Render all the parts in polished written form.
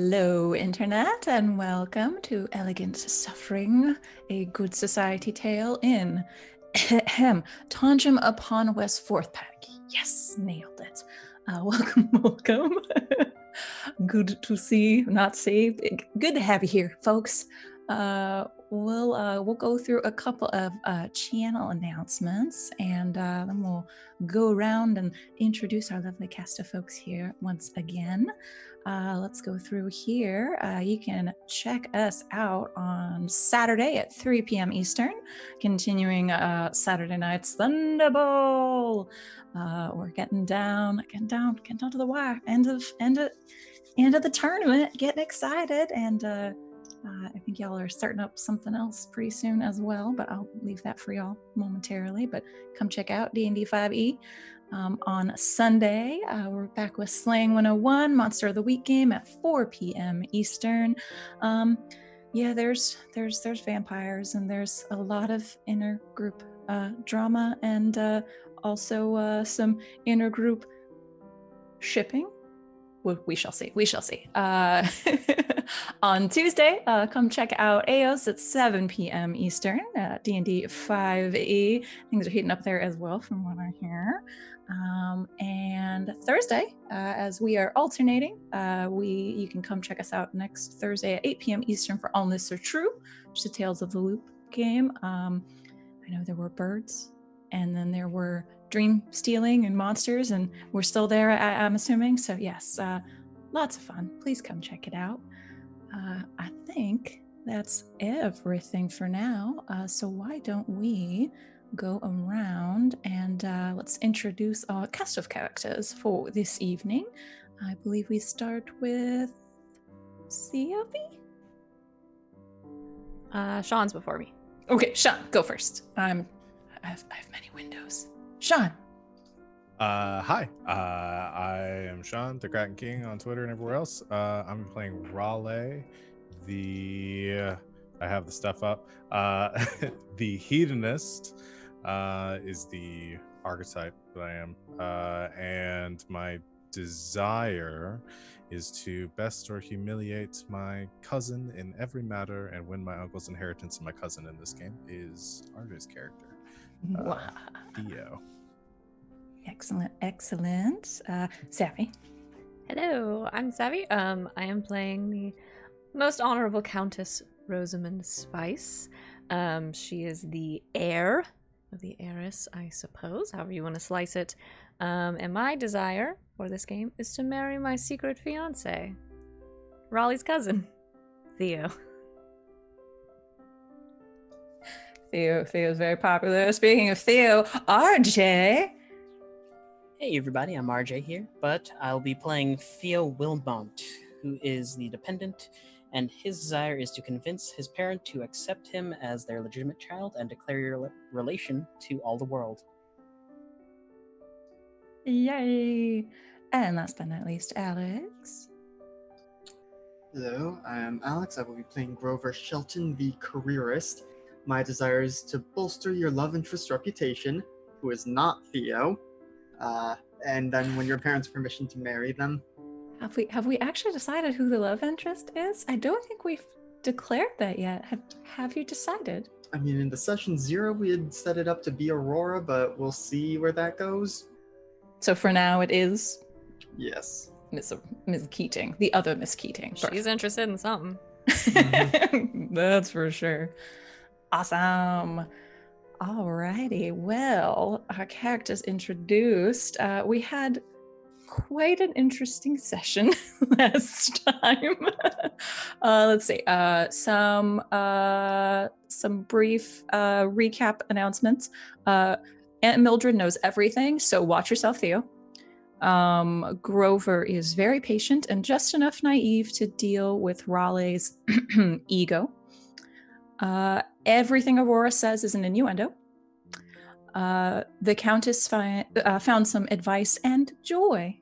Hello, Internet, and welcome to Elegant Suffering, a good society tale in Tantrum upon West Fourth Pack. Yes, nailed it. Welcome. Good to see, not see. Good to have you here, folks. We'll go through a couple of channel announcements, and then we'll go around and introduce our lovely cast of folks here once again. Let's go through here. You can check us out on Saturday at 3 p.m. Eastern, continuing Saturday night's Thunderbowl. We're getting down to the wire. End of the tournament. Getting excited, and I think y'all are starting up something else pretty soon as well. But I'll leave that for y'all momentarily. But come check out D&D 5e. On Sunday, we're back with Slaying 101, Monster of the Week game at 4 p.m. Eastern. There's vampires, and there's a lot of intergroup drama, and also some intergroup shipping. We shall see. On Tuesday, come check out AOS at 7 p.m. Eastern, D&D 5e. Things are heating up there as well, from what I hear. And Thursday, as we are alternating, you can come check us out next Thursday at 8 p.m. Eastern for All Myths Are True, which is a Tales of the Loop game. I know there were birds, and then there were dream stealing and monsters, and we're still there, I'm assuming. So yes, lots of fun. Please come check it out. I think that's everything for now. So why don't we go around and let's introduce our cast of characters for this evening. I believe we start with Sylvie? Sean's before me. Okay, Sean, go first. I have many windows. Sean. Hi. I am Sean, the Kraken King on Twitter and everywhere else. I'm playing Raleigh, I have the stuff up. The hedonist is the archetype that I am. And my desire is to best or humiliate my cousin in every matter and win my uncle's inheritance. And my cousin in this game is RJ's character, Theo. Excellent. Savvy. Hello, I'm Savvy. I am playing the most honorable Countess Rosamund Spice. She is the heir of the heiress, I suppose, however you want to slice it. And my desire for this game is to marry my secret fiance, Raleigh's cousin, Theo. Theo's very popular. Speaking of Theo, RJ. Hey everybody, I'm RJ here, but I'll be playing Theo Wilmont, who is the dependent, and his desire is to convince his parent to accept him as their legitimate child and declare your relation to all the world. Yay! And last but not least, Alex. Hello, I'm Alex. I will be playing Grover Shelton, the careerist. My desire is to bolster your love interest's reputation, who is not Theo. And then when your parents' permission to marry them. Have we actually decided who the love interest is? I don't think we've declared that yet. Have you decided? I mean, in the session 0, we had set it up to be Aurora, but we'll see where that goes. So for now, it is. Yes. Miss Keating, the other Miss Keating. She's interested in something. That's for sure. Awesome. Alrighty, well, our characters introduced. We had quite an interesting session last time. Let's see, some brief recap announcements. Aunt Mildred knows everything, so watch yourself, Theo. Grover is very patient and just enough naive to deal with Raleigh's ego. Everything Aurora says is an innuendo. The Countess found some advice and joy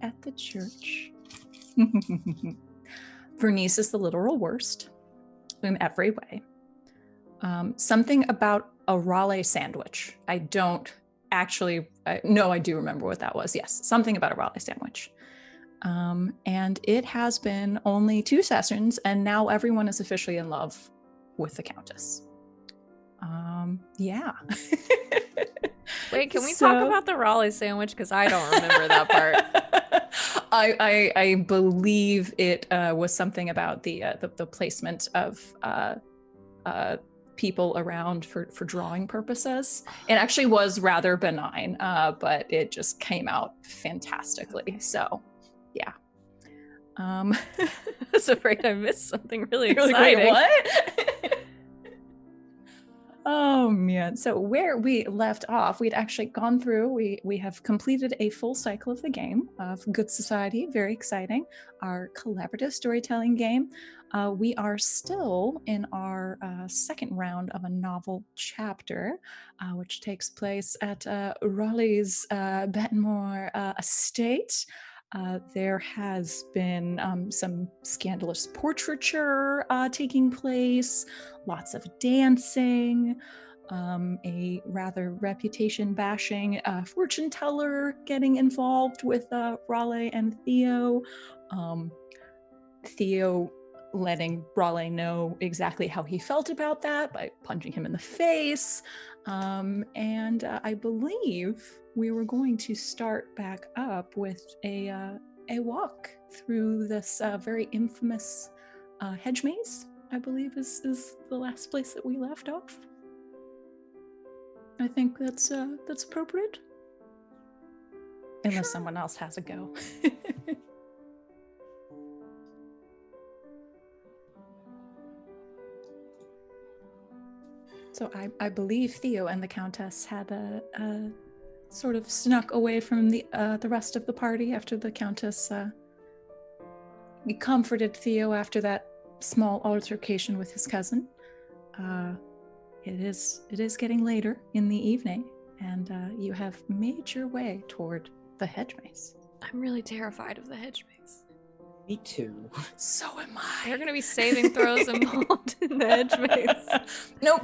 at the church. Vernice is the literal worst in every way. Something about a Raleigh sandwich. I don't actually... No, I do remember what that was. Yes, something about a Raleigh sandwich. And it has been only 2 sessions, and now everyone is officially in love with the Countess. Yeah. Wait, can we talk about the Raleigh sandwich? Because I don't remember that part. I believe it was something about the placement of people around for drawing purposes. It actually was rather benign, but it just came out fantastically. Okay. So, yeah. I was afraid I missed something really exciting. Like, wait, what? Oh man. So where we left off, we'd actually gone through, we have completed a full cycle of the game of Good Society, very exciting, our collaborative storytelling game. We are still in our second round of a novel chapter, which takes place at Raleigh's Betmore estate. There has been some scandalous portraiture taking place, lots of dancing, a rather reputation bashing fortune teller getting involved with Raleigh and Theo. Theo letting Raleigh know exactly how he felt about that by punching him in the face. And I believe we were going to start back up with a walk through this very infamous hedge maze, I believe is the last place that we left off. I think that's appropriate. Unless someone else has a go. So I believe Theo and the Countess had a sort of snuck away from the rest of the party after the Countess comforted Theo after that small altercation with his cousin. It is getting later in the evening, and you have made your way toward the hedge maze. I'm really terrified of the hedge maze. Me too. So am I. There are going to be saving throws involved in the hedge maze. Nope.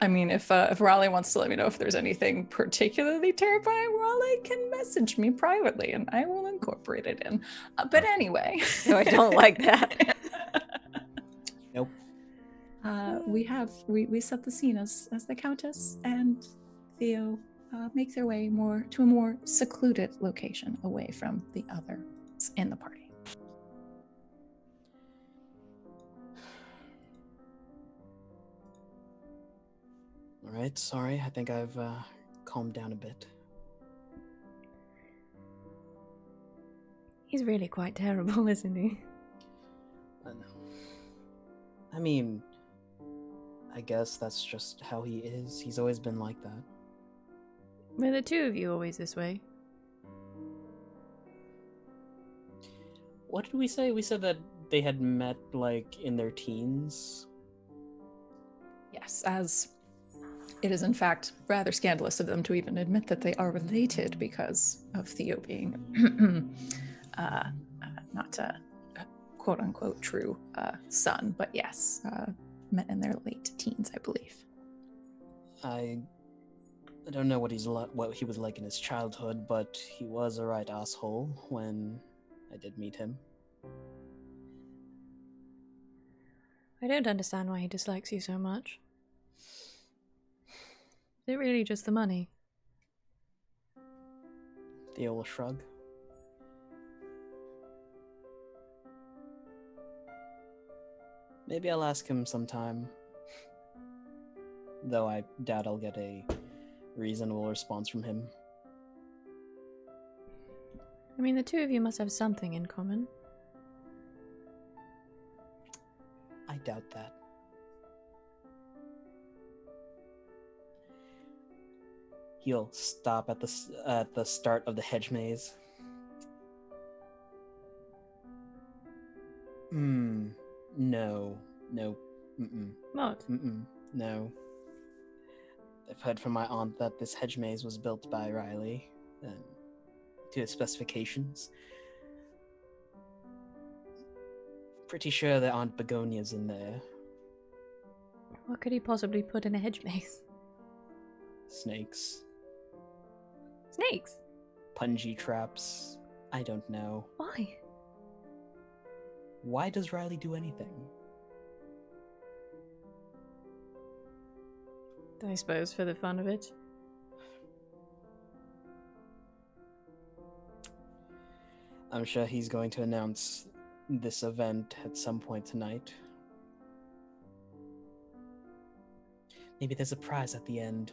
I mean, if Raleigh wants to let me know if there's anything particularly terrifying, Raleigh can message me privately, and I will incorporate it in. But anyway. No, I don't like that. Nope. We set the scene as the Countess and Theo make their way to a more secluded location away from the others in the party. All right, sorry. I think I've calmed down a bit. He's really quite terrible, isn't he? I know. I mean, I guess that's just how he is. He's always been like that. Were the two of you always this way? What did we say? We said that they had met, like, in their teens? Yes, as it is in fact rather scandalous of them to even admit that they are related because of Theo being not a quote-unquote true son, but yes, met in their late teens, I believe. I don't know what what he was like in his childhood, but he was a right asshole when I did meet him. I don't understand why he dislikes you so much. Is it really just the money? The old shrug. Maybe I'll ask him sometime. Though I doubt I'll get a reasonable response from him. I mean, the two of you must have something in common. I doubt that. He'll stop at the start of the hedge maze. No. What? No. I've heard from my aunt that this hedge maze was built by Riley, to his specifications. Pretty sure there aren't begonias in there. What could he possibly put in a hedge maze? Snakes. Snakes? punji traps. I don't know. Why? Why does Riley do anything? I suppose for the fun of it. I'm sure he's going to announce this event at some point tonight. Maybe there's a prize at the end.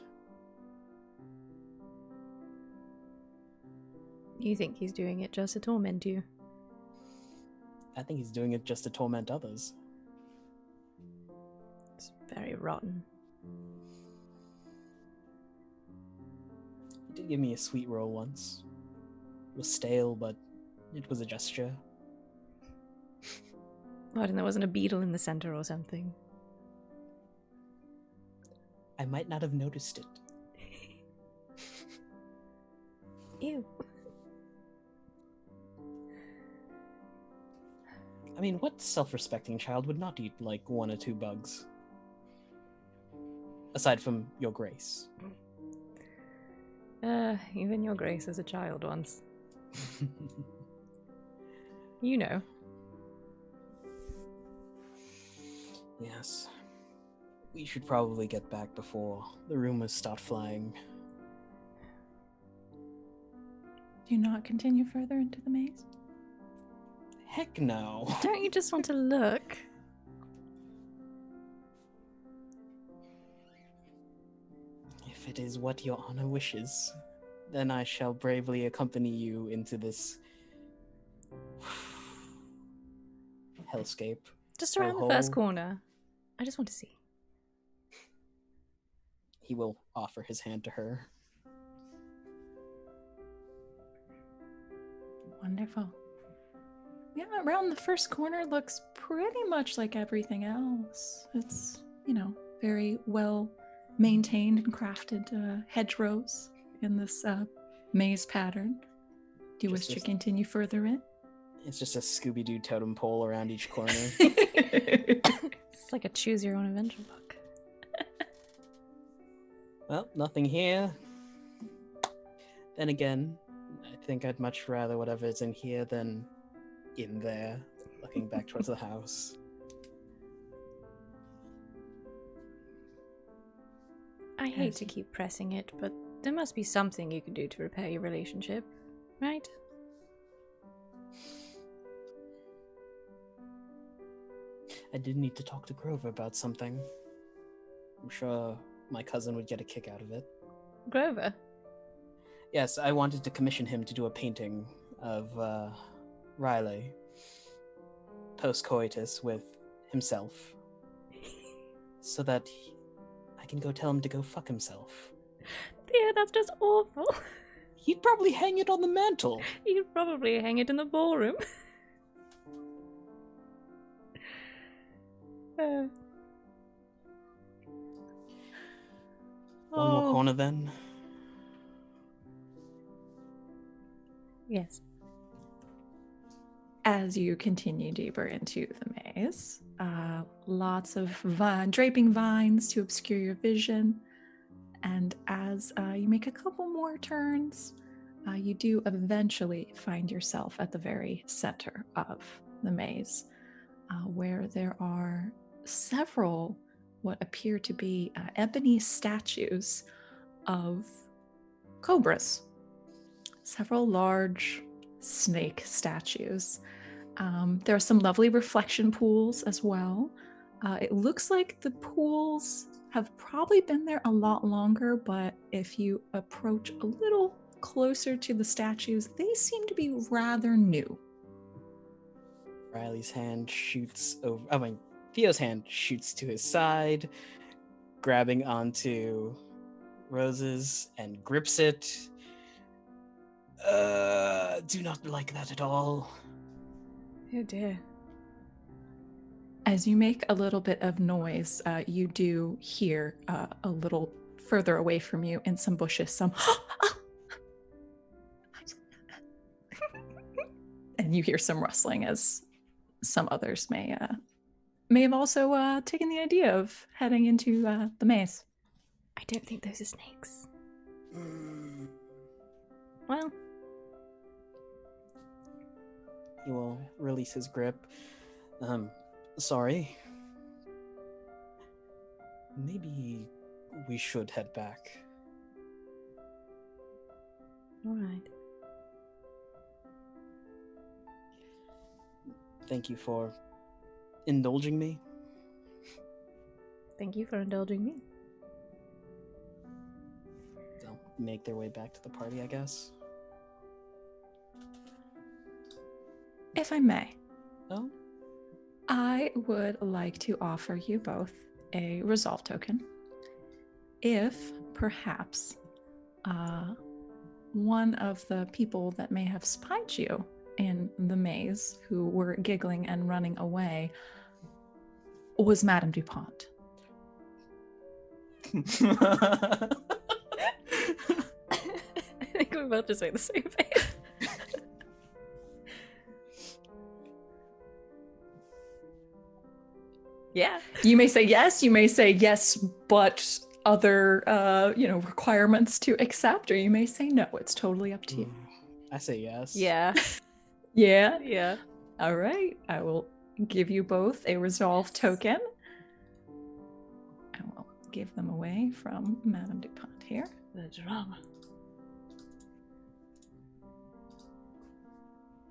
You think he's doing it just to torment you? I think he's doing it just to torment others. It's very rotten. He did give me a sweet roll once. It was stale, but it was a gesture. What, and there wasn't a beetle in the center or something? I might not have noticed it. Ew. I mean, what self-respecting child would not eat like 1 or 2 bugs? Aside from your grace. Even your grace as a child once. You know. Yes. We should probably get back before the rumors start flying. Do you not continue further into the maze? Heck no. Don't you just want to look? If it is what your honor wishes, then I shall bravely accompany you into this hellscape. Just around the first corner. I just want to see. He will offer his hand to her. Wonderful. Yeah, around the first corner looks pretty much like everything else. It's, very well maintained and crafted hedgerows in this maze pattern. Do you wish to continue further in? It's just a Scooby-Doo totem pole around each corner. It's like a choose your own adventure book. Well, nothing here. Then again, I think I'd much rather whatever's in here than in there, looking back towards the house. I hate to keep pressing it, but there must be something you can do to repair your relationship, right? I did need to talk to Grover about something. I'm sure my cousin would get a kick out of it. Grover? Yes, I wanted to commission him to do a painting of Riley post-coitus with himself so that I can go tell him to go fuck himself. Yeah, that's just awful. He'd probably hang it on the mantle. You'd probably hang it in the ballroom. One more corner then. Yes. As you continue deeper into the maze, lots of draping vines to obscure your vision. And as you make a couple more turns, you do eventually find yourself at the very center of the maze, where there are several what appear to be ebony statues of cobras. Several large snake statues. There are some lovely reflection pools as well. It looks like the pools have probably been there a lot longer, but if you approach a little closer to the statues, they seem to be rather new. Riley's hand shoots over. Theo's hand shoots to his side, grabbing onto Rose's and grips it. Do not like that at all. Oh dear. As you make a little bit of noise, you do hear a little further away from you in some bushes, some and you hear some rustling as some others may have also taken the idea of heading into the maze. I don't think those are snakes. Well, He will release his grip. Sorry. Maybe we should head back. All right. Thank you for indulging me. Thank you for indulging me. They'll make their way back to the party, I guess. If I may, Oh? I would like to offer you both a resolve token. If perhaps one of the people that may have spied you in the maze, who were giggling and running away, was Madame Dupont. I think we both just made the same face. Yeah. You may say yes, you may say yes, but other requirements to accept, or you may say no. It's totally up to you. I say yes. Yeah. Yeah? Yeah. All right. I will give you both a resolve token. I will give them away from Madame Dupont here. The drama.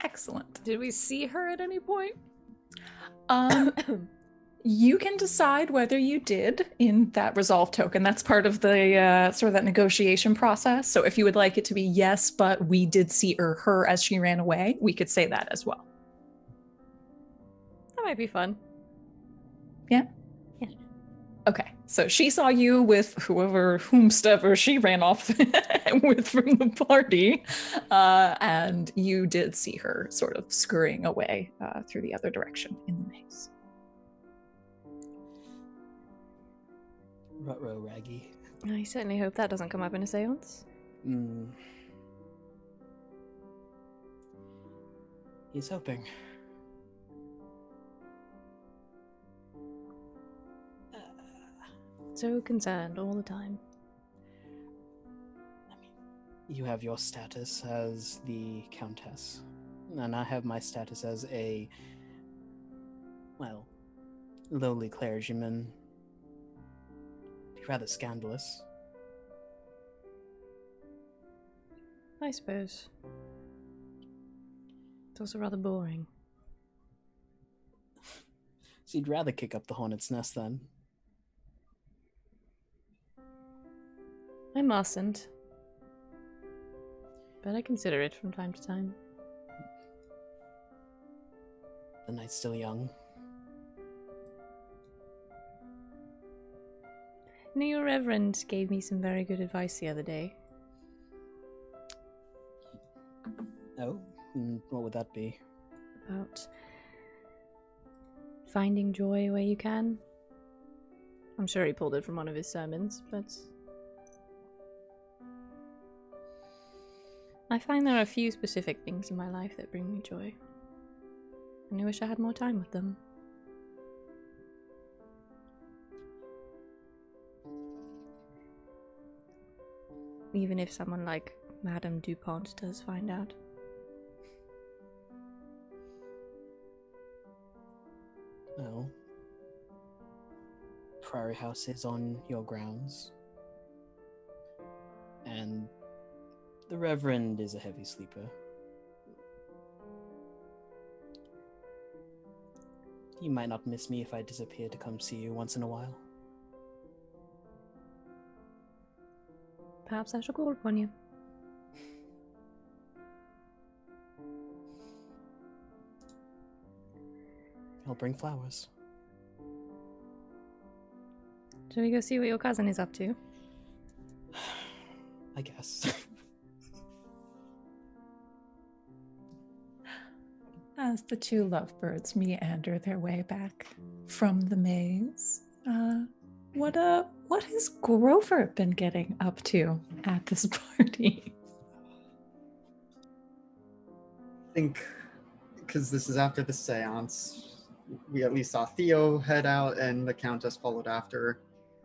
Excellent. Did we see her at any point? You can decide whether you did in that resolve token. That's part of the sort of that negotiation process. So if you would like it to be yes, but we did see her as she ran away, we could say that as well. That might be fun. Yeah? Yeah. Okay. So she saw you with whomstever she ran off with from the party, and you did see her sort of scurrying away through the other direction in the maze. Ruh-roh, Raggy. I certainly hope that doesn't come up in a seance. He's hoping. So concerned all the time. You have your status as the Countess, and I have my status as a, well, lowly clergyman. Be rather scandalous. I suppose. It's also rather boring. So you'd rather kick up the hornet's nest then? I mustn't. But I consider it from time to time. The night's still young. You know, your reverend gave me some very good advice the other day. Oh? What would that be? About finding joy where you can. I'm sure he pulled it from one of his sermons, but I find there are a few specific things in my life that bring me joy. And I wish I had more time with them. Even if someone like Madame Dupont does find out. Well, Priory House is on your grounds. And the Reverend is a heavy sleeper. You might not miss me if I disappear to come see you once in a while. Perhaps I shall call upon you. I'll bring flowers. Shall we go see what your cousin is up to? I guess. As the two lovebirds meander their way back from the maze, what has Grover been getting up to at this party? I think because this is after the seance, we at least saw Theo head out and the Countess followed after.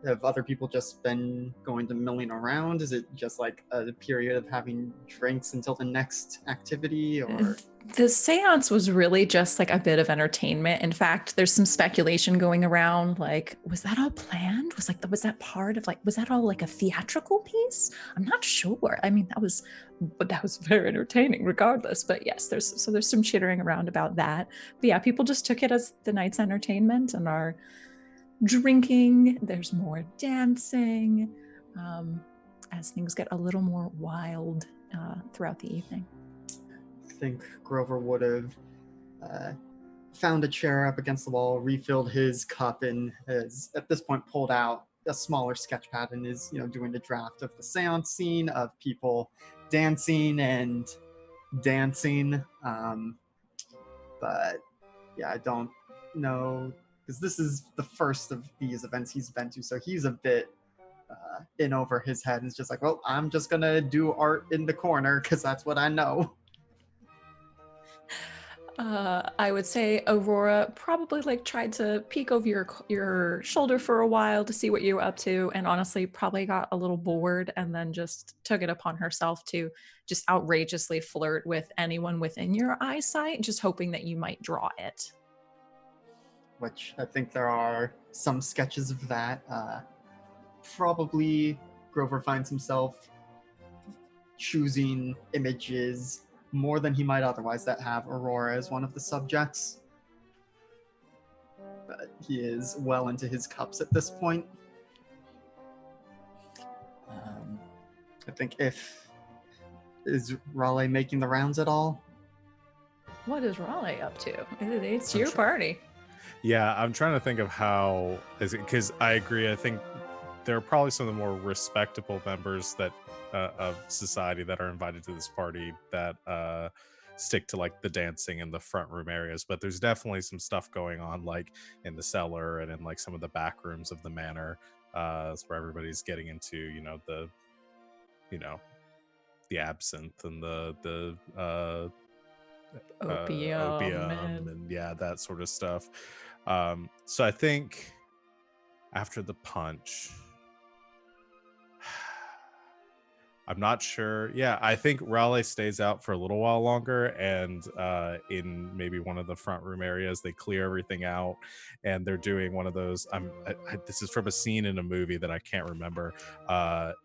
have other people just been going to milling around? Is it just like a period of having drinks until the next activity, or? The seance was really just like a bit of entertainment. In fact, there's some speculation going around like, was that all planned? Was that part of like, was that all like a theatrical piece? I'm not sure. I mean, but that was very entertaining regardless. But yes, there's some chittering around about that. But yeah, people just took it as the night's entertainment and are drinking. There's more dancing as things get a little more wild throughout the evening. I think Grover would have found a chair up against the wall, refilled his cup, and has at this point pulled out a smaller sketch pad and is, doing the draft of the seance scene of people dancing and dancing. But yeah, I don't know, because this is the first of these events he's been to, so he's a bit in over his head and is just like, well, I'm just gonna do art in the corner because that's what I know. I would say Aurora probably like tried to peek over your shoulder for a while to see what you were up to, and honestly probably got a little bored and then just took it upon herself to just outrageously flirt with anyone within your eyesight, just hoping that you might draw it. Which I think there are some sketches of that. Probably Grover finds himself choosing images more than he might otherwise that have Aurora as one of the subjects. But he is well into his cups at this point. I think is Raleigh making the rounds at all? What is Raleigh up to? It's your party. Yeah, I'm trying to think of how, because I agree. I think there are probably some of the more respectable members that of society that are invited to this party that stick to like the dancing in the front room areas, but there's definitely some stuff going on like in the cellar and in like some of the back rooms of the manor, where everybody's getting into the absinthe and the opium and yeah, that sort of stuff. So I think after the punch, I'm not sure. Yeah, I think Raleigh stays out for a little while longer, and in maybe one of the front room areas, they clear everything out, and they're doing one of those. This is from a scene in a movie that I can't remember.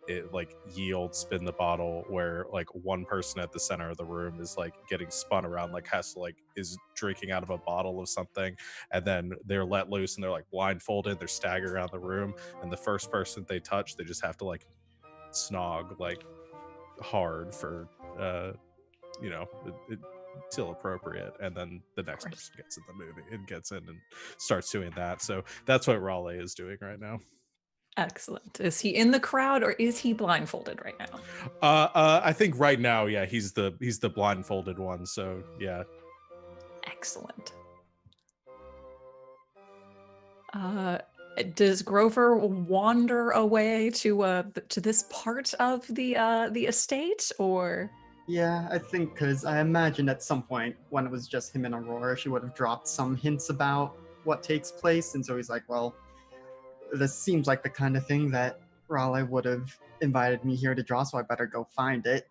It like ye old spin the bottle, where like one person at the center of the room is like getting spun around, like has to like is drinking out of a bottle of something, and then they're let loose and they're like blindfolded. They're staggered around the room, and the first person they touch, they just have to like snog like hard for till appropriate, and then the next person gets in the movie and gets in and starts doing that. So that's what Raleigh is doing right now. Excellent. Is he in the crowd or is he blindfolded right now? I think right now, yeah, he's the blindfolded one, so yeah. Excellent. Does Grover wander away to this part of the estate, or? Yeah, I think because I imagine at some point when it was just him and Aurora, she would have dropped some hints about what takes place, and so he's like, well, this seems like the kind of thing that Raleigh would have invited me here to draw, so I better go find it.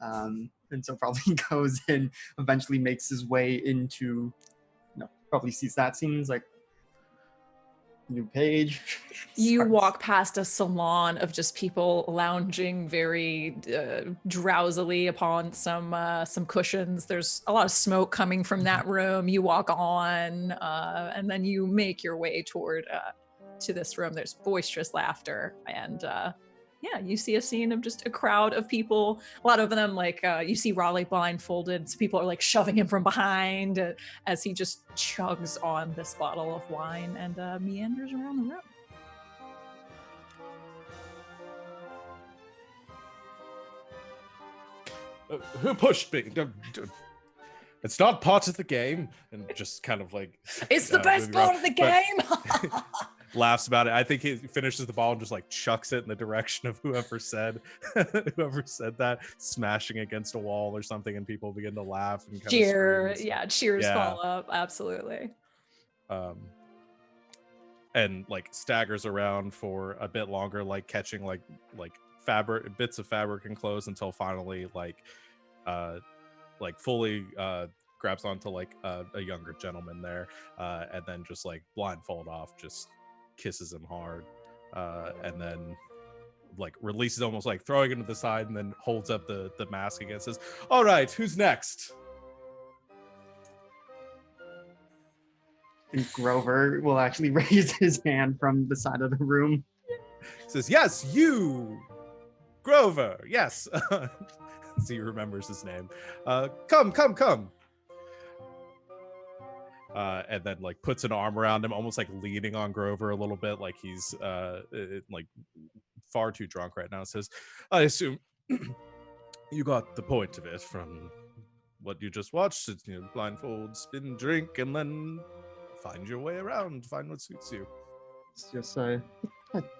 And so probably goes and eventually makes his way into, probably sees that scene, like, new page. You walk past a salon of just people lounging very drowsily upon some cushions. There's a lot of smoke coming from that room. You walk on, and then you make your way toward to this room. There's boisterous laughter, and you see a scene of just a crowd of people. A lot of them, like you see Raleigh blindfolded, so people are like shoving him from behind as he just chugs on this bottle of wine and meanders around the room. Who pushed me? It's not part of the game, and just kind of like it's the best part of the game. Laughs about it. I think he finishes the ball and just like chucks it in the direction of whoever said that, smashing against a wall or something, and people begin to laugh and kind cheers fall up. Absolutely. and like staggers around for a bit longer, like catching like fabric bits of fabric and clothes until finally like fully grabs onto like a younger gentleman there, and then just like blindfold off, just kisses him hard, and then like releases, almost like throwing him to the side, and then holds up the mask again, says, all right, who's next? I think Grover will actually raise his hand from the side of the room. Says, yes, you, Grover, yes. So he remembers his name. Come. And then like puts an arm around him, almost like leaning on Grover a little bit, like he's like far too drunk right now. Says, I assume you got the point of it from what you just watched. It's, blindfold, spin, drink, and then find your way around, find what suits you. It's just, I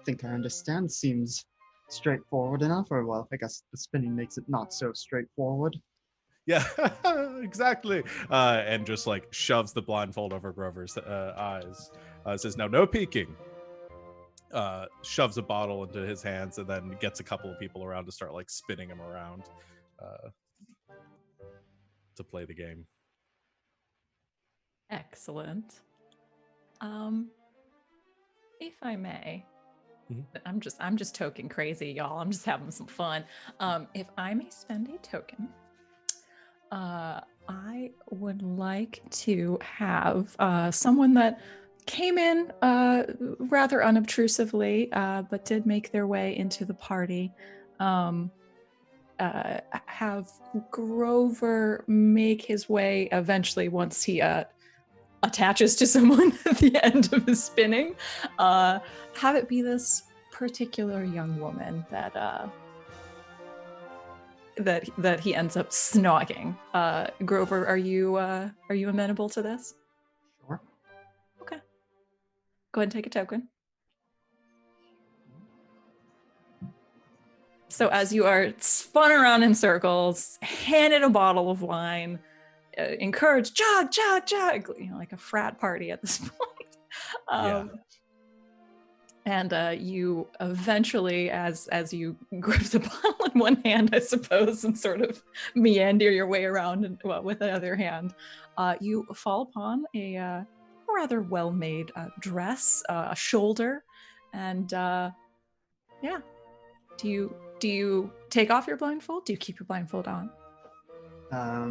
think I understand. Seems straightforward enough, or well, I guess the spinning makes it not so straightforward. Yeah, exactly. And just like shoves the blindfold over Grover's eyes. Says, no peeking. Shoves a bottle into his hands and then gets a couple of people around to start like spinning him around to play the game. Excellent. If I may, I'm just token crazy, y'all. I'm just having some fun. If I may spend a token, I would like to have someone that came in rather unobtrusively, but did make their way into the party. Have Grover make his way eventually once he attaches to someone at the end of his spinning. Have it be this particular young woman that he ends up snogging. Grover, are you amenable to this? Sure. Okay. Go ahead and take a token. So as you are spun around in circles, handed a bottle of wine, encouraged, jog, like a frat party at this point. And you eventually, as you grip the bottle in one hand, I suppose, and sort of meander your way around with the other hand, you fall upon a rather well-made dress, a shoulder, and yeah. Do you take off your blindfold? Do you keep your blindfold on?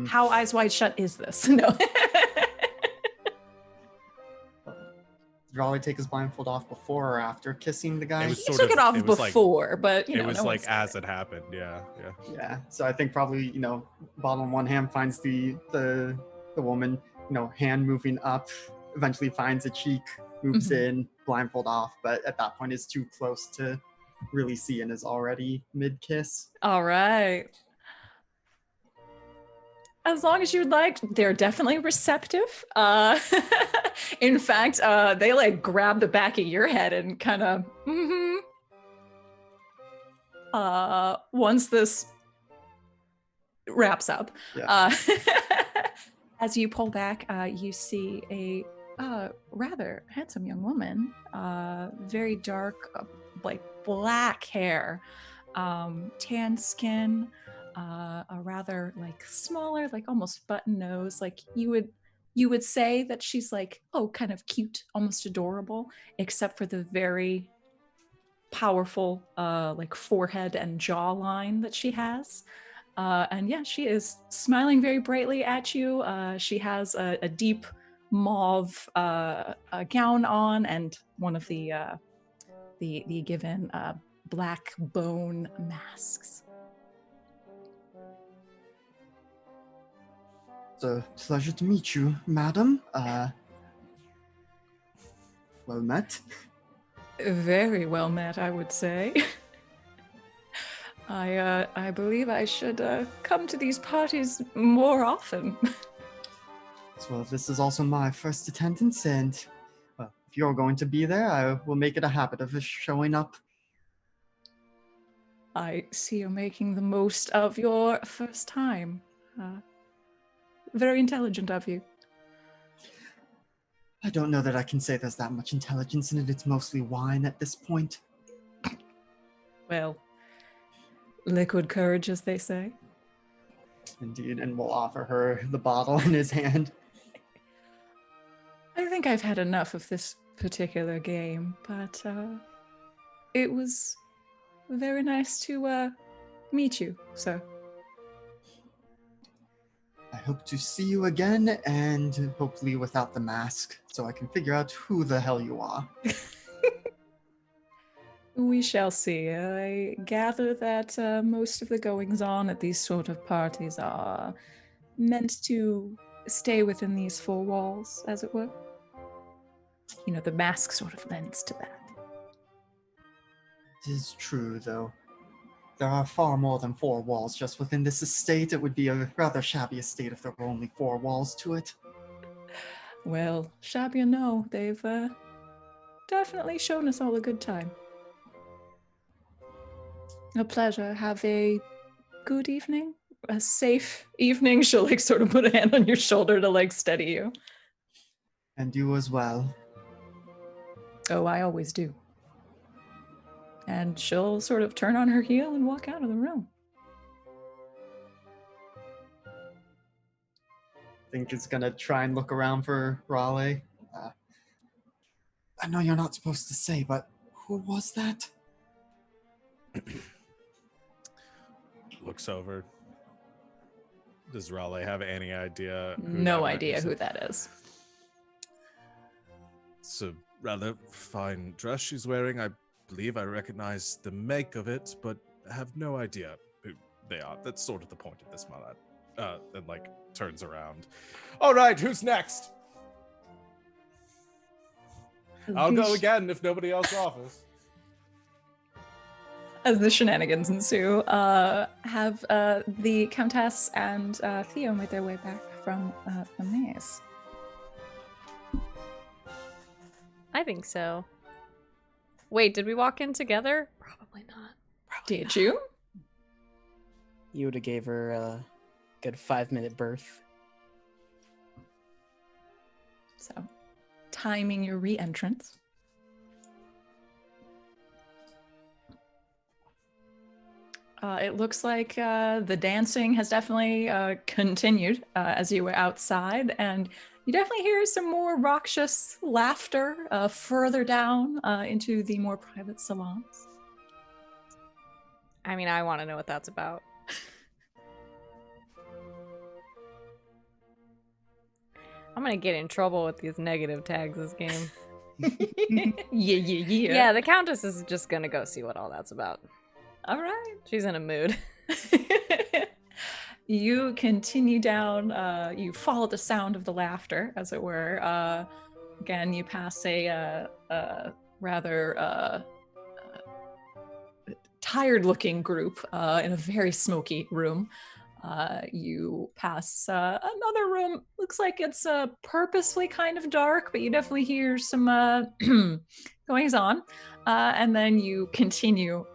How eyes wide shut is this? No. Did Raleigh take his blindfold off before or after kissing the guy? He took it off before, but it was like as it happened. Yeah. So I think probably bottle in one hand, finds the woman, hand moving up, eventually finds a cheek, moves in, blindfold off, but at that point is too close to really see and is already mid kiss. All right. As long as you'd like, they're definitely receptive. In fact, they like grab the back of your head and kind of, once this wraps up, as you pull back, you see a rather handsome young woman, very dark, like black hair, tan skin, a rather like smaller, like almost button nose. Like you would say that she's like, kind of cute, almost adorable, except for the very powerful like forehead and jawline that she has. And yeah, she is smiling very brightly at you. She has a deep mauve gown on and one of the given black bone masks. It's a pleasure to meet you, madam. Well met. Very well met, I would say. I believe I should come to these parties more often. Well, this is also my first attendance, and well, if you're going to be there, I will make it a habit of showing up. I see you're making the most of your first time. Very intelligent of you. I don't know that I can say there's that much intelligence in it. It's mostly wine at this point. Well, liquid courage, as they say. Indeed, and will offer her the bottle in his hand. I think I've had enough of this particular game, but it was very nice to meet you, sir. I hope to see you again, and hopefully without the mask, so I can figure out who the hell you are. We shall see. I gather that most of the goings on at these sort of parties are meant to stay within these four walls, as it were. You know, the mask sort of lends to that. It is true, though. There are far more than four walls just within this estate. It would be a rather shabby estate if there were only four walls to it. Well, shabby or no, they've definitely shown us all a good time. A pleasure. Have a good evening. A safe evening. She'll like sort of put a hand on your shoulder to like steady you. And you as well. Oh, I always do. And she'll sort of turn on her heel and walk out of the room. I think it's gonna try and look around for Raleigh. I know you're not supposed to say, but who was that? Looks over. Does Raleigh have any idea? No idea who that is. It's a rather fine dress she's wearing. I believe I recognize the make of it, but have no idea who they are. That's sort of the point of this, my lad. And like turns around. All right, who's next? I'll go again if nobody else offers. As the shenanigans ensue, have the Countess and Theo made their way back from the maze? I think so. Wait, did we walk in together? Probably not. Did you? You would have gave her a good 5-minute birth. So, timing your re-entrance. It looks like the dancing has definitely continued as you were outside, and you definitely hear some more raucous laughter further down into the more private salons. I mean, I want to know what that's about. I'm gonna get in trouble with these negative tags this game. Yeah. Yeah, the Countess is just gonna go see what all that's about. All right. She's in a mood. You continue down, you follow the sound of the laughter, as it were. Again, you pass a rather tired-looking group in a very smoky room. You pass another room. Looks like it's purposely kind of dark, but you definitely hear some goings on. And then you continue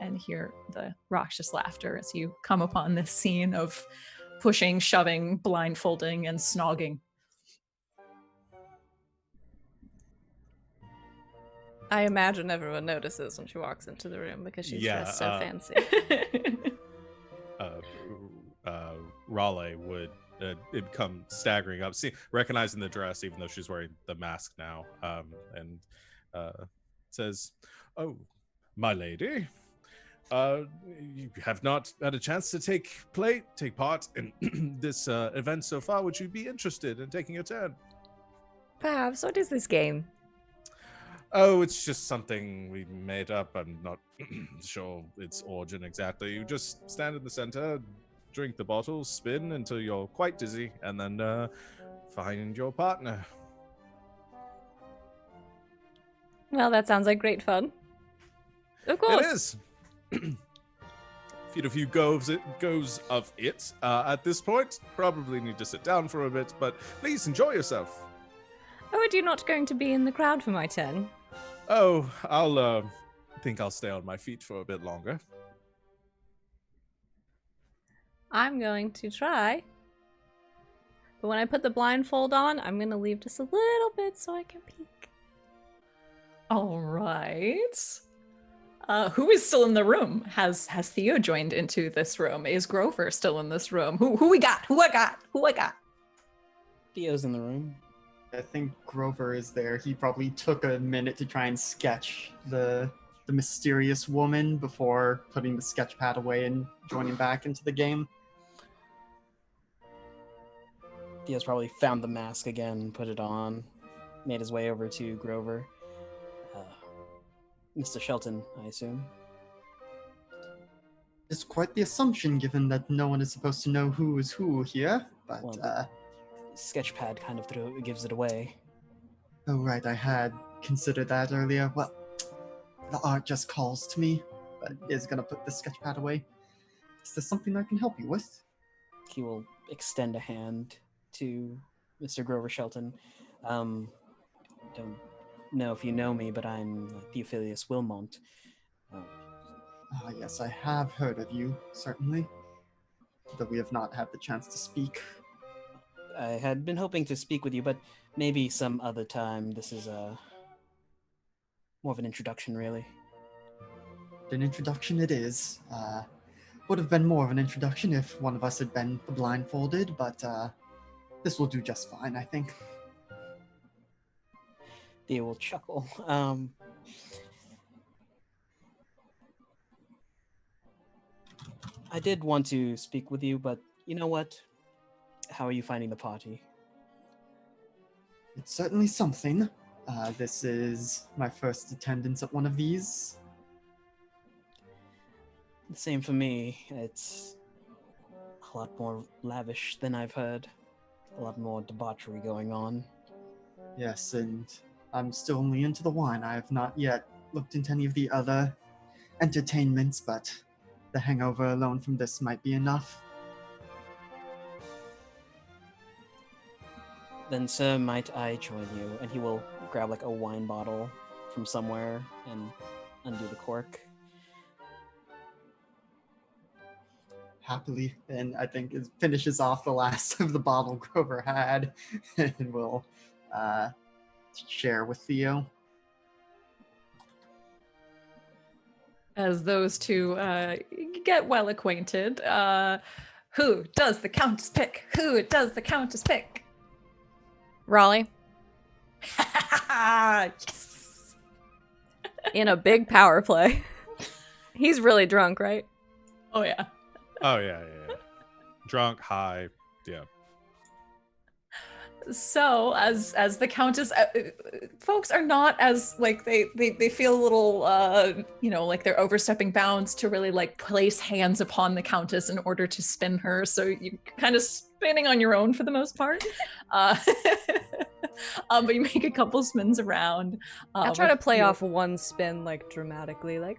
and hear the raucous laughter as you come upon this scene of pushing, shoving, blindfolding, and snogging. I imagine everyone notices when she walks into the room because she's dressed so fancy. Raleigh would come staggering up, recognizing the dress, even though she's wearing the mask now, and says, "Oh, my lady, you have not had a chance to take part in this event so far. Would you be interested in taking a turn?" Perhaps. What is this game? Oh, it's just something we made up. I'm not sure its origin exactly. You just stand in the center, drink the bottle, spin until you're quite dizzy, and then find your partner. Well, that sounds like great fun. Of course. It is. Few goes of it at this point. Probably need to sit down for a bit, but please enjoy yourself. Oh, are you not going to be in the crowd for my turn? Oh, I'll think I'll stay on my feet for a bit longer. I'm going to try But when I put the blindfold on, I'm gonna leave just a little bit so I can peek. All right. Who is still in the room? Has Theo joined into this room? Is Grover still in this room? Who we got? Who I got? Theo's in the room. I think Grover is there. He probably took a minute to try and sketch the mysterious woman before putting the sketch pad away and joining back into the game. Theo's probably found the mask again, put it on, made his way over to Grover. Mr. Shelton, I assume. It's quite the assumption, given that no one is supposed to know who is who here. But, Well, Sketchpad kind of gives it away. oh right, I had considered that earlier. Well, the art just calls to me, but is gonna put the sketchpad away. Is there something I can help you with? He will extend a hand to Mr. Grover Shelton. Don't know if you know me, but I'm Theophilus Wilmont. Ah, yes, I have heard of you, certainly. Though we have not had the chance to speak. I had been hoping to speak with you, but maybe some other time. This is more of an introduction, really. An introduction it is. Would have been more of an introduction if one of us had been blindfolded, but this will do just fine, I think. Theo will chuckle. I did want to speak with you, but you know what? How are you finding the party? It's certainly something. This is my first attendance at one of these. The same for me. It's a lot more lavish than I've heard. A lot more debauchery going on. Yes, and I'm still only into the wine. I have not yet looked into any of the other entertainments, but the hangover alone from this might be enough. Then, sir, might I join you? And he will grab like a wine bottle from somewhere and undo the cork. Happily, and I think it finishes off the last of the bottle Grover had, and will share with Theo. As those two get well acquainted, who does the Countess pick? Who does the Countess pick? Raleigh, Yes! in a big power play. He's really drunk, right? Oh yeah. Oh yeah. Drunk, high, yeah. So as the Countess, folks are not as like they feel a little like they're overstepping bounds to really like place hands upon the Countess in order to spin her. So you're kind of spinning on your own for the most part. But you make a couple spins around. I'll try to play off one spin like dramatically, like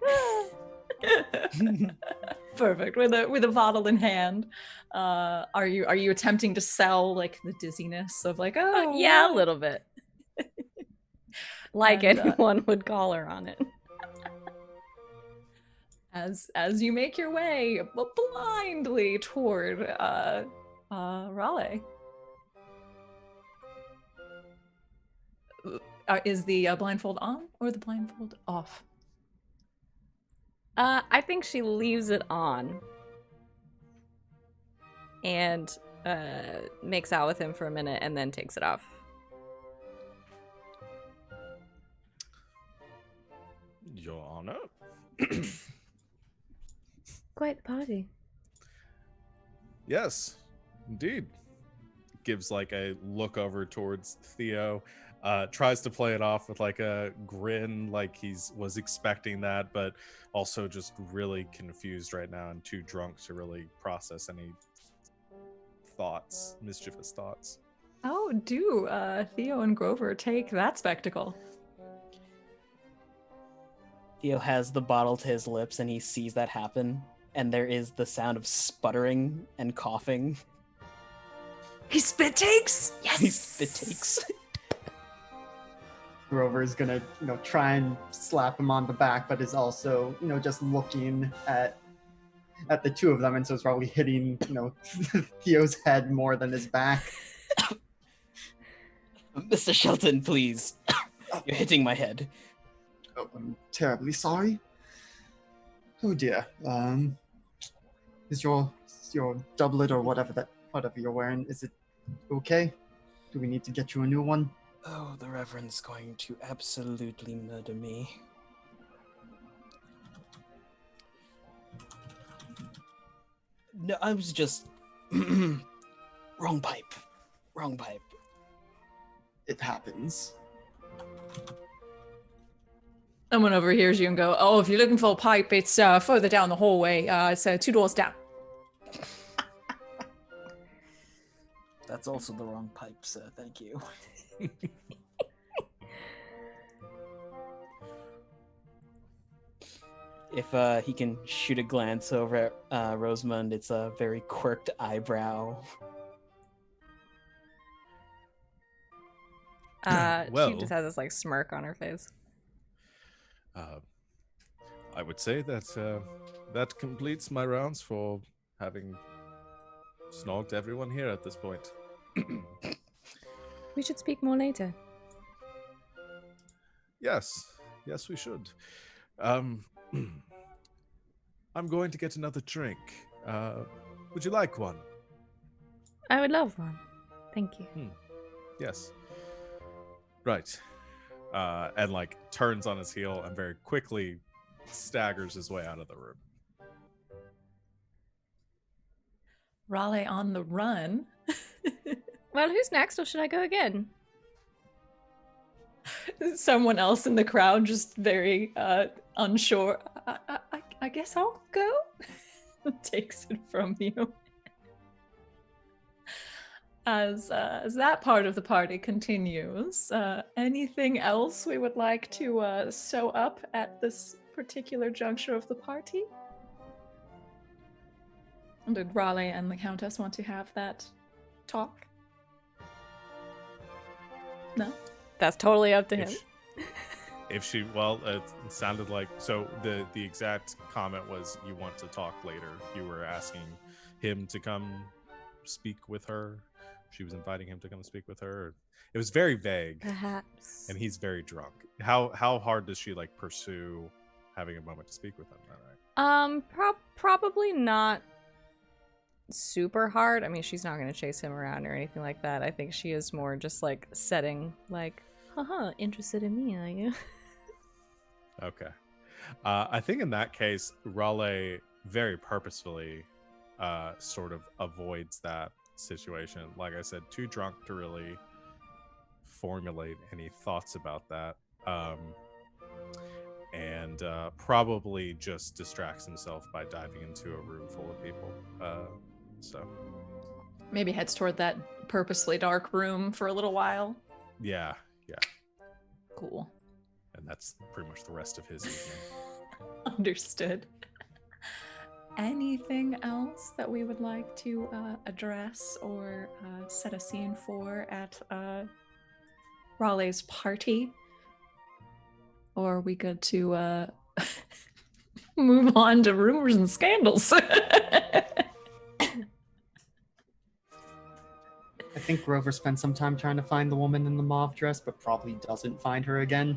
Perfect, with a bottle in hand. Are you attempting to sell like the dizziness of like yeah, a little bit. Like And, anyone would call her on it. as you make your way blindly toward Raleigh. Is the blindfold on or the blindfold off? I think she leaves it on and makes out with him for a minute and then takes it off. Your Honor. Quite the party. Yes, indeed. Gives like a look over towards Theo. Tries to play it off with like a grin, like was expecting that, but also just really confused right now and too drunk to really process any mischievous thoughts. Oh, do Theo and Grover take that spectacle? Theo has the bottle to his lips and he sees that happen, and there is the sound of sputtering and coughing. He spit takes? Yes! He spit takes. Grover is gonna, try and slap him on the back, but is also, just looking at the two of them, and so it's probably hitting, Theo's head more than his back. Mr. Shelton, please. You're hitting my head. Oh, I'm terribly sorry. Oh dear. Is your doublet or whatever you're wearing, is it okay? Do we need to get you a new one? Oh, the Reverend's going to absolutely murder me. No, I was just... Wrong pipe. Wrong pipe. It happens. Someone overhears you and go, "Oh, if you're looking for a pipe, it's further down the hallway. It's 2 doors down." That's also the wrong pipe, sir. Thank you. If he can shoot a glance over at Rosamund, it's a very quirked eyebrow. She just has this like smirk on her face. I would say that that completes my rounds for having snogged everyone here at this point. We should speak more later. Yes, we should. I'm going to get another drink. Would you like one? I would love one. Thank you. Yes. Right. And like turns on his heel and very quickly staggers his way out of the room. Raleigh on the run. Well, who's next, or should I go again? Someone else in the crowd just very unsure. I guess I'll go. Takes it from you. As that part of the party continues, anything else we would like to sew up at this particular juncture of the party? Did Raleigh and the Countess want to have that talk? No? That's totally up to him. If she, well, it sounded like, so the exact comment was, you want to talk later. You were asking him to come speak with her. She was inviting him to come speak with her. It was very vague. Perhaps. And he's very drunk. How hard does she like pursue having a moment to speak with him that night? Probably not super hard. I mean, she's not going to chase him around or anything like that. I think she is more just like setting, like, haha, interested in me, are you? Okay. I think in that case, Raleigh very purposefully sort of avoids that situation. Like I said, too drunk to really formulate any thoughts about that. And probably just distracts himself by diving into a room full of people. So maybe heads toward that purposely dark room for a little while. Yeah. Cool. And that's pretty much the rest of his evening. Understood. Anything else that we would like to address or set a scene for at Raleigh's party? Or are we good to move on to rumors and scandals? I think Grover spent some time trying to find the woman in the mauve dress, but probably doesn't find her again.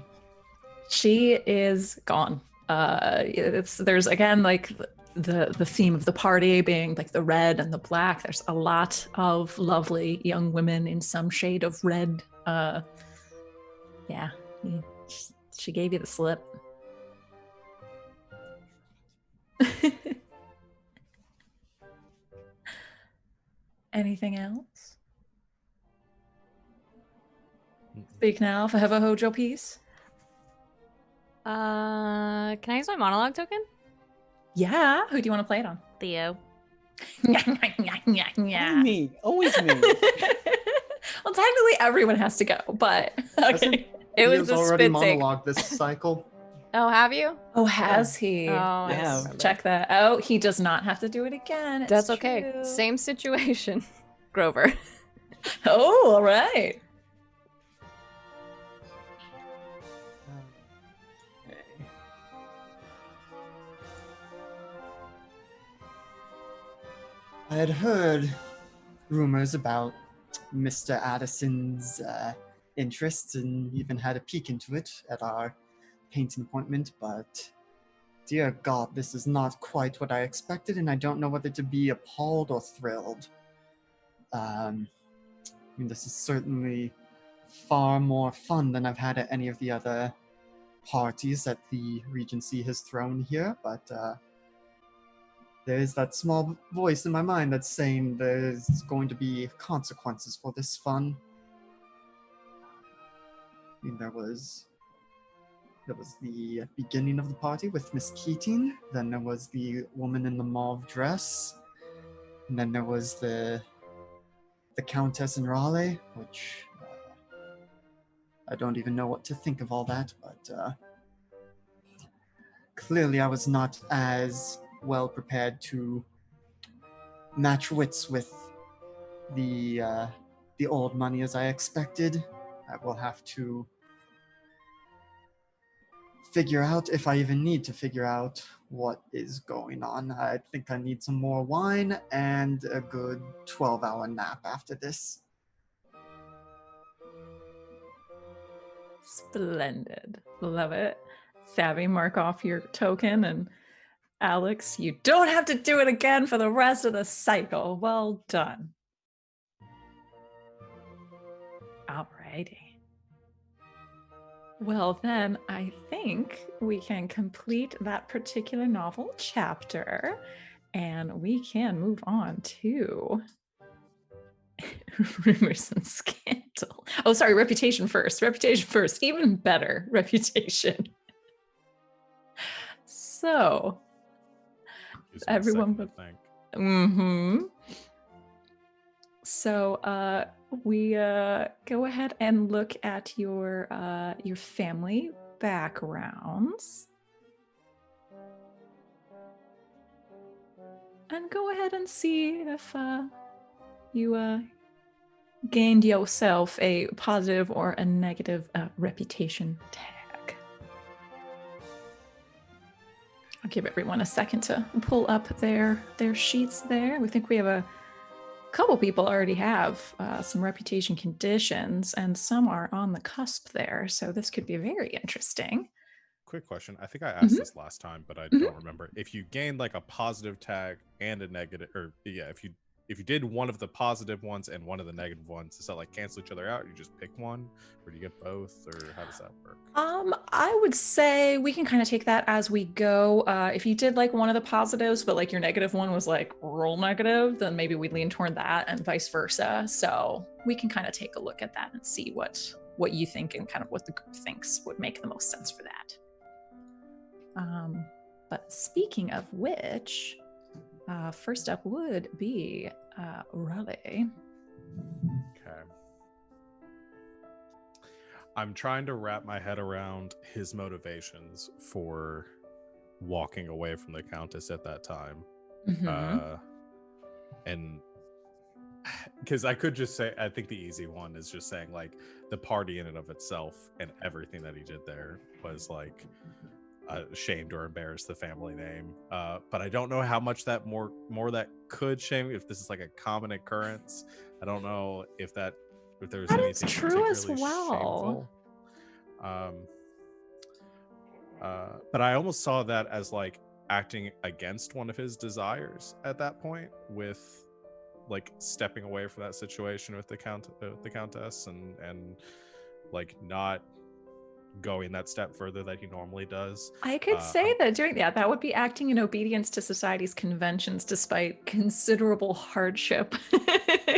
She is gone. There's again like the theme of the party being like the red and the black. There's a lot of lovely young women in some shade of red. She gave you the slip. Anything else? Speak now, forever hold your peace. Can I use my monologue token? Yeah, who do you want to play it on? Theo. Yeah. Me. Always me. Well, technically everyone has to go, but okay. It was Theo's the already spit take. monologued this cycle. Oh, have you? Oh, has he? Oh, Yeah. I remember. Check that. Oh, he does not have to do it again. It's That's okay. true. Same situation. Grover. Oh, all right. I had heard rumors about Mr. Addison's interest and even had a peek into it at our painting appointment, but dear God, this is not quite what I expected, and I don't know whether to be appalled or thrilled. I mean, this is certainly far more fun than I've had at any of the other parties that the Regency has thrown here, but there's that small voice in my mind that's saying there's going to be consequences for this fun. I mean, there was the beginning of the party with Miss Keating, then there was the woman in the mauve dress, and then there was the Countess in Raleigh, which I don't even know what to think of all that, but clearly I was not as well prepared to match wits with the old money as I expected. I will have to figure out, if I even need to figure out, what is going on. I think I need some more wine and a good 12-hour nap after this. Splendid. Love it. Savvy, mark off your token, and Alex, you don't have to do it again for the rest of the cycle. Well done. Alrighty. Well, then I think we can complete that particular novel chapter, and we can move on to rumors and scandal. Oh, sorry, reputation first. Reputation first. Even better, reputation. So, Gives me a everyone second would. to think. Mm-hmm. So we go ahead and look at your family backgrounds. And go ahead and see if you gained yourself a positive or a negative reputation tag. I'll give everyone a second to pull up their sheets there. We think we have a couple people already have some reputation conditions, and some are on the cusp there. So this could be very interesting. Quick question. I think I asked Mhm. this last time, but I Mhm. don't remember. If you gained like a positive tag and a negative, or yeah, if you did one of the positive ones and one of the negative ones, does that like cancel each other out? You just pick one, or do you get both, or how does that work? I would say we can kind of take that as we go. If you did like one of the positives, but like your negative one was like roll negative, then maybe we lean toward that, and vice versa. So we can kind of take a look at that and see what you think and kind of what the group thinks would make the most sense for that. But speaking of which, first up would be Raleigh. Okay. I'm trying to wrap my head around his motivations for walking away from the Countess at that time. Mm-hmm. And because I could just say, I think the easy one is just saying like the party in and of itself and everything that he did there was like shamed or embarrassed the family name. But I don't know how much that more that could shame, if this is like a common occurrence. I don't know if there's That anything is true as particularly well. shameful. But I almost saw that as like acting against one of his desires at that point, with like stepping away from that situation with the countess and like not going that step further that he normally does. I could say that doing that would be acting in obedience to society's conventions despite considerable hardship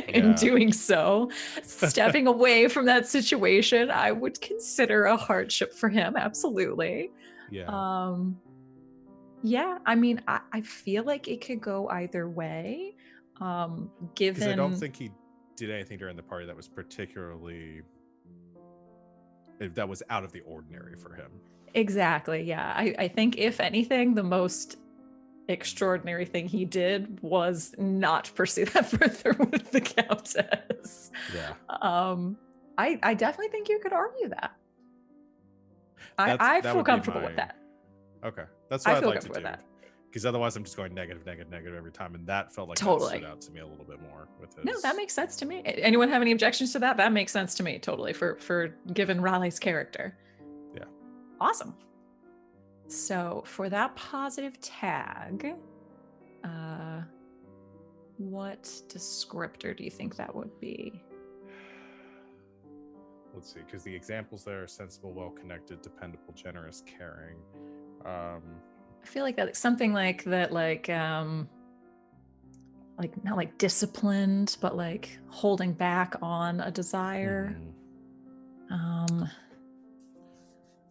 in Yeah. doing so. Stepping away from that situation, I would consider a hardship for him, absolutely. Yeah. Yeah, I mean, I feel like it could go either way. Because I don't Given think he did anything during the party that was particularly that was out of the ordinary for him. exactly, yeah. I think if anything, the most extraordinary thing he did was not pursue that further with the countess. Yeah. I definitely think you could argue that. That I would feel be comfortable with that. Okay, that's I what I'd feel like to comfortable do. with that. because otherwise I'm just going negative, negative, negative every time, and that felt like that Totally. stood out to me a little bit more with his. No, that makes sense to me. Anyone have any objections to that? That makes sense to me, totally, for given Raleigh's character. Yeah. Awesome. So for that positive tag, what descriptor do you think that would be? Let's see, because the examples there are sensible, well-connected, dependable, generous, caring. I feel like that something like that, like not like disciplined, but like holding back on a desire.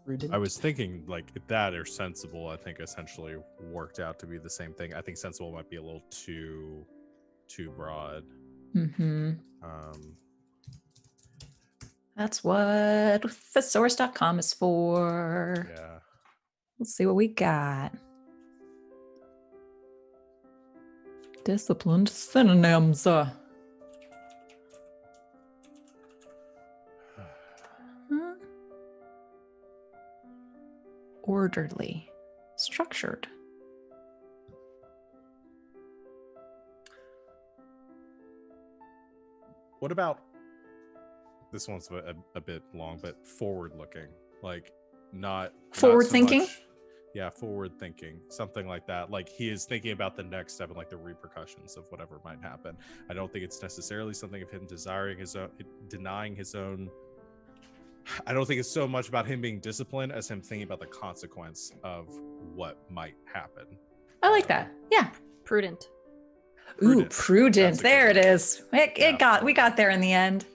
Prudent. I was thinking like that or sensible, I think essentially worked out to be the same thing. I think sensible might be a little too broad. That's what thesaurus.com is for. Yeah. Let's see what we got. Disciplined synonyms. Orderly, structured. What about this one's a bit long, but forward looking, like not Forward so thinking? much- yeah, forward thinking, something like that. Like he is thinking about the next step and like the repercussions of whatever might happen. I don't think it's necessarily something of him desiring his own, denying his own. I don't think it's so much about him being disciplined as him thinking about the consequence of what might happen. I like that. Yeah. Prudent. Ooh, Prudent. prudent. That's a There good it one. is. Yeah. We got there in the end.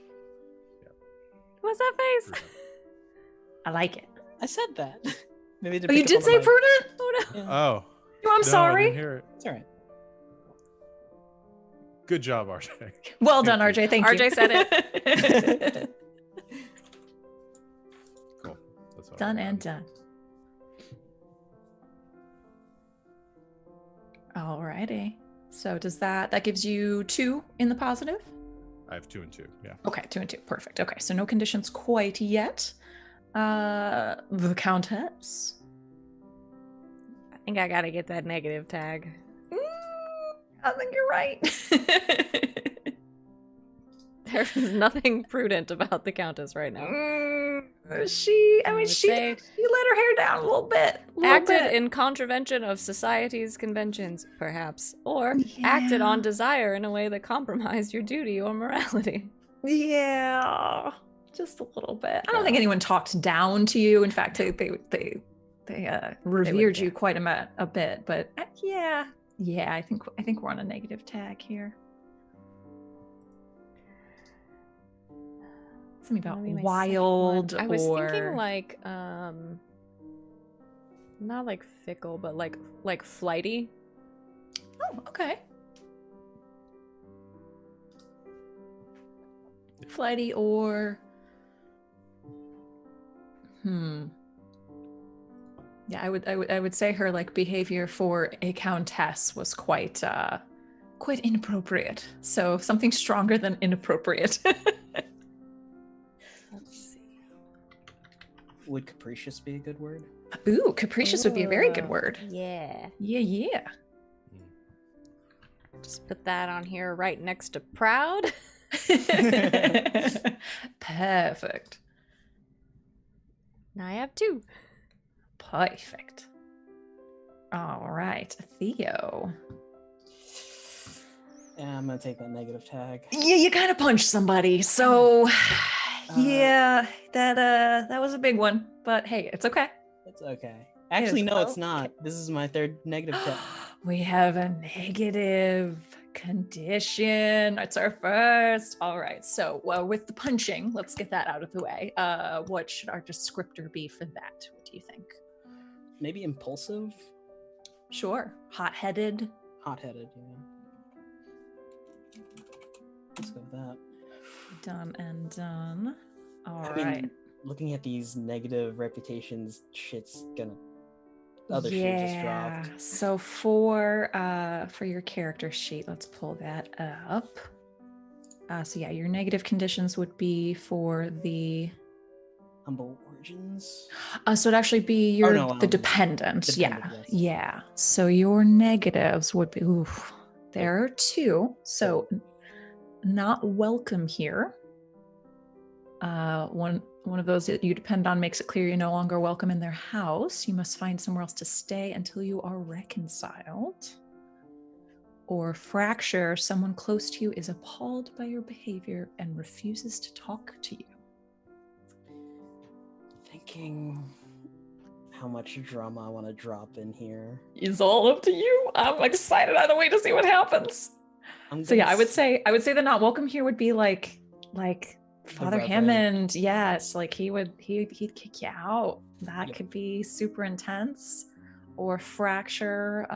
What's that face? Prudent. I like it. I said that. Maybe to Oh, you pick did up on say the mic. prudent? Oh no. Yeah, Oh, Oh, I'm no, I sorry. didn't hear it. it's all right. Good job, RJ. Well done, Thank you. RJ. Thank you. RJ said it. Cool. That's what Done I and got. done. Alrighty. So does that gives you 2 in the positive? I have 2 and 2. Yeah. Okay, 2 and 2. Perfect. Okay, so no conditions quite yet. The Countess. I think I gotta get that negative tag. I think you're right. There's nothing prudent about the Countess right now. She I would she say- let her hair down a little bit. Acted in contravention of society's conventions, perhaps, or acted on desire in a way that compromised your duty or morality. Yeah, just a little bit. I don't think Yeah. anyone talked down to you. In fact, they revered you yeah. quite a bit. But yeah, I think we're on a negative tag here. Something about Maybe my second wild one. I was or thinking like not like fickle, but like flighty. oh, okay. Flighty or yeah, I would say her like behavior for a countess was quite inappropriate. So something stronger than inappropriate. Let's see. Would capricious be a good word? Ooh, capricious would be a very good word. Yeah. Yeah. Just put that on here right next to proud. Perfect. Now I have 2. Perfect. All right, Theo. Yeah, I'm gonna take that negative tag. Yeah, you kind of punched somebody, so yeah, that was a big one. But hey, it's okay. It's okay. Actually, no, it's okay. not. This is my 3rd negative tag. We have a negative condition. It's our first. All right. So, with the punching, let's get that out of the way. What should our descriptor be for that? What do you think? Maybe impulsive? Sure. Hot-headed. Hot-headed, yeah. Let's go with that. Done and done. All I right. mean, looking at these negative reputations, shit's gonna... Other shit just dropped. So for your character sheet, let's pull that up. So yeah, your negative conditions would be for the Humble origins. So it'd actually be no, the dependent. dependent, Yeah. yes. Yeah. So your negatives would be, oof, there are 2. So not welcome here. One of those that you depend on makes it clear you're no longer welcome in their house. You must find somewhere else to stay until you are reconciled. Or fracture, someone close to you is appalled by your behavior and refuses to talk to you. Thinking how much drama I want to drop in here. It's all up to you. I'm excited either way to see what happens. So yeah, I would say the not welcome here would be like Father Hammond. Yes, like he'd kick you out. That could be super intense. Or fracture,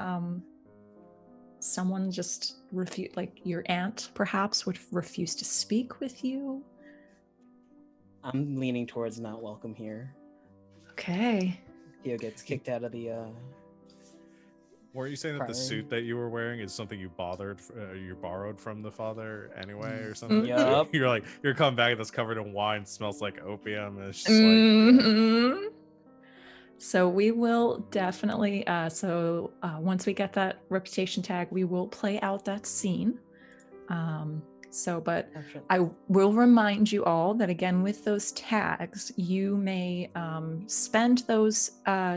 someone just refuse, like your aunt perhaps would refuse to speak with you. I'm leaning towards not welcome here. Okay. Theo gets kicked out of the Weren't you saying that the suit that you were wearing is something you borrowed from the father anyway, or something? Yup. You're coming back that's covered in wine, smells like opium, and it's just like. Yeah. So we will definitely. Once we get that reputation tag, we will play out that scene. But I will remind you all that again, with those tags, you may spend those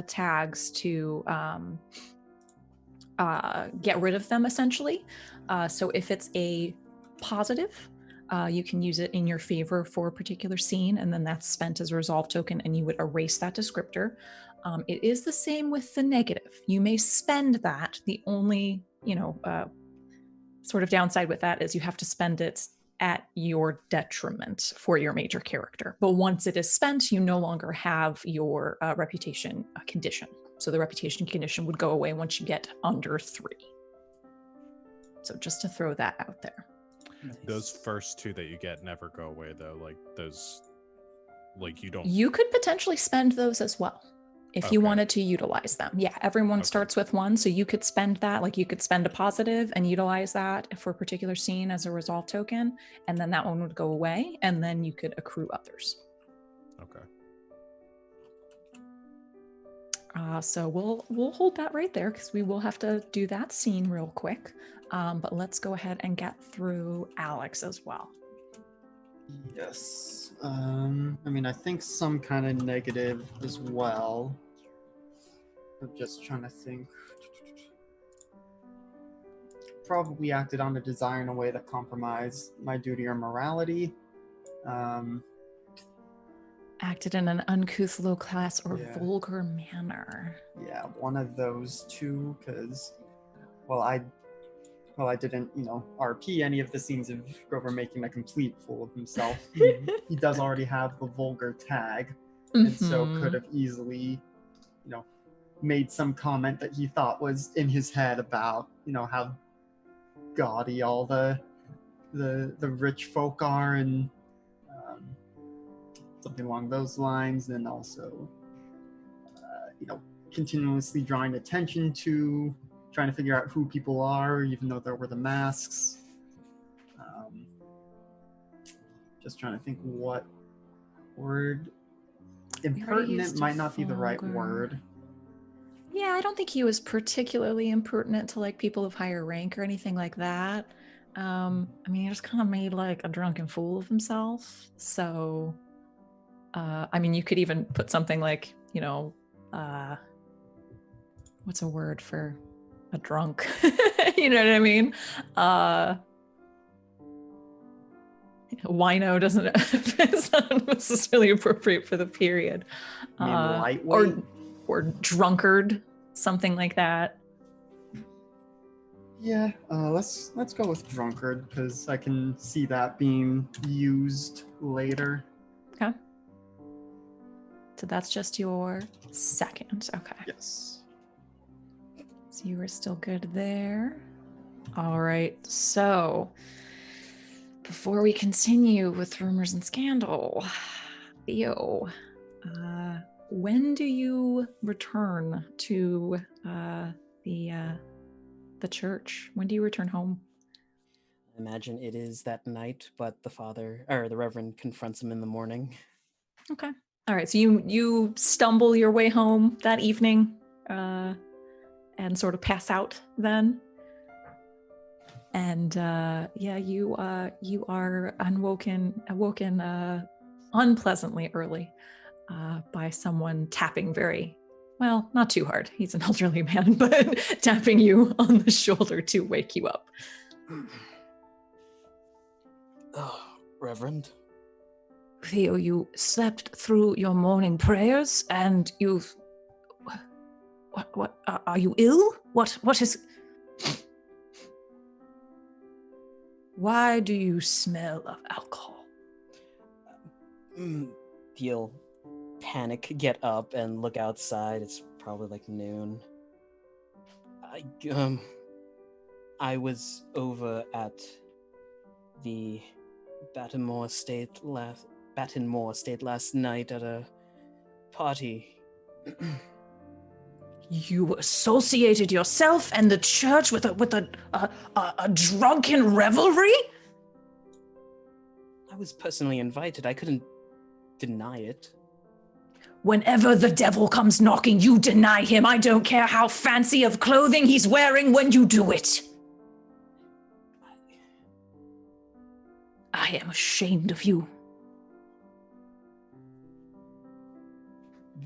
tags to get rid of them essentially. So if it's a positive, you can use it in your favor for a particular scene, and then that's spent as a resolve token, and you would erase that descriptor. It is the same with the negative. You may spend that. The only, sort of downside with that is you have to spend it at your detriment for your major character. But once it is spent, you no longer have your reputation condition. So the reputation condition would go away once you get under 3. So just to throw that out there. Nice. Those first 2 that you get never go away though. Like those, like you don't. You could potentially spend those as well if you wanted to utilize them. Yeah, everyone starts with 1, so you could spend that. Like you could spend a positive and utilize that for a particular scene as a resolve token, and then that one would go away, and then you could accrue others. Okay. So we'll hold that right there because we will have to do that scene real quick. But let's go ahead and get through Alex as well. Yes. I think some kind of negative as well. I'm just trying to think. Probably acted on a desire in a way that compromised my duty or morality. Acted in an uncouth, low class, or vulgar manner. Yeah, one of those 2, because, I didn't, RP any of the scenes of Grover making a complete fool of himself. He does already have the vulgar tag, and so could have easily, made some comment that he thought was in his head about, how gaudy all the rich folk are, and something along those lines, and also, continuously drawing attention to, trying to figure out who people are, even though there were the masks. Just trying to think what word. Impertinent might not be the right word. Yeah, I don't think he was particularly impertinent to like people of higher rank or anything like that. He just kind of made like a drunken fool of himself. So, you could even put something like, what's a word for a drunk? You know what I mean? Wino it's not necessarily appropriate for the period. Lightweight? Or drunkard, something like that. Yeah, let's go with drunkard, because I can see that being used later. Okay. So that's just your second. Okay. Yes. So you were still good there. All right. So before we continue with rumors and scandal, Theo, when do you return to the church? When do you return home? I imagine it is that night, but the Reverend confronts him in the morning. Okay. All right, so you stumble your way home that evening, and sort of pass out then. And you are awoken unpleasantly early by someone tapping very well, not too hard. He's an elderly man, but tapping you on the shoulder to wake you up. Oh, Reverend. Theo, you slept through your morning prayers, and you've. What? Are you ill? What is? Why do you smell of alcohol? You'll panic, get up, and look outside. It's probably like noon. I was over at the Battenmore Estate last night at a party. You associated yourself and the church with a drunken revelry? I was personally invited. I couldn't deny it. Whenever the devil comes knocking, you deny him. I don't care how fancy of clothing he's wearing when you do it. I am ashamed of you.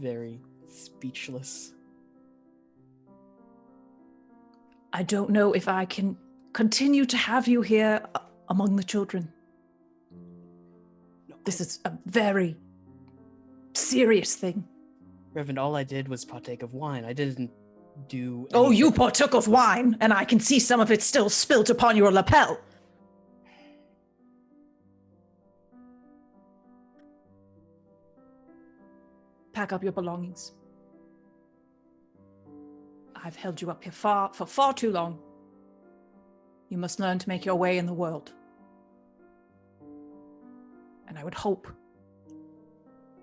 Very speechless. I don't know if I can continue to have you here among the children. This is a very serious thing. Reverend, all I did was partake of wine. I didn't do anything. Oh, you partook of wine, and I can see some of it still spilt upon your lapel. Pack up your belongings. I've held you up here for far too long. You must learn to make your way in the world. And I would hope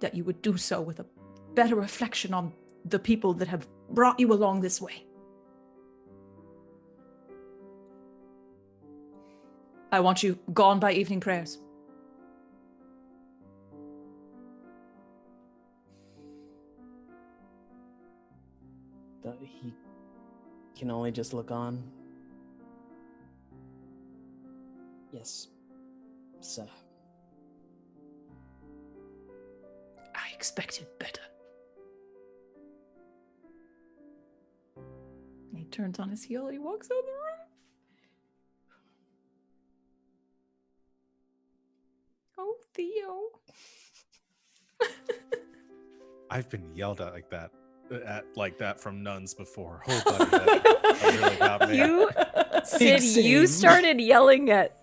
that you would do so with a better reflection on the people that have brought you along this way. I want you gone by evening prayers. He can only just look on. Yes, sir. I expected better. And he turns on his heel and he walks out of the room. Oh, Theo. I've been yelled at like that from nuns before. Oh, buddy, that really got me. You started yelling at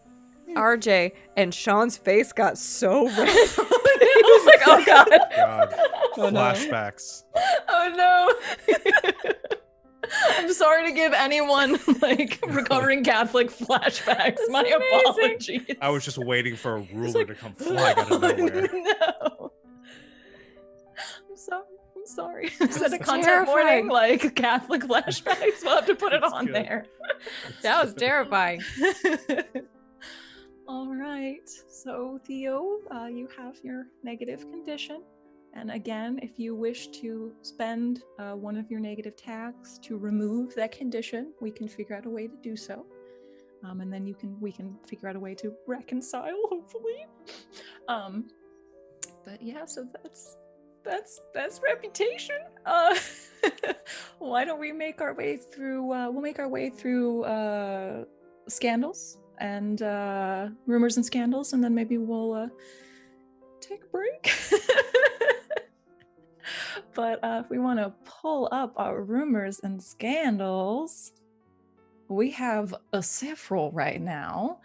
RJ, and Sean's face got so red. He was like, "Oh God, Oh, flashbacks." Oh no. I'm sorry to give anyone recovering Catholic flashbacks. That's My amazing. apologies. I was just waiting for a ruler to come flying out of nowhere. No. I'm sorry. Is that a content terrifying. warning? Catholic flashbacks? We'll have to put it That's on good. there. that was terrifying." All right. So, Theo, you have your negative condition. And again, if you wish to spend one of your negative tags to remove that condition, we can figure out a way to do so. And then we can figure out a way to reconcile, hopefully. But yeah, so that's reputation. Why don't we make our way through? We'll make our way through scandals and rumors and scandals, and then maybe we'll take a break. But if we want to pull up our rumors and scandals, we have several right now.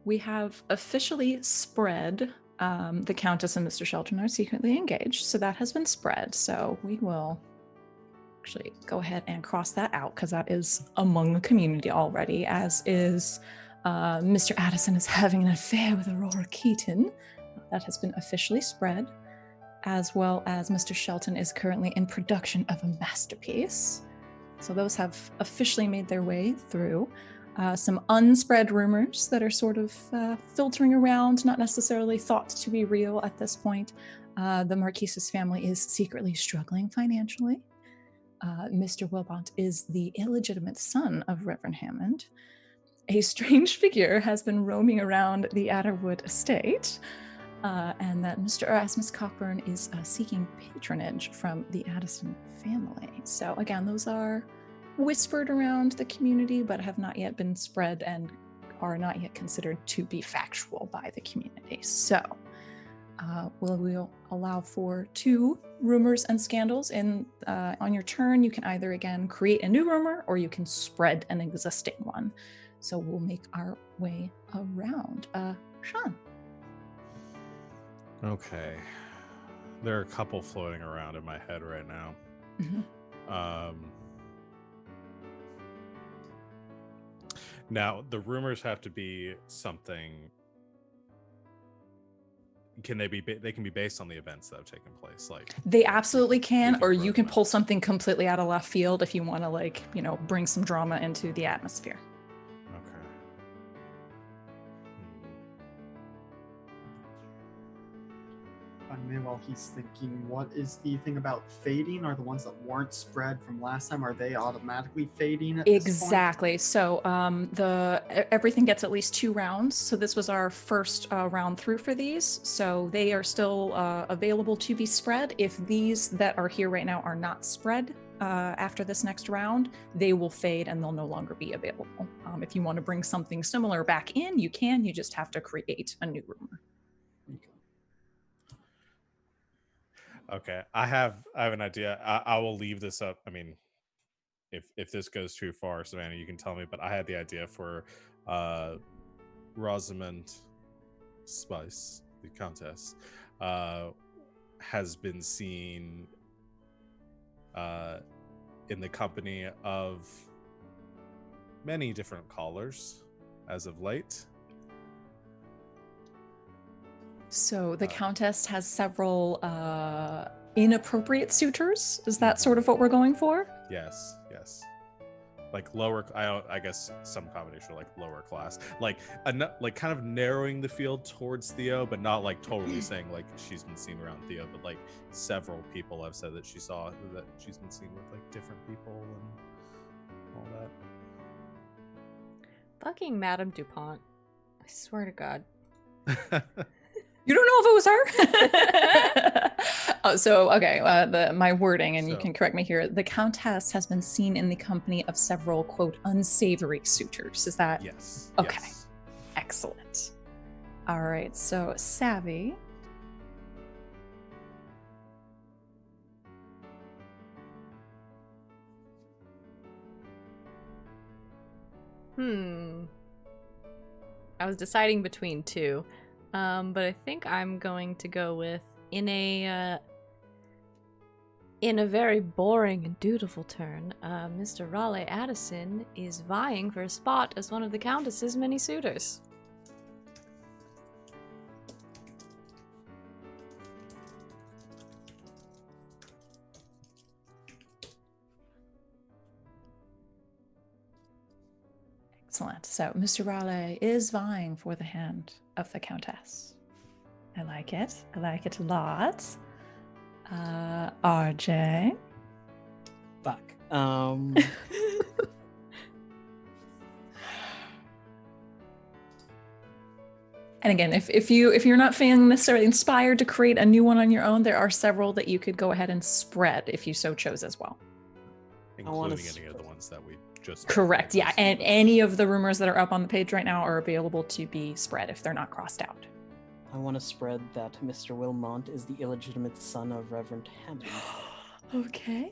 We have officially spread the Countess and Mr. Shelton are secretly engaged, so that has been spread. So we will actually go ahead and cross that out because that is among the community already, as is Mr. Addison is having an affair with Aurora Keaton. That has been officially spread, as well as Mr. Shelton is currently in production of a masterpiece. So those have officially made their way through. some unspread rumors that are sort of filtering around, not necessarily thought to be real at this point. The Marquise's family is secretly struggling financially. Mr. Wilbont is the illegitimate son of Reverend Hammond. A strange figure has been roaming around the Adderwood estate, and that Mr. Erasmus Cockburn is seeking patronage from the Addison family. So again, those are whispered around the community, but have not yet been spread and are not yet considered to be factual by the community. So we'll allow for 2 rumors and scandals. And on your turn, you can either, again, create a new rumor or you can spread an existing one. So we'll make our way around. Sean. Okay. There are a couple floating around in my head right now. Now, the rumors have to be something. Can they be? They can be based on the events that have taken place. Like they absolutely can, or you can grow them pull something completely out of left field if you want to, like, bring some drama into the atmosphere. Okay. And while he's thinking, what is the thing about fading? Are the ones that weren't spread from last time, are they automatically fading at this point? Exactly. So everything gets at least 2 rounds. So this was our first round through for these. So they are still available to be spread. If these that are here right now are not spread after this next round, they will fade and they'll no longer be available. If you want to bring something similar back in, you can. You just have to create a new rumor. Okay, I have an idea. I will leave this up. I mean, if this goes too far, Savannah, you can tell me. But I had the idea for Rosamund Spice, the Countess, has been seen in the company of many different callers as of late. So the Countess has several inappropriate suitors. Is that sort of what we're going for? Yes. Like lower, I guess some combination of like lower class, like kind of narrowing the field towards Theo, but not like totally saying like she's been seen around Theo, but like several people have said that she's been seen with like different people and all that. Fucking Madame Dupont. I swear to God. You don't know if it was her? Okay, my wording, and you can correct me here. The Countess has been seen in the company of several, quote, unsavory suitors. Is that? Yes. Okay. Yes. Excellent. All right, so Savvy. I was deciding between 2. But I think I'm going to go with in a very boring and dutiful turn, Mr. Raleigh Addison is vying for a spot as one of the Countess's many suitors. Excellent. So Mr. Raleigh is vying for the hand of the Countess. I like it. I like it a lot. RJ. Fuck. And again, if you're not feeling necessarily inspired to create a new one on your own, there are several that you could go ahead and spread if you so chose as well. Including any of the ones that we just... Correct, yeah. And any of the rumors that are up on the page right now are available to be spread if they're not crossed out. I want to spread that Mr. Wilmont is the illegitimate son of Reverend Hammond. Okay.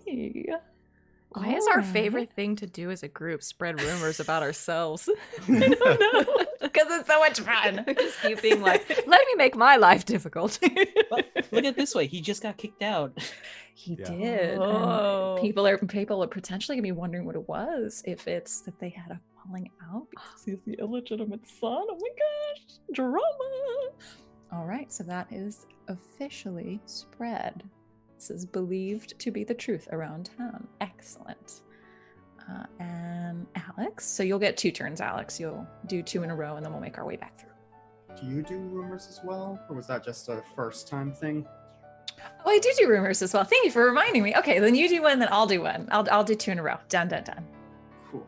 Why is our favorite thing to do as a group spread rumors about ourselves? I don't know. Because it's so much fun. Just keep being like, let me make my life difficult. But look at it this way, he just got kicked out. He did. Oh. And people are potentially gonna be wondering what it was, if it's that they had a falling out because he's the illegitimate son. Oh my gosh, drama. All right, so that is officially spread. This is believed to be the truth around town. Excellent. and Alex. So you'll get 2 turns, Alex. You'll do 2 in a row, and then we'll make our way back through. Do you do rumors as well, or was that just a first time thing? Oh, I do rumors as well. Thank you for reminding me. Okay, then you do one, then I'll do one. I'll do 2 in a row. Done. Cool.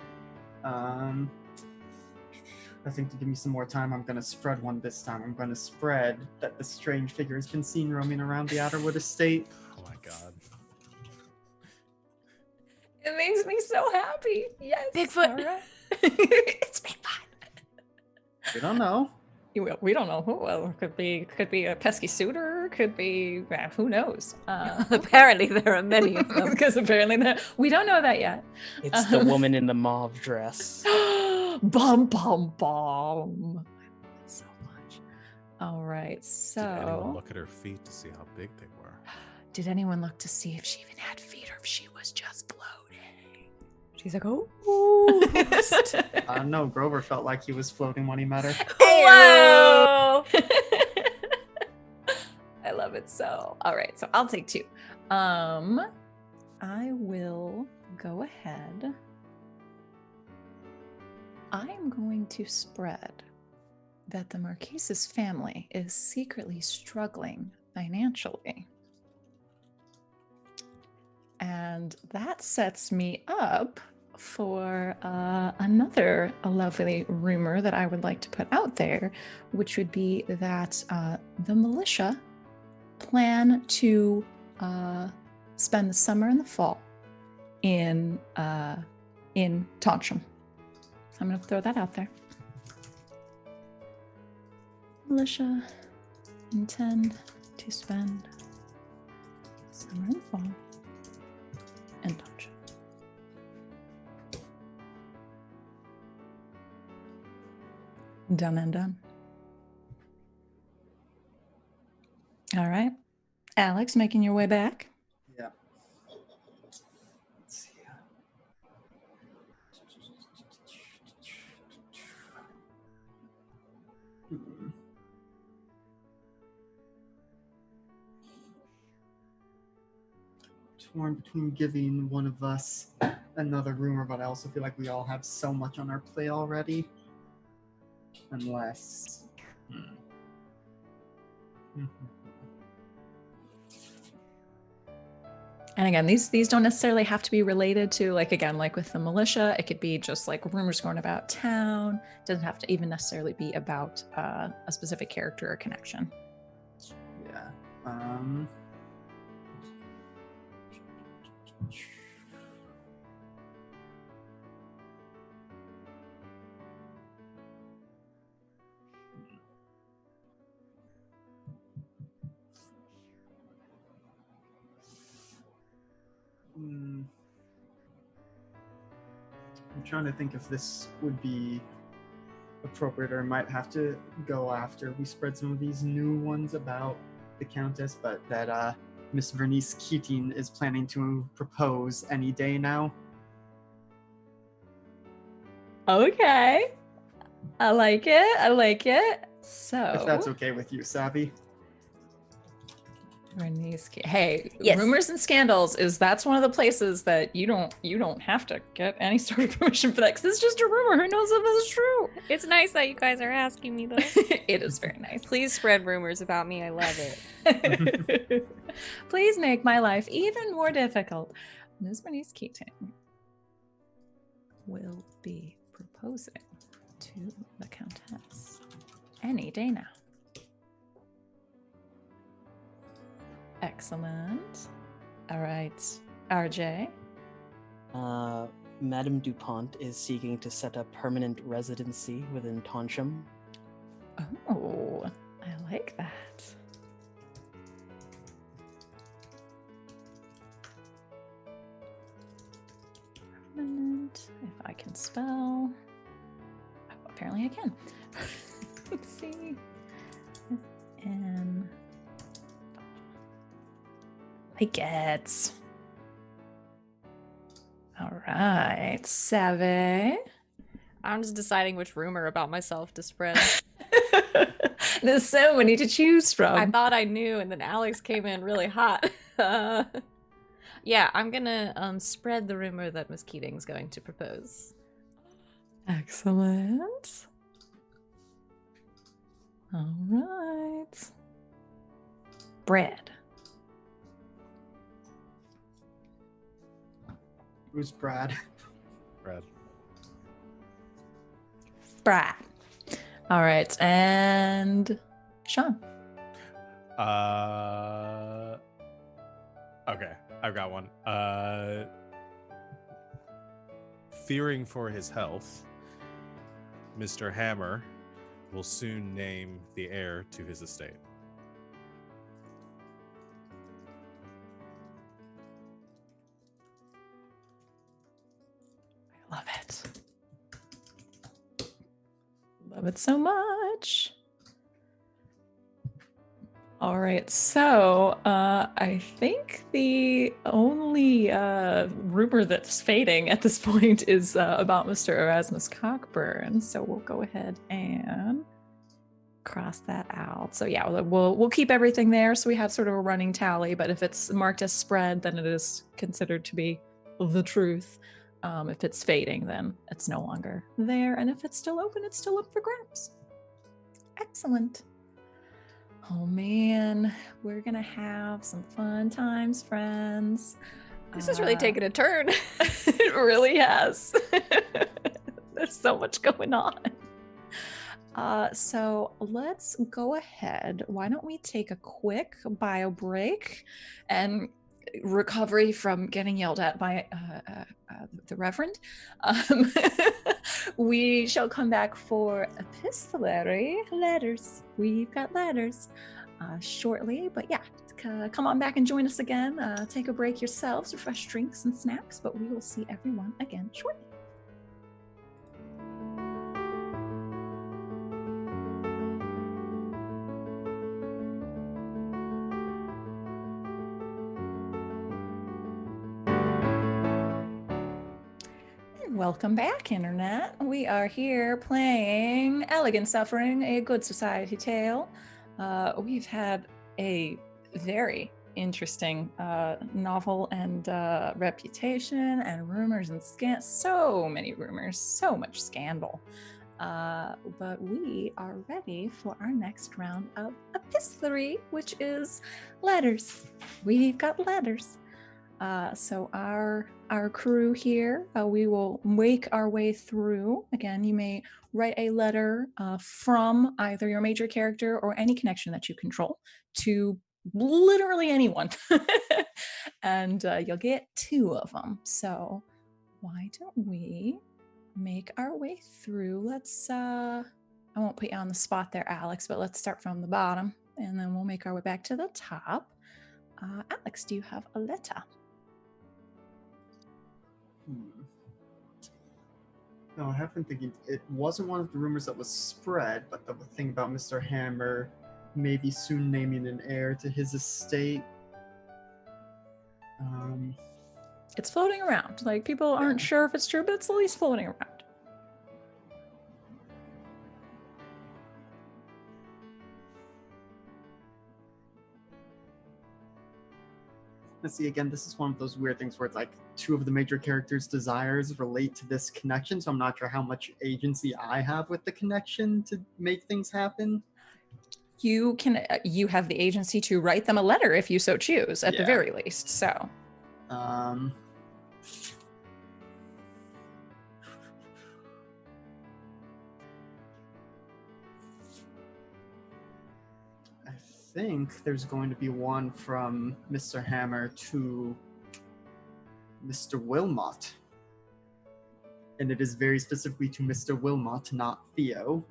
I think to give me some more time, I'm going to spread one this time. I'm going to spread that the strange figure has been seen roaming around the Outerwood estate. Oh my god. It makes me so happy. Yes. Bigfoot. All right. It's Bigfoot. We don't know. We don't know who. Well, could be a pesky suitor. Could be who knows. Apparently, there are many of them. Because apparently we don't know that yet. It's the woman in the mauve dress. Bum. So much. All right. Did anyone So, look at her feet to see how big they were? did anyone look to see if she even had feet or if she was just bloated? She's like, oh. No, Grover felt like he was floating when he met her. Whoa! I love it so. All right, so I'll take 2. I will go ahead. I'm going to spread that the Marquise's family is secretly struggling financially. And that sets me up for another lovely rumor that I would like to put out there, which would be that the militia plan to spend the summer and the fall in Tonsham. I'm going to throw that out there. Militia intend to spend summer and fall in Tonsham. Done and done. All right. Alex, making your way back. Yeah. Let's see. Torn between giving one of us another rumor, but I also feel like we all have so much on our plate already. Unless. And again, these don't necessarily have to be related to, like, again, like with the militia, it could be just like rumors going about town. It doesn't have to even necessarily be about a specific character or connection. Yeah. I'm trying to think if this would be appropriate, or might have to go after we spread some of these new ones about the Countess, but that Miss Vernice Keating is planning to propose any day now. Okay. I like it. So If that's okay with you, Savvy. Hey, Yes. rumors and scandals that's one of the places that you don't have to get any sort of permission for that, because it's just a rumor. Who knows if it's true? It's nice that you guys are asking me, though. It is very nice. Please spread rumors about me. I love it. Please make my life even more difficult. Ms. Bernice Keating will be proposing to the Countess any day now. Excellent. All right, RJ. Madame Dupont is seeking to set up permanent residency within Tonsham. Oh, I like that. Permanent, if I can spell. Oh, apparently I can. Let's see. And like it. All right, Savvy. I'm just deciding which rumor about myself to spread. There's so many to choose from. I thought I knew, and then Alex came in really hot. Yeah, I'm gonna spread the rumor that Miss Keating's going to propose. Excellent. All right. Bread. Who's Brad? Brad. Brad. All right, and Sean. Okay, I've got one. Fearing for his health, Mr. Hammer will soon name the heir to his estate. I love it. Love it so much. All right, so I think the only rumor that's fading at this point is about Mr. Erasmus Cockburn. So we'll go ahead and cross that out. So yeah, we'll keep everything there. So we have sort of a running tally. But if it's marked as spread, then it is considered to be the truth. If it's fading, then it's no longer there. And if it's still open, it's still up for grabs. Excellent. Oh man, we're gonna have some fun times, friends. This is really taking a turn. It really has. There's so much going on. So let's go ahead. Why don't we take a quick bio break and recovery from getting yelled at by the Reverend. We shall come back for epistolary letters. We've got letters shortly, but yeah, come on back and join us again. Take a break yourselves, refresh drinks and snacks, but we will see everyone again shortly. Welcome back, Internet. We are here playing Elegant Suffering, a Good Society Tale. We've had a very interesting novel and reputation and rumors and so many rumors, so much scandal. But we are ready for our next round of epistolary, which is letters. We've got letters. So our crew here, we will make our way through. Again, you may write a letter from either your major character or any connection that you control to literally anyone. And you'll get 2 of them. So why don't we make our way through? Let's, I won't put you on the spot there, Alex, but let's start from the bottom and then we'll make our way back to the top. Alex, do you have a letter? No, I have been thinking it wasn't one of the rumors that was spread, but the thing about Mr. Hammer maybe soon naming an heir to his estate. It's floating around. Like, people aren't sure if it's true, but it's at least floating around. Let's see, again, this is one of those weird things where it's like 2 of the major characters' desires relate to this connection, so I'm not sure how much agency I have with the connection to make things happen. You have the agency to write them a letter if you so choose, at the very least. So, I think there's going to be one from Mr. Hammer to Mr. Wilmot. And it is very specifically to Mr. Wilmot, not Theo.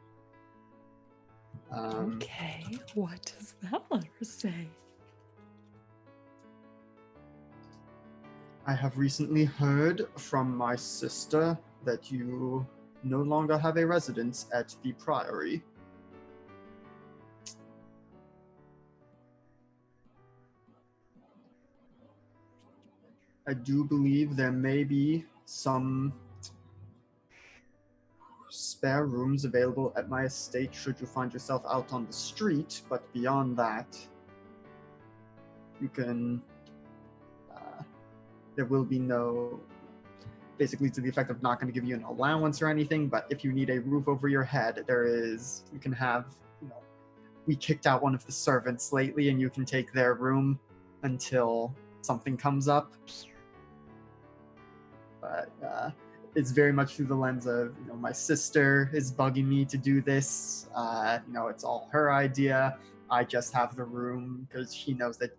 okay, what does that letter say? I have recently heard from my sister that you no longer have a residence at the Priory. I do believe there may be some spare rooms available at my estate should you find yourself out on the street, but beyond that, you can there will be no, basically to the effect of not going to give you an allowance or anything, but if you need a roof over your head, you can have, we kicked out one of the servants lately and you can take their room until something comes up. But it's very much through the lens of, my sister is bugging me to do this. It's all her idea. I just have the room because she knows that,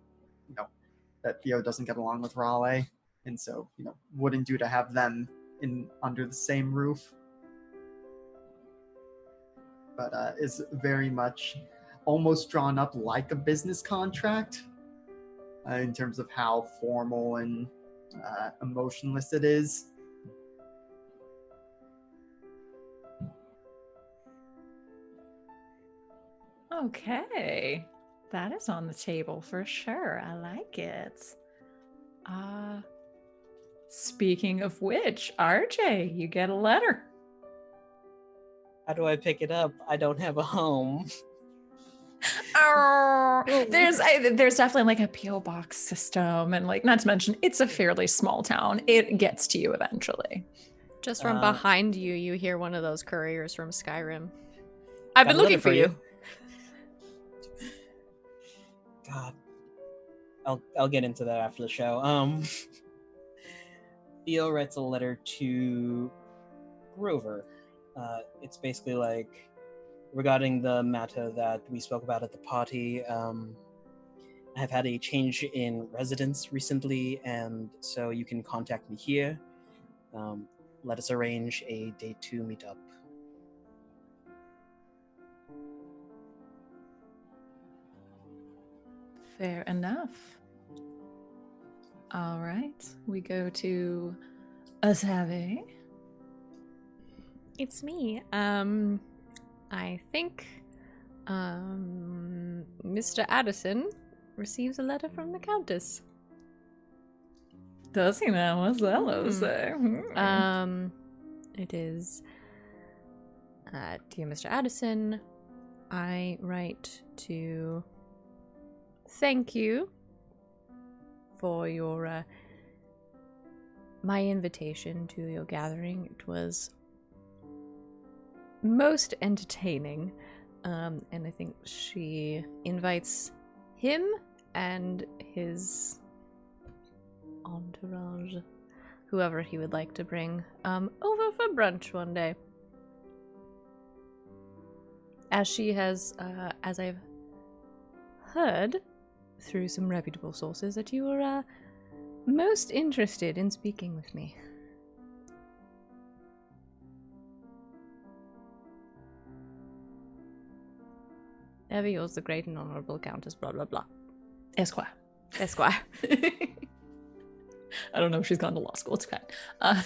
that Theo doesn't get along with Raleigh. And so, wouldn't do to have them under the same roof. But is very much almost drawn up like a business contract in terms of how formal and emotionless it is. Okay. That is on the table for sure. I like it. Speaking of which, RJ, you get a letter. How do I pick it up? I don't have a home. There's definitely like a PO box system, and like, not to mention it's a fairly small town. It gets to you eventually. Just from behind you, you hear one of those couriers from Skyrim. I've been looking for you. God, I'll get into that after the show. Theo writes a letter to Grover. It's basically like, regarding the matter that we spoke about at the party, I have had a change in residence recently, and so you can contact me here. Let us arrange a date to meet up. Fair enough. All right, we go to Azave. It's me. I think Mr. Addison receives a letter from the Countess. Does he now? What's that say? It is, dear Mr. Addison, I write to thank you for your my invitation to your gathering. It was most entertaining, and I think she invites him and his entourage, whoever he would like to bring, over for brunch one day. As she has, as I've heard through some reputable sources, that you were most interested in speaking with me. Ever yours, the great and honorable Countess, blah, blah, blah. Esquire. Esquire. I don't know if she's gone to law school. It's fine.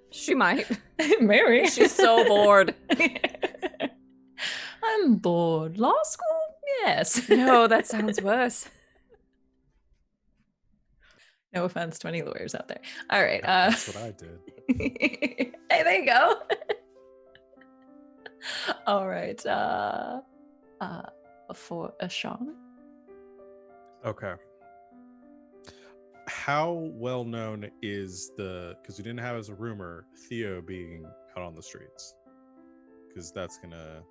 She might. Mary. She's so bored. I'm bored. Law school? Yes. No, that sounds worse. No offense to any lawyers out there. All right. That's what I did. Hey, there you go. All right. For Sean. Okay. How well known is because we didn't have as a rumor, Theo being out on the streets? Because that's gonna,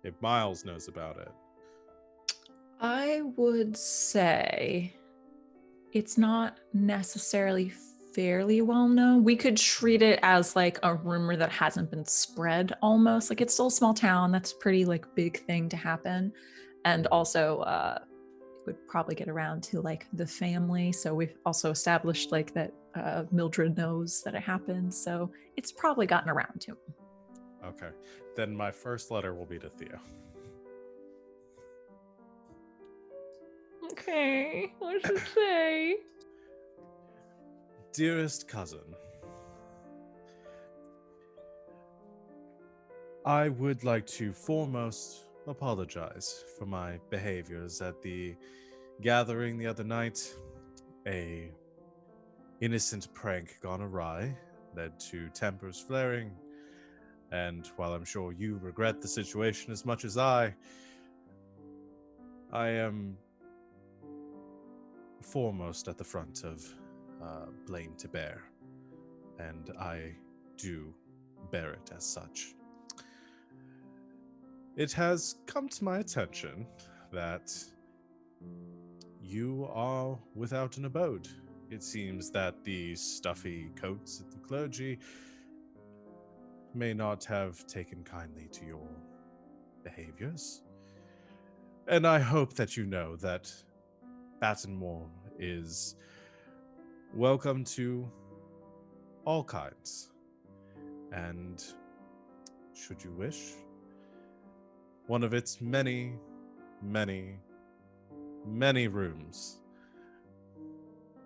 if Miles knows about it. I would say it's not necessarily fairly well known. We could treat it as like a rumor that hasn't been spread almost. Like, it's still a small town. That's a pretty like big thing to happen. And also would probably get around to like the family. So we've also established like that Mildred knows that it happened. So it's probably gotten around to him. Okay. Then my first letter will be to Theo. Okay. What should it say? Dearest cousin, I would like to foremost apologize for my behaviors at the gathering the other night. A innocent prank gone awry led to tempers flaring, and while I'm sure you regret the situation as much as I am foremost at the front of blame to bear, and I do bear it as such. It has come to my attention that you are without an abode. It seems that the stuffy coats of the clergy may not have taken kindly to your behaviors. And I hope that you know that Battenmore is welcome to all kinds. And should you wish, one of its many, many, many rooms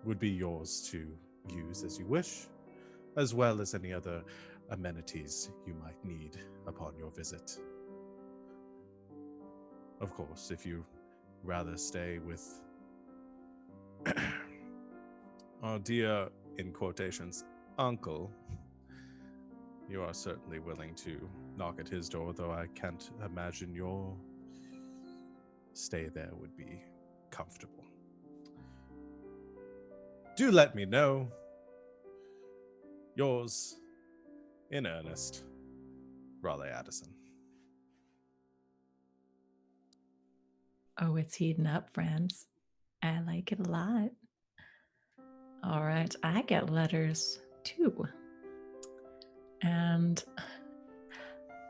would be yours to use as you wish, as well as any other amenities you might need upon your visit. Of course, if you rather stay with our dear, in quotations, uncle, you are certainly willing to knock at his door, though I can't imagine your stay there would be comfortable. Do let me know. Yours, in earnest, Raleigh Addison. Oh, it's heating up, friends. I like it a lot. All right, I get letters too. And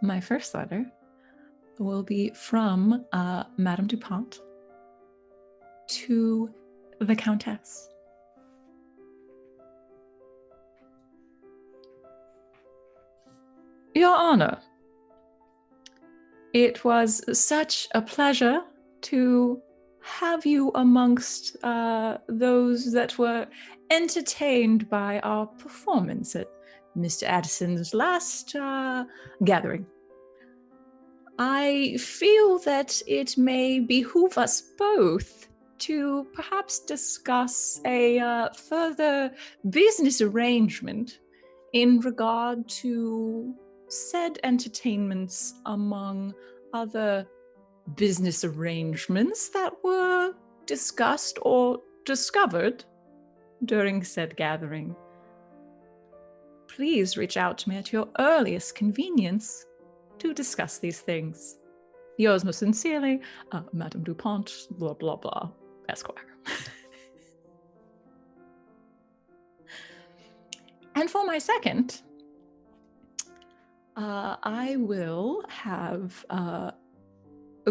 my first letter will be from Madame Dupont to the Countess. Your Honor, it was such a pleasure to have you amongst those that were entertained by our performance at Mr. Addison's last gathering. I feel that it may behoove us both to perhaps discuss a further business arrangement in regard to said entertainments among other business arrangements that were discussed or discovered during said gathering. Please reach out to me at your earliest convenience to discuss these things. Yours most sincerely, Madame Dupont, blah, blah, blah, Esquire. And for my second, I will have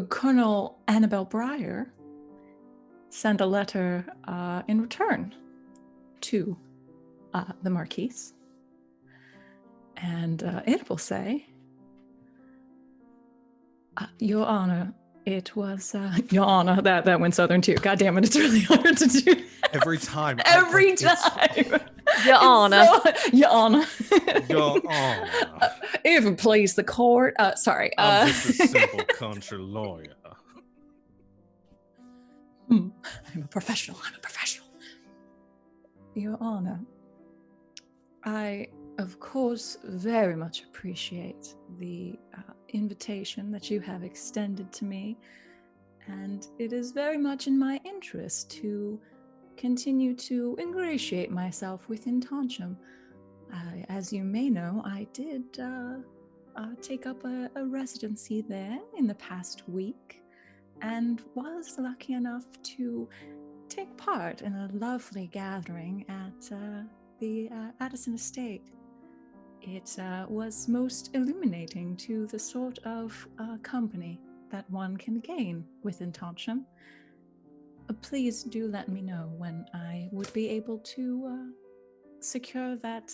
Colonel Annabelle Breyer send a letter in return to the Marquise. And it will say, Your Honor, it was, Your Honor, that went Southern too. God damn it, it's really hard to do. Every time. Every time. Your Honor. Your Honor. Your Honor. If it please the court. Sorry. I'm just a simple country lawyer. I'm a professional. Your Honor, I, of course, very much appreciate the invitation that you have extended to me, and it is very much in my interest to continue to ingratiate myself within Toncham. As you may know, I did take up a residency there in the past week, and was lucky enough to take part in a lovely gathering at the Addison estate. It was most illuminating to the sort of company that one can gain within Toncham. Please do let me know when I would be able to secure that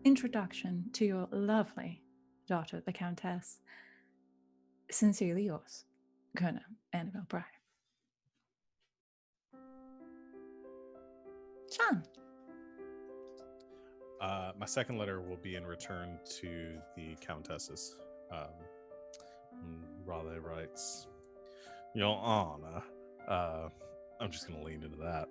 introduction to your lovely daughter, the Countess. Sincerely yours, Colonel Annabelle Breyer. Sean. My second letter will be in return to the Countesses. Raleigh writes, Your Honor, I'm just going to lean into that.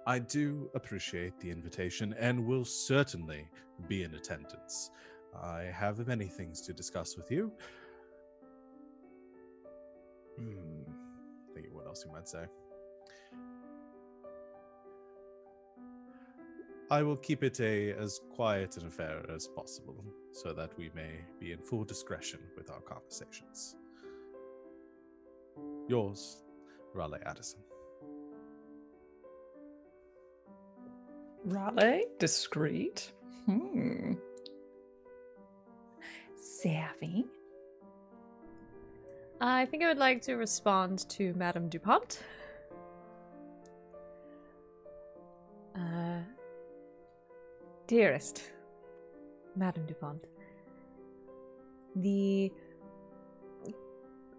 I do appreciate the invitation and will certainly be in attendance. I have many things to discuss with you. Thinking what else you might say. I will keep it as quiet an affair as possible, so that we may be in full discretion with our conversations. Yours, Raleigh Addison. Raleigh, discreet. Savvy. I think I would like to respond to Madame Dupont. Dearest Madame Dupont,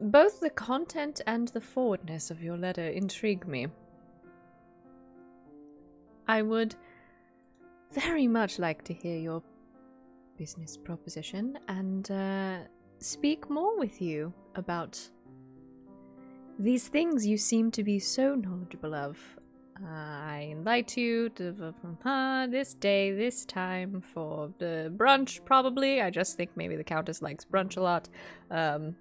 both the content and the forwardness of your letter intrigue me. I would very much like to hear your business proposition and speak more with you about these things you seem to be so knowledgeable of. I invite you to this day, this time for the brunch, probably. I just think maybe the Countess likes brunch a lot. And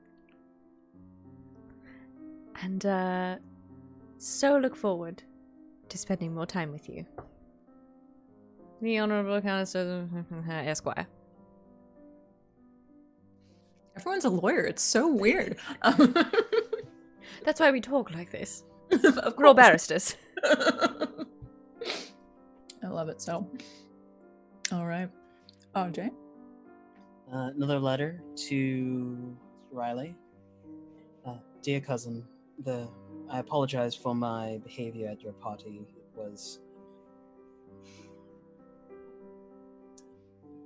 so look forward to spending more time with you. The Honorable Countess Esquire. Everyone's a lawyer. It's so weird. That's why we talk like this. Of We're all course. barristers. I love it so. All right. RJ? Another letter to Riley. Dear cousin, I apologize for my behavior at your party. It was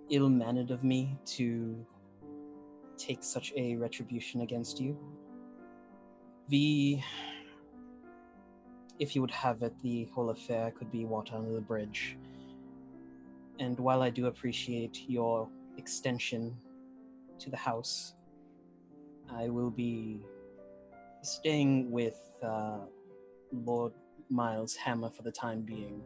ill-mannered of me to take such a retribution against you. If you would have it, the whole affair could be water under the bridge. And while I do appreciate your extension to the house, I will be staying with Lord Miles Hammer for the time being.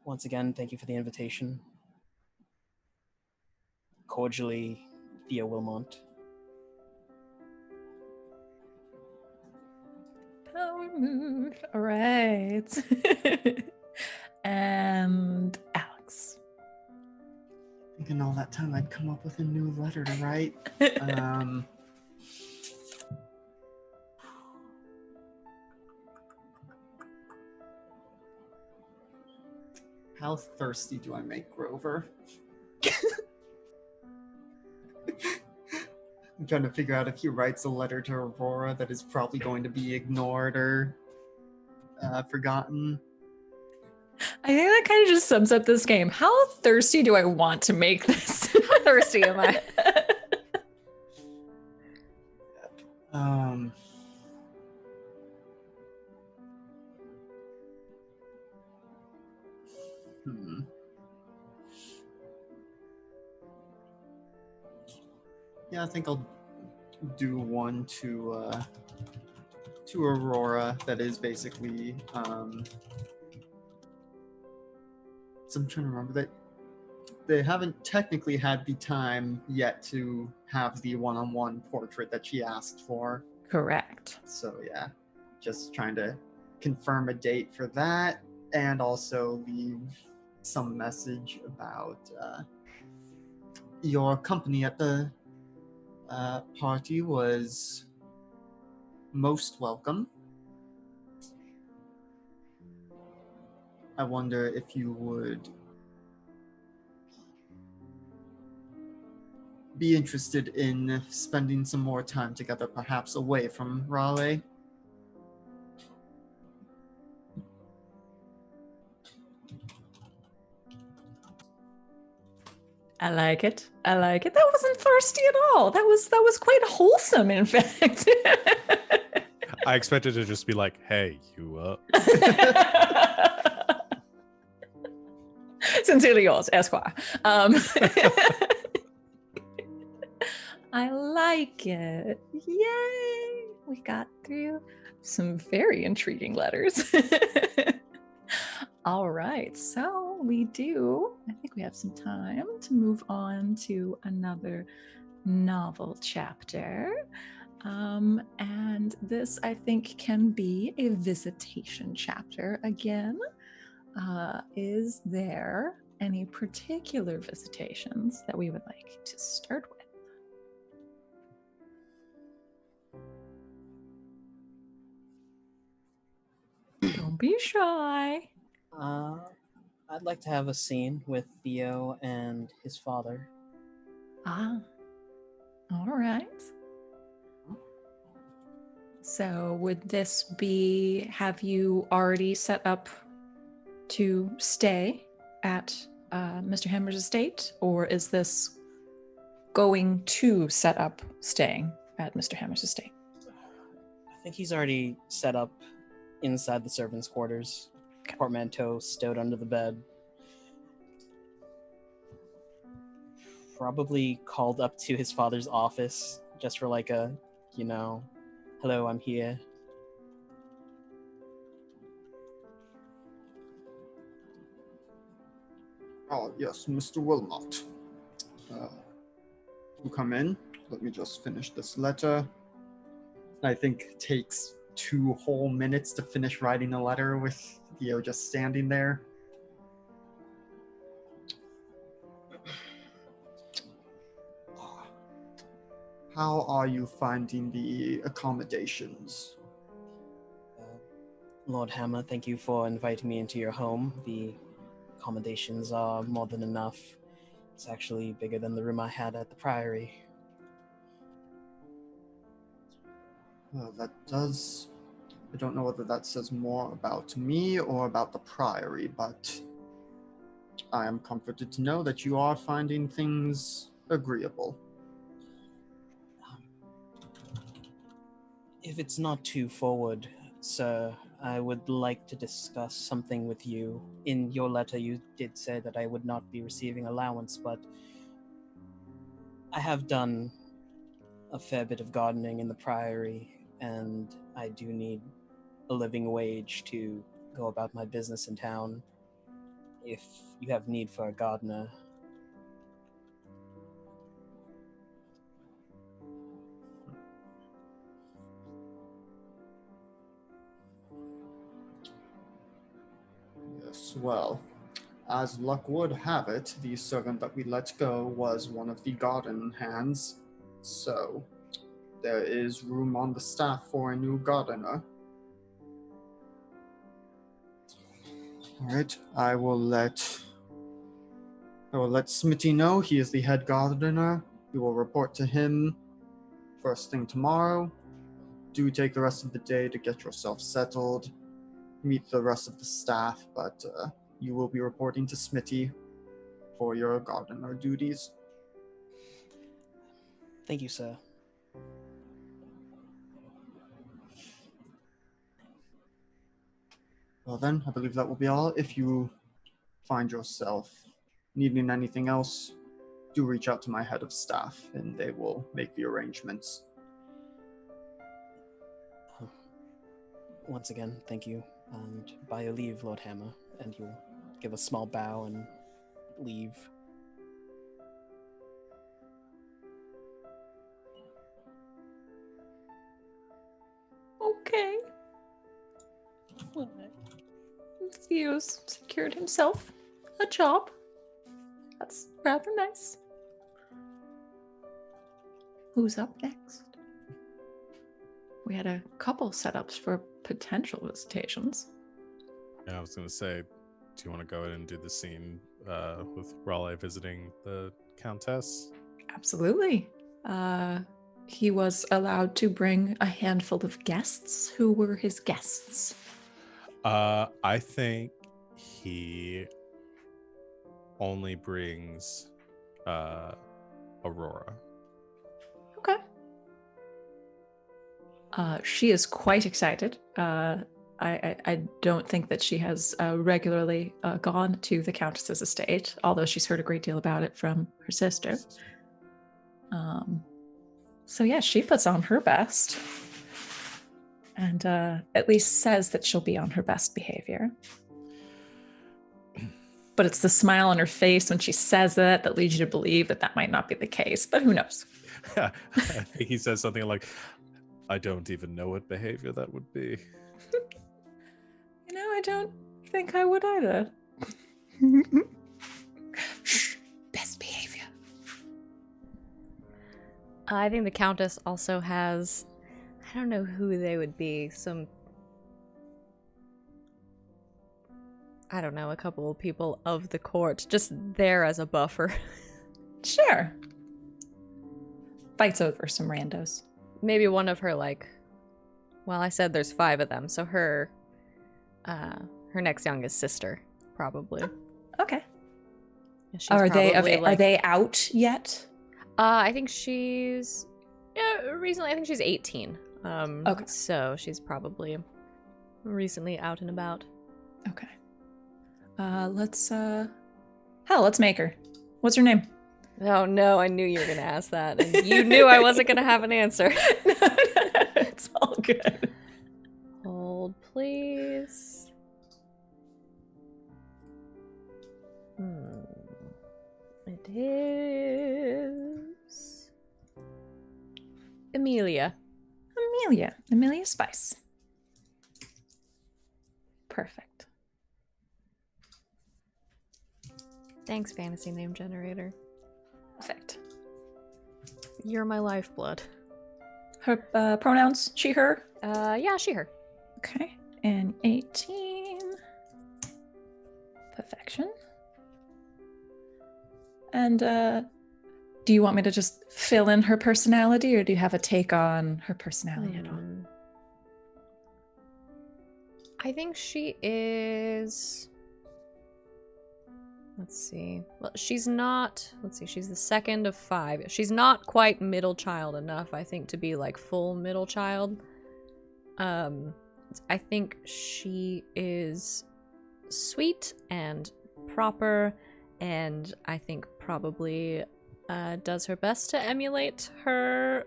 Once again, thank you for the invitation. Cordially, Theo Wilmont. Power move. All right. And Alex. Thinking all that time I'd come up with a new letter to write. How thirsty do I make Grover? I'm trying to figure out if he writes a letter to Aurora that is probably going to be ignored or forgotten. I think that kind of just sums up this game. How thirsty do I want to make this? How thirsty am I? Yeah, I think I'll do one to Aurora that is basically so I'm trying to remember that they haven't technically had the time yet to have the one-on-one portrait that she asked for. Correct. So yeah, just trying to confirm a date for that and also leave some message about your company at the party was most welcome. I wonder if you would be interested in spending some more time together, perhaps away from Raleigh. I like it. I like it. That wasn't thirsty at all. That was quite wholesome, in fact. I expected it to just be like, hey, you Sincerely yours, Esquire. I like it. Yay! We got through some very intriguing letters. All right, so I think we have some time to move on to another novel chapter. And this, I think, can be a visitation chapter again. Is there any particular visitations that we would like to start with? Don't be shy. I'd like to have a scene with Theo and his father. Ah, all right. So would this be, have you already set up to stay at Mr. Hammer's estate, or is this going to set up staying at Mr. Hammer's estate? I think he's already set up inside the servants' quarters. Okay. Portmanteau stowed under the bed. Probably called up to his father's office just for like a, hello, I'm here. Oh, yes, Mr. Wilmot. You come in. Let me just finish this letter. I think it takes 2 whole minutes to finish writing a letter with Theo just standing there. How are you finding the accommodations? Lord Hammer, thank you for inviting me into your home. The accommodations are more than enough. It's actually bigger than the room I had at the Priory. Well, that does... I don't know whether that says more about me or about the Priory, but I am comforted to know that you are finding things agreeable. If it's not too forward, sir, I would like to discuss something with you. In your letter, you did say that I would not be receiving allowance, but I have done a fair bit of gardening in the Priory, and I do need a living wage to go about my business in town. If you have need for a gardener, Yes, well, as luck would have it, the servant that we let go was one of the garden hands, so there is room on the staff for a new gardener. Alright, I will let Smitty know. He is the head gardener. We will report to him first thing tomorrow. Do take the rest of the day to get yourself settled, meet the rest of the staff, but you will be reporting to Smitty for your gardener duties. thank you, sir. Well then, I believe that will be all. If you find yourself needing anything else, do reach out to my head of staff and they will make the arrangements. Once again, thank you, and by your leave, Lord Hammer, and you'll give a small bow and leave. Okay. Well, Theo's secured himself a job. That's rather nice. Who's up next? We had a couple setups for potential visitations. Yeah, I was going to say, do you want to go ahead and do the scene with Raleigh visiting the Countess? Absolutely. He was allowed to bring a handful of guests. Who were his guests? I think he only brings Aurora. Okay. She is quite excited. I don't think that she has regularly gone to the Countess's estate, although she's heard a great deal about it from her sister. So yeah, she puts on her best and at least says that she'll be on her best behavior. But it's the smile on her face when she says it that leads you to believe that that might not be the case, but who knows? I think he says something like, I don't even know what behavior that would be. I don't think I would either. Shh, best behavior. I think the Countess also has, I don't know who they would be, I don't know, a couple of people of the court, just there as a buffer. Sure. Fights over some randos. Maybe one of her, well, I said there's 5 of them, so her next youngest sister, probably. Okay. She's Are probably, they out yet? I think she's, recently, I think she's 18. Okay. So she's probably recently out and about. Okay. Let's make her. What's her name? Oh no, I knew you were gonna ask that, and you knew I wasn't gonna have an answer. No, it's all good. Hold, please. It is Amelia. Amelia Spice. Perfect. Thanks, fantasy name generator. Perfect. You're my lifeblood. Her pronouns, she, her? Yeah, she, her. Okay. And 18. Perfection. And do you want me to just fill in her personality, or do you have a take on her personality at all? I think she is... Let's see. Well, she's not... Let's see, she's the second of 5. She's not quite middle child enough, I think, to be, full middle child. I think she is sweet and proper, and I think probably does her best to emulate her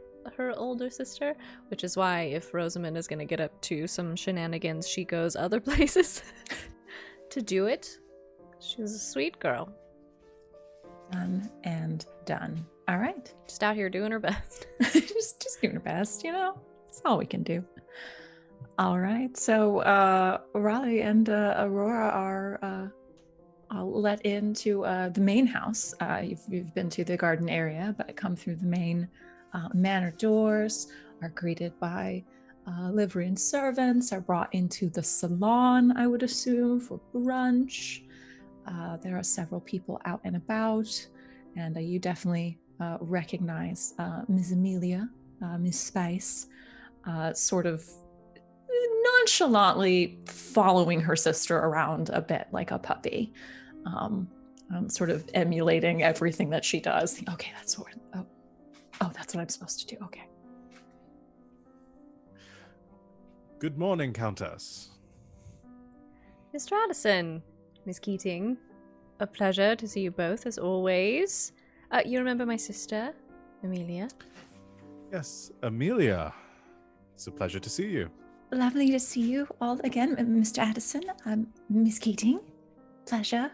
older sister, which is why if Rosamund is going to get up to some shenanigans, she goes other places to do it. She's a sweet girl. Done and done. All right. Just out here doing her best. just doing her best, That's all we can do. All right. So Raleigh and Aurora are let into the main house. You've been to the garden area, but come through the main manor doors, are greeted by livery and servants, are brought into the salon, I would assume, for brunch. There are several people out and about, and you definitely recognize Ms. Amelia, Miss Spice, sort of nonchalantly following her sister around a bit like a puppy, sort of emulating everything that she does. Okay, that's what. Oh, that's what I'm supposed to do. Okay. Good morning, Countess. Mr. Addison, Miss Keating, a pleasure to see you both, as always. You remember my sister, Amelia? Yes, Amelia. It's a pleasure to see you. Lovely to see you all again, Mr. Addison. Miss Keating. Pleasure.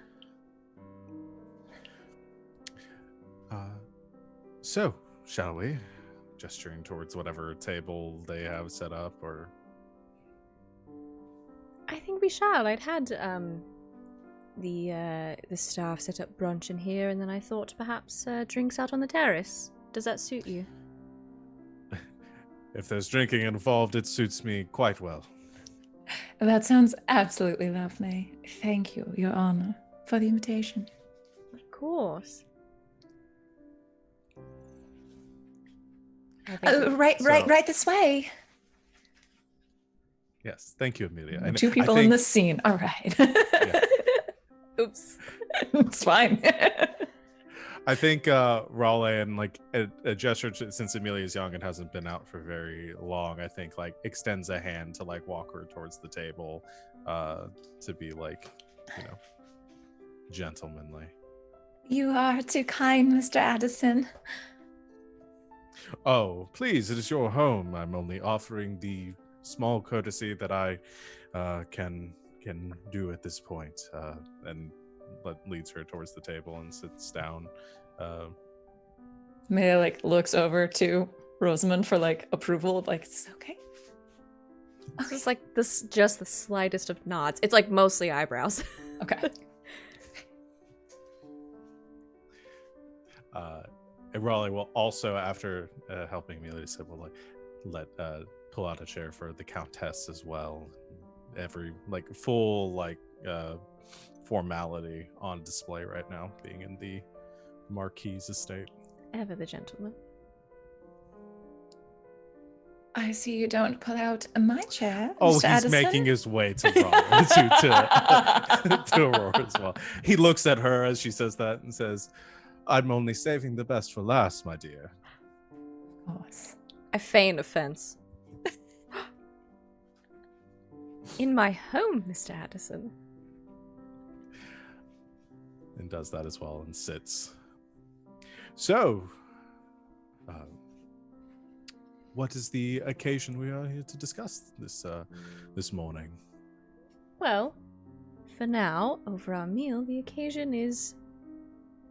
So, shall we? Gesturing towards whatever table they have set up, or... I think we shall. I'd had the staff set up brunch in here, and then I thought perhaps drinks out on the terrace. Does that suit you? If there's drinking involved, it suits me quite well. That sounds absolutely lovely. Thank you, Your Honor, for the invitation. Of course. Right this way. Yes, thank you, Amelia. And 2 people in this scene. All right. Yeah. Oops. It's fine. I think Raleigh, and a gesture since Amelia's young and hasn't been out for very long, I think extends a hand to walk her towards the table, to be gentlemanly. You are too kind, Mr. Addison. Oh, please, it is your home. I'm only offering the small courtesy that I can do at this point, and leads her towards the table and sits down. Amelia looks over to Rosamond for like approval. Like, it's okay. It's just like this, just the slightest of nods. It's like mostly eyebrows. Okay. And Raleigh will also, after helping Amelia, said, "Well, let pull out a chair for the Countess as well. Every full formality on display right now, being in the Marquis estate." Ever the gentleman. I see you don't pull out my chair. Oh, Mr. he's Addison. making his way to Raleigh, to Aurora as well. He looks at her as she says that and says, "I'm only saving the best for last, my dear." Of course. I feign offense. In my home, Mr. Addison. And does that as well and sits. So, what is the occasion we are here to discuss this morning? Well, for now, over our meal, the occasion is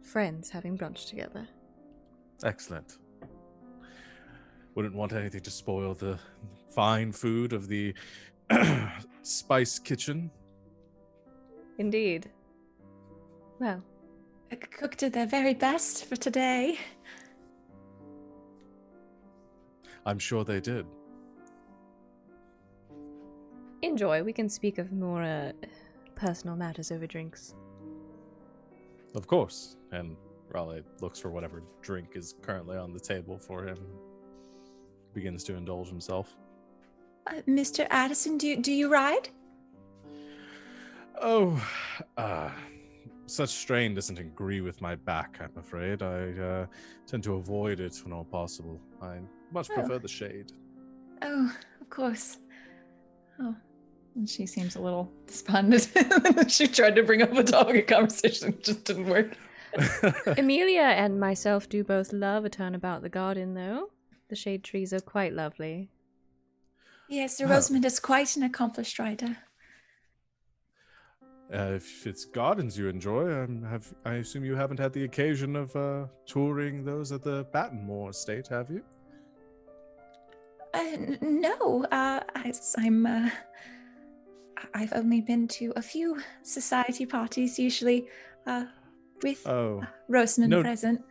friends having brunch together. Excellent. Wouldn't want anything to spoil the fine food of the Spice Kitchen. Indeed. Well, The cook did their very best for today. I'm sure they did. enjoy. We can speak of more personal matters over drinks. Of course. And Raleigh looks for whatever drink is currently on the table for him. Begins to indulge himself. Mr. Addison, do you ride? Oh, such strain doesn't agree with my back, I'm afraid. I tend to avoid it when all possible. I much prefer the shade. Oh, of course. Oh, and she seems a little despondent. She tried to bring up a topic of conversation, it just didn't work. Amelia and myself do both love a turnabout the garden, though. The shade trees are quite lovely. Yes, Sir Rosamond is quite an accomplished rider. If it's gardens you enjoy, I assume you haven't had the occasion of touring those at the Battenmore estate, have you? No, I've only been to a few society parties, usually with Rosamond present.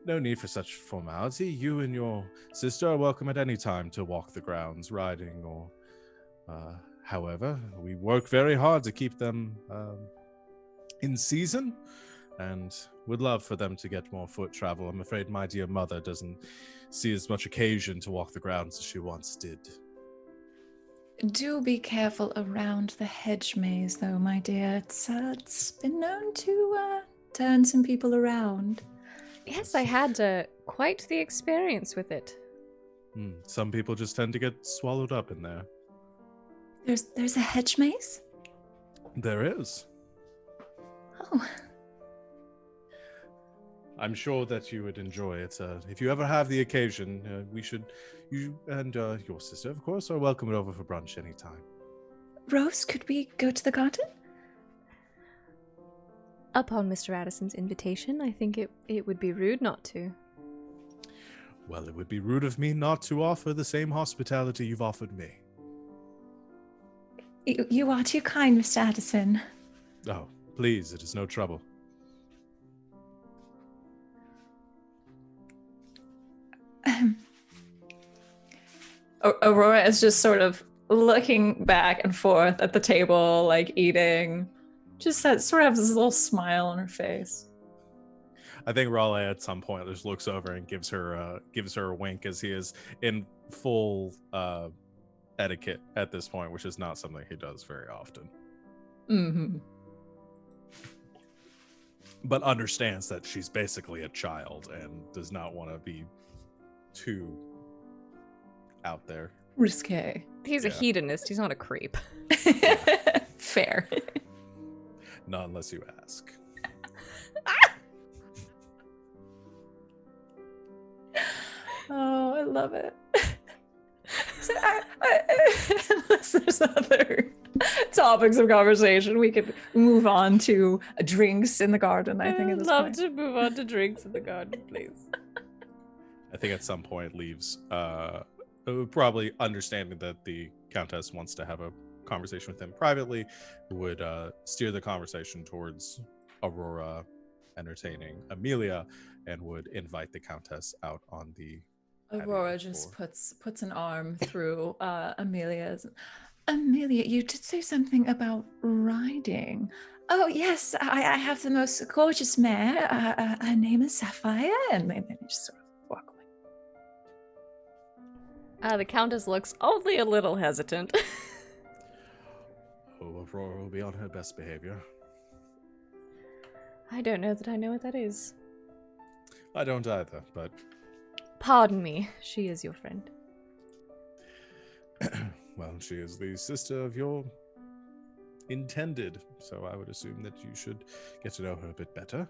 No need for such formality. You and your sister are welcome at any time to walk the grounds, riding or however. We work very hard to keep them in season and would love for them to get more foot travel. I'm afraid my dear mother doesn't see as much occasion to walk the grounds as she once did. Do be careful around the hedge maze, though, my dear. It's been known to turn some people around. Yes, I had quite the experience with it. Some people just tend to get swallowed up in there. There's a hedge maze? There is. Oh. I'm sure that you would enjoy it. If you ever have the occasion, you and your sister, of course, are welcome over for brunch anytime. Rose, could we go to the garden? Upon Mr. Addison's invitation, I think it would be rude not to. Well, it would be rude of me not to offer the same hospitality you've offered me. You are too kind, Mr. Addison. Oh, please, it is no trouble. Aurora is just sort of looking back and forth at the table, like eating. Just that sort of this little smile on her face. I think Raleigh at some point just looks over and gives her a wink as he is in full etiquette at this point, which is not something he does very often. Mm-hmm. But understands that she's basically a child and does not want to be too out there. Risque. He's a hedonist. He's not a creep. Fair. Not unless you ask. Oh, I love it. So unless there's other topics of conversation, we could move on to drinks in the garden, I think, at I'd this love point. to move on to drinks in the garden, please. I think at some point leaves, probably understanding that the Countess wants to have a conversation with him privately, would steer the conversation towards Aurora entertaining Amelia, and would invite the Countess out on the Aurora patio just for... puts an arm through Amelia's. Amelia, you did say something about riding. Oh yes, I have the most gorgeous mare. Her name is Sapphire, and then just sort of walk away. The Countess looks only a little hesitant. Oh, Aurora will be on her best behavior. I don't know that I know what that is. I don't either, but... Pardon me, she is your friend. Well, she is the sister of your intended, so I would assume that you should get to know her a bit better.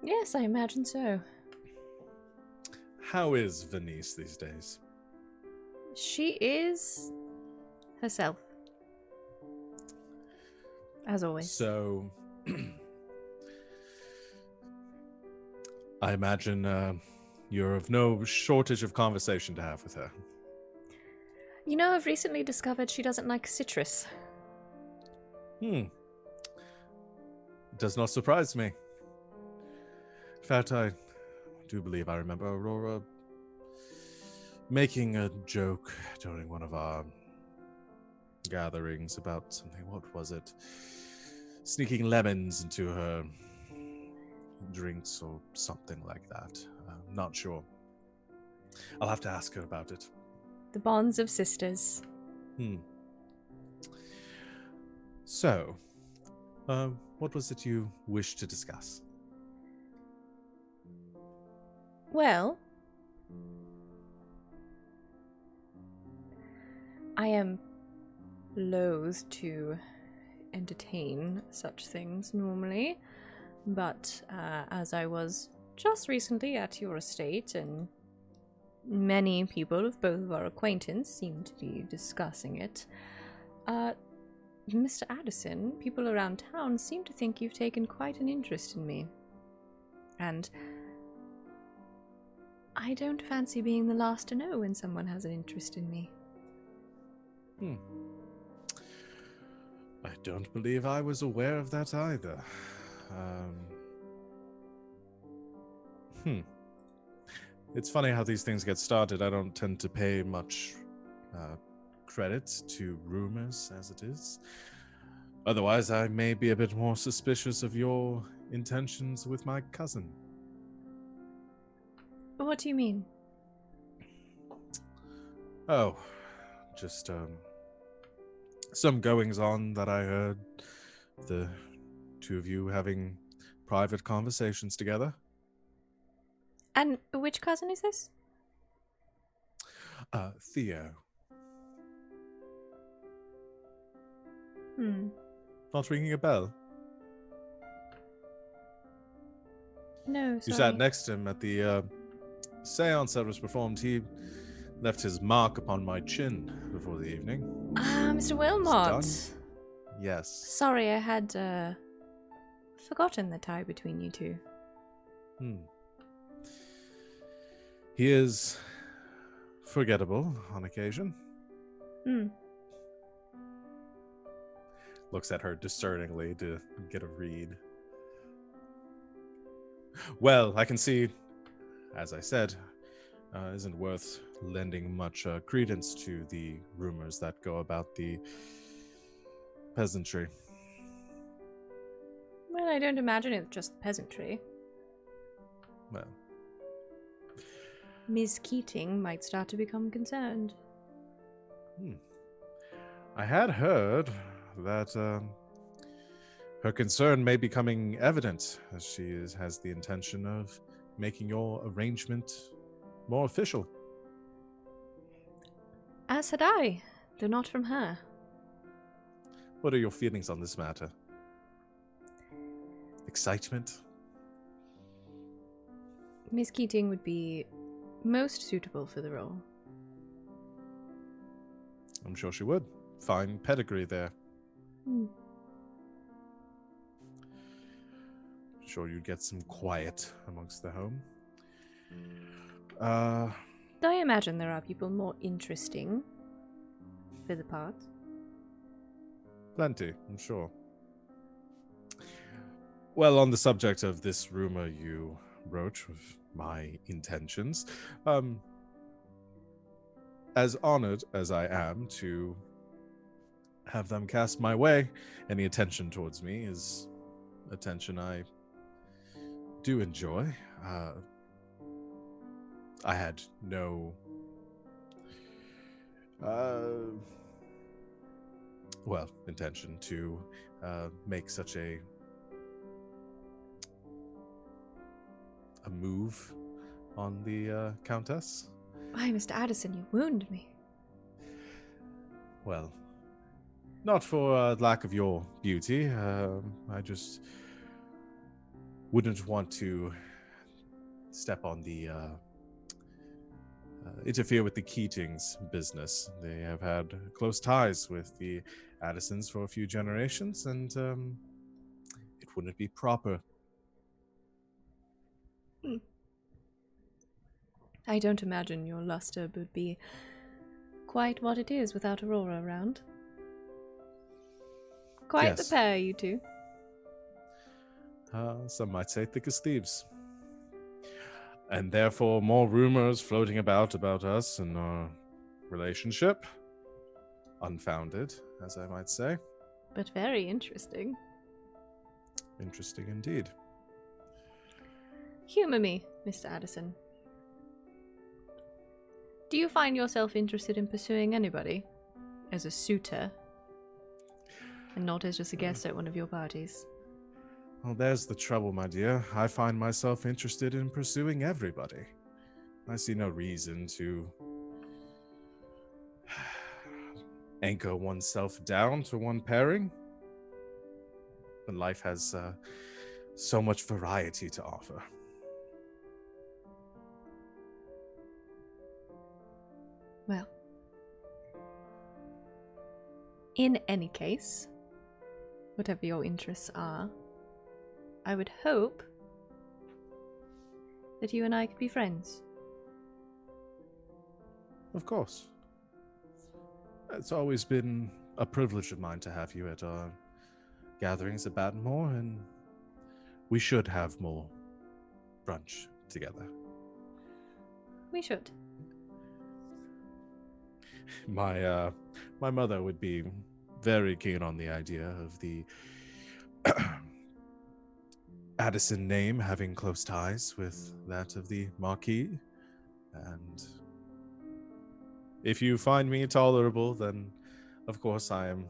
Yes, I imagine so. How is Venice these days? She is herself. As always. So, I imagine you're of no shortage of conversation to have with her. You know, I've recently discovered she doesn't like citrus. It does not surprise me. In fact, I do believe I remember Aurora making a joke during one of our gatherings about something. What was it? Sneaking lemons into her drinks or something like that. I'm not sure. I'll have to ask her about it. The bonds of sisters. So, what was it you wished to discuss? Well, I am loath to entertain such things normally, but as I was just recently at your estate, and many people of both of our acquaintance seem to be discussing it, Mr. Addison, people around town seem to think you've taken quite an interest in me. And I don't fancy being the last to know when someone has an interest in me. I don't believe I was aware of that either. It's funny how these things get started. I don't tend to pay much credit to rumors as it is. Otherwise, I may be a bit more suspicious of your intentions with my cousin. What do you mean? Oh, just some goings on that I heard. The two of you having private conversations together. And which cousin is this? Theo. Not ringing a bell? No, You sorry. sat next to him at the seance that was performed. He left his mark upon my chin before the evening. Mr. Wilmot. Yes. Sorry, I had forgotten the tie between you two. He is forgettable on occasion. Looks at her discerningly to get a read. Well, I can see, as I said, isn't worth lending much credence to the rumors that go about the peasantry. Well, I don't imagine it's just peasantry. Well, Ms. Keating might start to become concerned. I had heard that her concern may be becoming evident as she has the intention of making your arrangement more official. As had I, though not from her. What are your feelings on this matter? Excitement? Miss Keating would be most suitable for the role. I'm sure she would. Fine pedigree there. sure you'd get some quiet amongst the home. I imagine there are people more interesting for the part. Plenty, I'm sure. Well, on the subject of this rumor you broach with my intentions, as honored as I am to have them cast my way, any attention towards me is attention I do enjoy. I had no intention to make such a move on the Countess. Why, Mr. Addison, you wound me. Well, not for lack of your beauty. I just wouldn't want to step on the interfere with the Keatings business. They have had close ties with the Addisons for a few generations, and it wouldn't be proper. I don't imagine your luster would be quite what it is without Aurora around. Quite Yes. the pair, you two. Some might say thick as thieves. And therefore more rumors floating about us and our relationship. Unfounded, as I might say. But very interesting. Interesting indeed. Humor me, Mr. Addison. Do you find yourself interested in pursuing anybody? As a suitor? And not as just a guest at one of your parties? Well, there's the trouble, my dear. I find myself interested in pursuing everybody. I see no reason to anchor oneself down to one pairing. When life has so much variety to offer. Well, in any case, whatever your interests are, I would hope that you and I could be friends. Of course. It's always been a privilege of mine to have you at our gatherings at Battenmore, and we should have more brunch together. We should. My mother would be very keen on the idea of the Addison name having close ties with that of the Marquis, and if you find me tolerable, then of course I am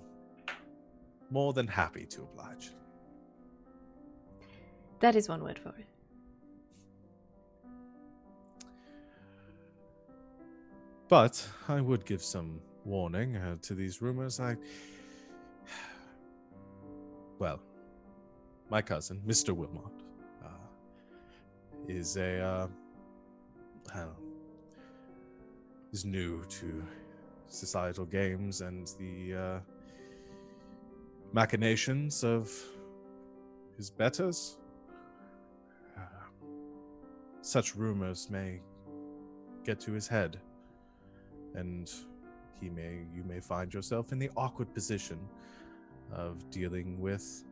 more than happy to oblige. That is one word for it. But I would give some warning to these rumors. My cousin, Mr. Wilmot, is is new to societal games and the machinations of his betters. Such rumors may get to his head, and you may find yourself in the awkward position of dealing with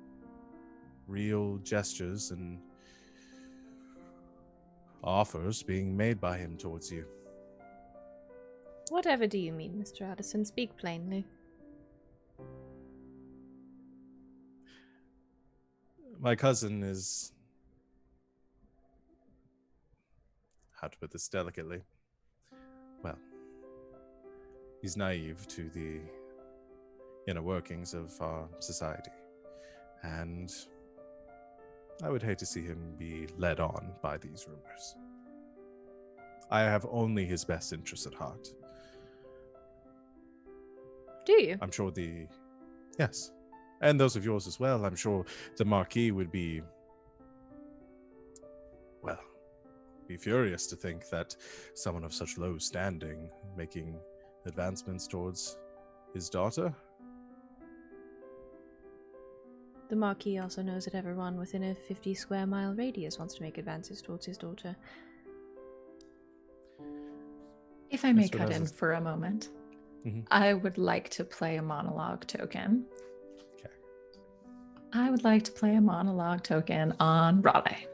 real gestures and offers being made by him towards you. Whatever do you mean, Mr. Addison? Speak plainly. My cousin is, how to put this delicately, well, he's naive to the inner workings of our society, and I would hate to see him be led on by these rumors. I have only his best interests at heart. Do you? I'm sure yes, and those of yours as well. I'm sure the Marquis would be furious to think that someone of such low standing making advancements towards his daughter. the Marquis also knows that everyone within a 50 square mile radius wants to make advances towards his daughter. If I may Yes, but cut as in a- for a moment, Mhm. I would like to play a monologue token. Okay. I would like to play a monologue token on Raleigh.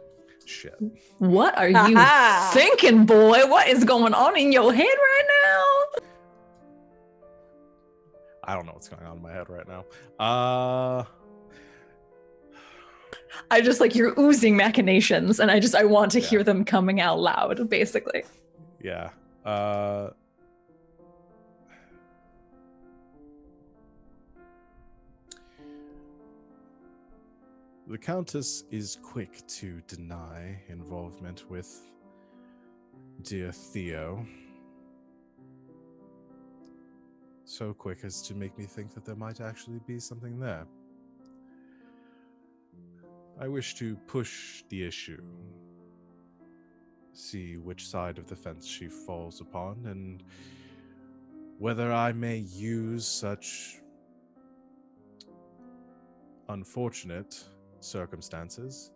Shit. What are you thinking, boy? What is going on in your head right now? I don't know what's going on in my head right now. I just like you're oozing machinations, and I want to Yeah. hear them coming out loud, basically. Yeah. The Countess is quick to deny involvement with dear Theo. So quick as to make me think that there might actually be something there. I wish to push the issue, see which side of the fence she falls upon, and whether I may use such unfortunate circumstances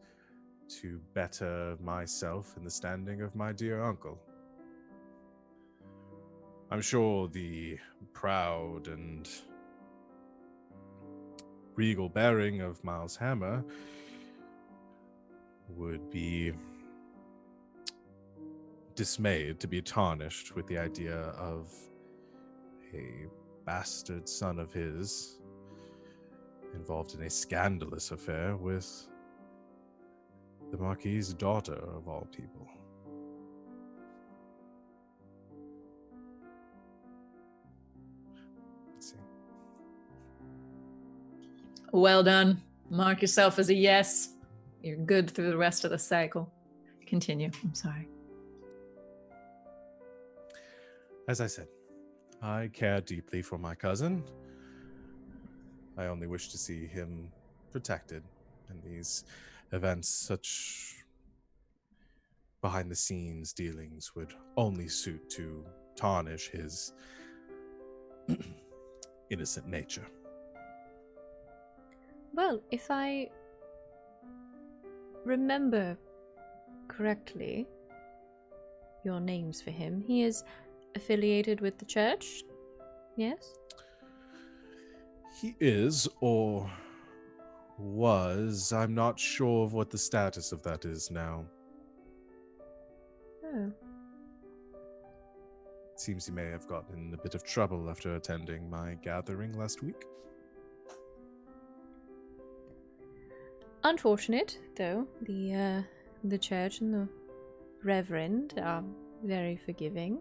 to better myself in the standing of my dear uncle. I'm sure the proud and regal bearing of Miles Hammer would be dismayed to be tarnished with the idea of a bastard son of his involved in a scandalous affair with the Marquis's daughter, of all people. Let's see. Well done. Mark yourself as a yes. You're good through the rest of the cycle. Continue. I'm sorry. As I said, I care deeply for my cousin. I only wish to see him protected in these events. Such behind-the-scenes dealings would only suit to tarnish his innocent nature. Well, if I remember correctly your names for him, he is affiliated with the church, yes? He is, or was. I'm not sure of what the status of that is now. Oh. It seems he may have gotten in a bit of trouble after attending my gathering last week. Unfortunate, though. The church and the reverend are very forgiving.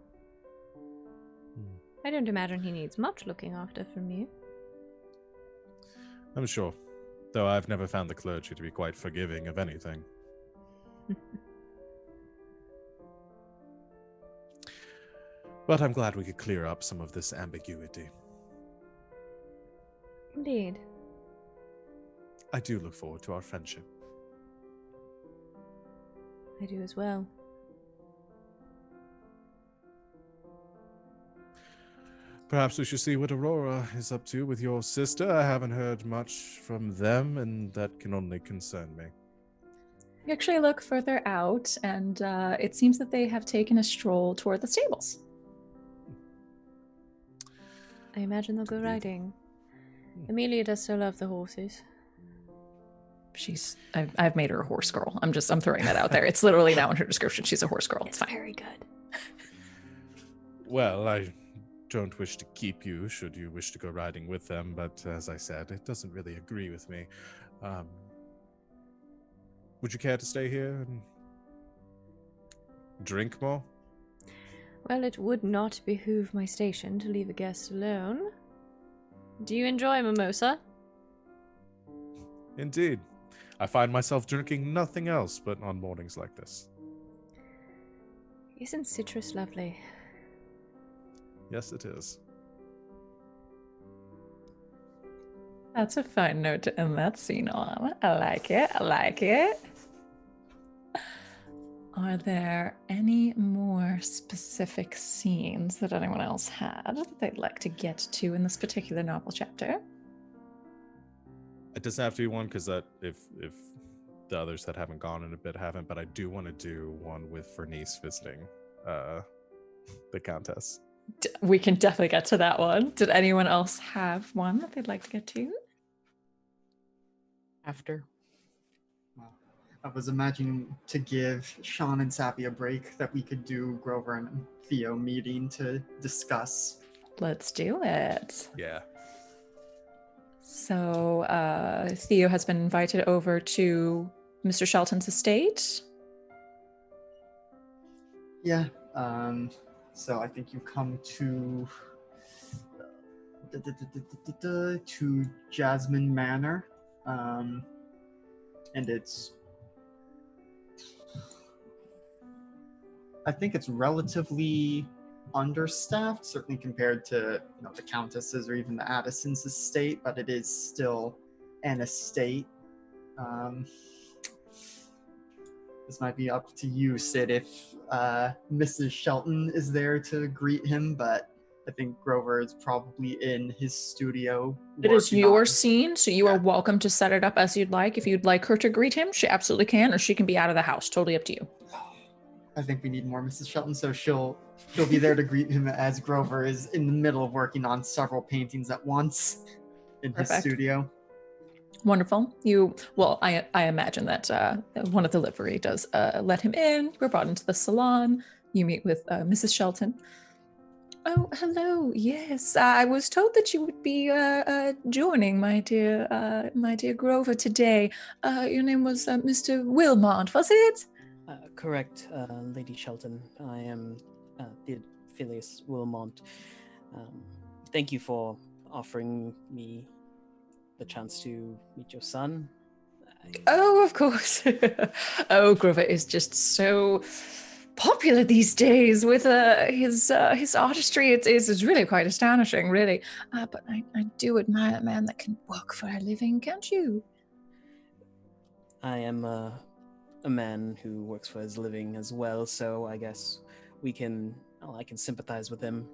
I don't imagine he needs much looking after from you. I'm sure, though I've never found the clergy to be quite forgiving of anything. But I'm glad we could clear up some of this ambiguity. Indeed. I do look forward to our friendship. I do as well. Perhaps we should see what Aurora is up to with your sister. I haven't heard much from them, and that can only concern me. You actually look further out, and it seems that they have taken a stroll toward the stables. I imagine they'll go Could be. riding. Amelia does so love the horses. I've made her a horse girl. I'm throwing that out there. It's literally now in her description. She's a horse girl. It's fine. Very good. Well, I don't wish to keep you should you wish to go riding with them, but as I said, it doesn't really agree with me. Would you care to stay here and drink more? Well, it would not behoove my station to leave a guest alone. Do you enjoy mimosa? Indeed. I find myself drinking nothing else but on mornings like this. Isn't citrus lovely? Yes, it is. That's a fun note to end that scene on. I like it. I like it. Are there any more specific scenes that anyone else had that they'd like to get to in this particular novel chapter? It doesn't have to be one because that if the others that haven't gone in a bit haven't, but I do want to do one with Vernice visiting the countess. We can definitely get to that one. Did anyone else have one that they'd like to get to? After. Well, I was imagining to give Sean and Sappy a break that we could do Grover and Theo meeting to discuss. Let's do it. Yeah. So Theo has been invited over to Mr. Shelton's estate. Yeah. So I think you come to Jasmine Manor, and I think it's relatively understaffed, certainly compared to the Countess's or even the Addison's estate, but it is still an estate. This might be up to you, Sid, if Mrs. Shelton is there to greet him, but I think Grover is probably in his studio. It is working your on- scene, so you are welcome to set it up as you'd like. If you'd like her to greet him, she absolutely can, or she can be out of the house. Totally up to you. I think we need more Mrs. Shelton, so she'll be there to greet him as Grover is in the middle of working on several paintings at once in his Perfect. studio. Wonderful. I imagine that one of the livery does let him in. We're brought into the salon. You meet with Mrs. Shelton. Oh, hello. Yes, I was told that you would be joining my dear Grover today. Your name was Mr. Wilmot, was it? Correct, Lady Shelton. I am Phileas Wilmot. Thank you for offering me the chance to meet your son. Oh, of course. Oh, Grover is just so popular these days with his artistry. It's really quite astonishing, really. But I do admire a man that can work for a living, can't you? I am a man who works for his living as well, so I guess I can sympathize with him.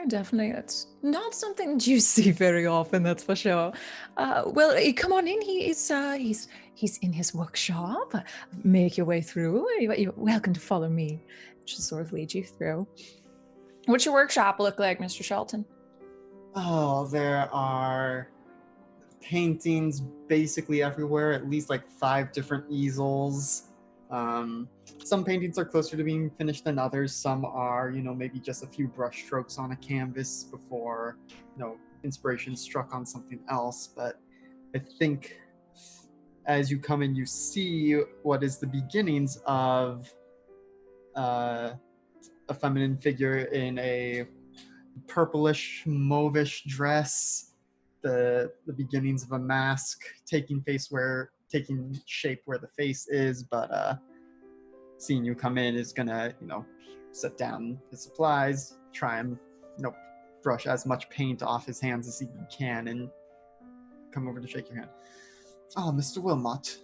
Definitely, it's not something you see very often, that's for sure. Well, come on in. He's in his workshop. Make your way through. You're welcome to follow me. She'll sort of lead you through. What's your workshop look like, Mr. Shelton? Oh, there are paintings basically everywhere, at least like 5 different easels. Some paintings are closer to being finished than others. Some are, maybe just a few brush strokes on a canvas before, inspiration struck on something else. But I think as you come in, you see what is the beginnings of a feminine figure in a purplish, mauvish dress. The beginnings of a mask taking shape where the face is, but seeing you come in is gonna, set down his supplies, try and, brush as much paint off his hands as he can, and come over to shake your hand. Oh, Mr. Wilmot,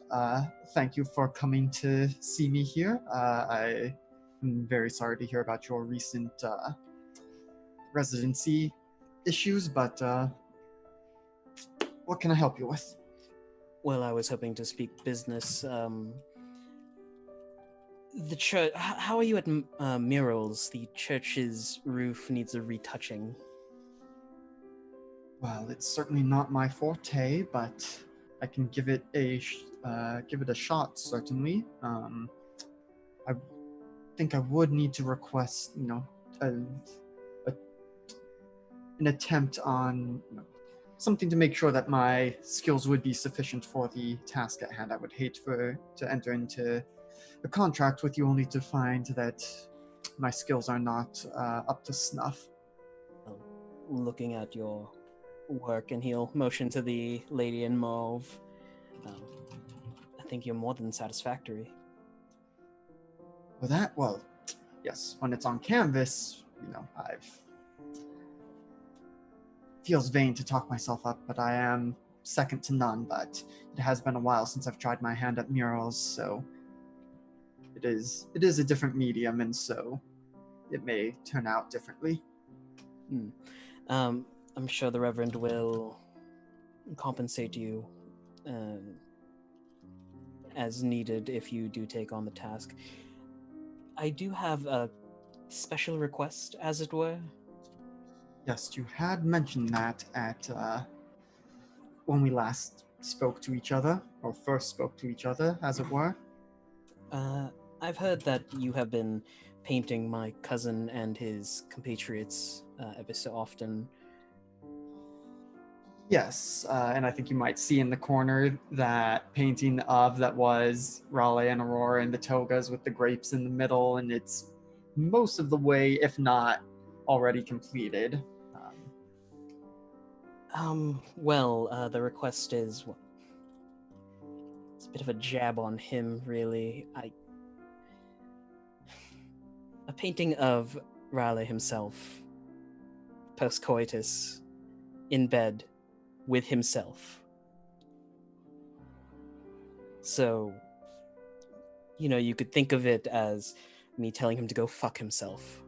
thank you for coming to see me here. I am very sorry to hear about your recent residency issues, but what can I help you with? Well, I was hoping to speak business. The church. How are you at murals? The church's roof needs a retouching. Well, it's certainly not my forte, but I can give it a shot. Certainly. I think I would need to request, an attempt on something to make sure that my skills would be sufficient for the task at hand. I would hate to enter into a contract with you only to find that my skills are not up to snuff. Looking at your work, and he'll motion to the lady in mauve. I think you're more than satisfactory. Well, yes, when it's on canvas, feels vain to talk myself up, but I am second to none. But it has been a while since I've tried my hand at murals, so it is a different medium, and so it may turn out differently. I'm sure the Reverend will compensate you as needed if you do take on the task. I do have a special request, as it were. Yes, you had mentioned that at when we last spoke to each other, or first spoke to each other, as it were. I've heard that you have been painting my cousin and his compatriots ever so often. Yes, and I think you might see in the corner that painting of that was Raleigh and Aurora and the togas with the grapes in the middle, and it's most of the way, if not already completed. The request is, well, it's a bit of a jab on him, really. A painting of Raleigh himself, post-coitus, in bed with himself. So, you could think of it as me telling him to go fuck himself.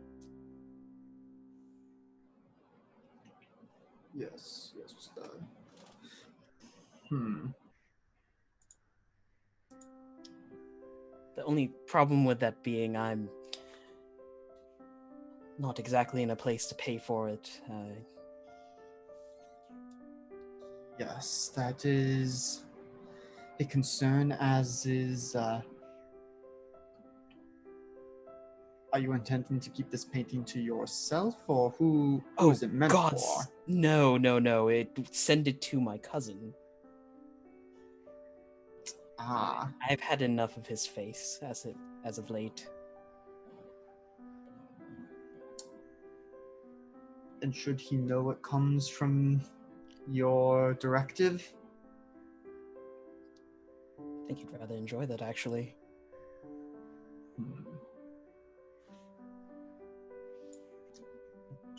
Yes. The only problem with that being I'm not exactly in a place to pay for it. Yes, that is a concern, as is. Are you intending to keep this painting to yourself, or who is it meant for? No. Send it to my cousin. I've had enough of his face as of late. And should he know it comes from your directive? I think he'd rather enjoy that, actually. I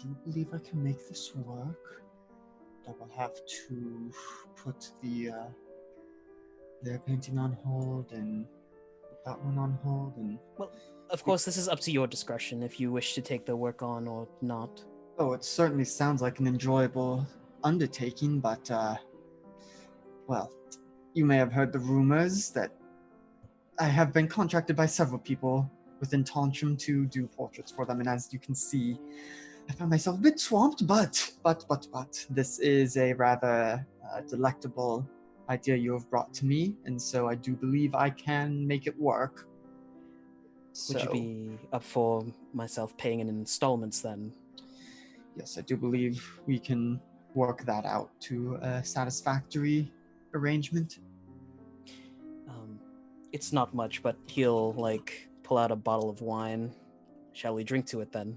do believe I can make this work. I will have to put their painting on hold and put that one on hold. And well, of course, this is up to your discretion if you wish to take the work on or not. Oh, it certainly sounds like an enjoyable undertaking, but well, you may have heard the rumors that I have been contracted by several people within Tantrum to do portraits for them, and as you can see, I found myself a bit swamped, but this is a rather delectable idea you have brought to me, and so I do believe I can make it work. Would you be up for myself paying in installments then? Yes, I do believe we can work that out to a satisfactory arrangement. It's not much, but he'll, pull out a bottle of wine. Shall we drink to it then?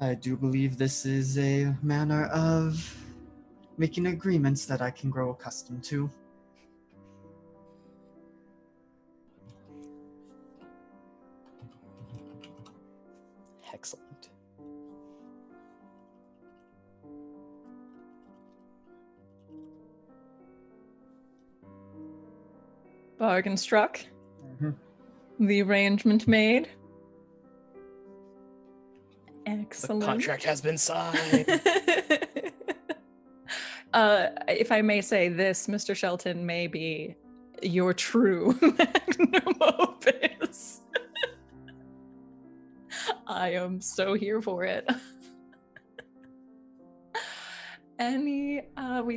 I do believe this is a manner of making agreements that I can grow accustomed to. Excellent. Bargain struck. Mm-hmm. The arrangement made. Excellent. The contract has been signed. If I may say this, Mr. Shelton may be your true magnum opus. I am so here for it.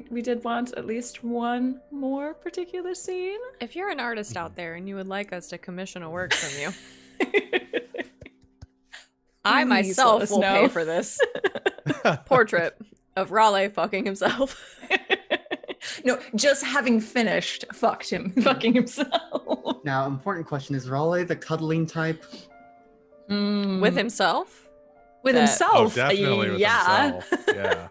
We did want at least one more particular scene. If you're an artist out there and you would like us to commission a work from you, I myself will pay for this portrait of Raleigh fucking himself. No, just having finished fucking himself. Now, important question, is Raleigh the cuddling type? With himself? With himself? Oh, definitely with himself. Yeah.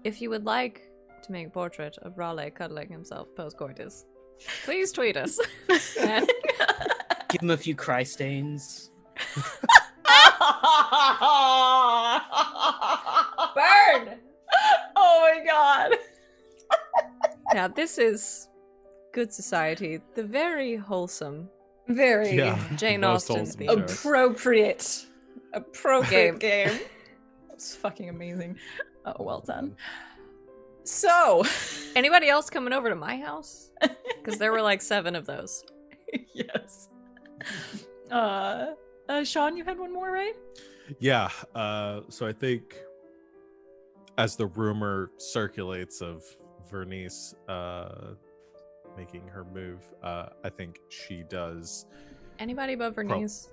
If you would like to make a portrait of Raleigh cuddling himself post-coitus, please tweet us. Give him a few cry stains. Burn! Oh my god. Now, this is good society. The very wholesome. Very Jane Austen theme. Appropriate game. It's fucking amazing. Oh, well done. So, Anybody else coming over to my house? Because there were like 7 of those. yes. Sean, you had one more, right? Yeah. So I think as the rumor circulates of Vernice making her move, I think she does. Anybody but Vernice?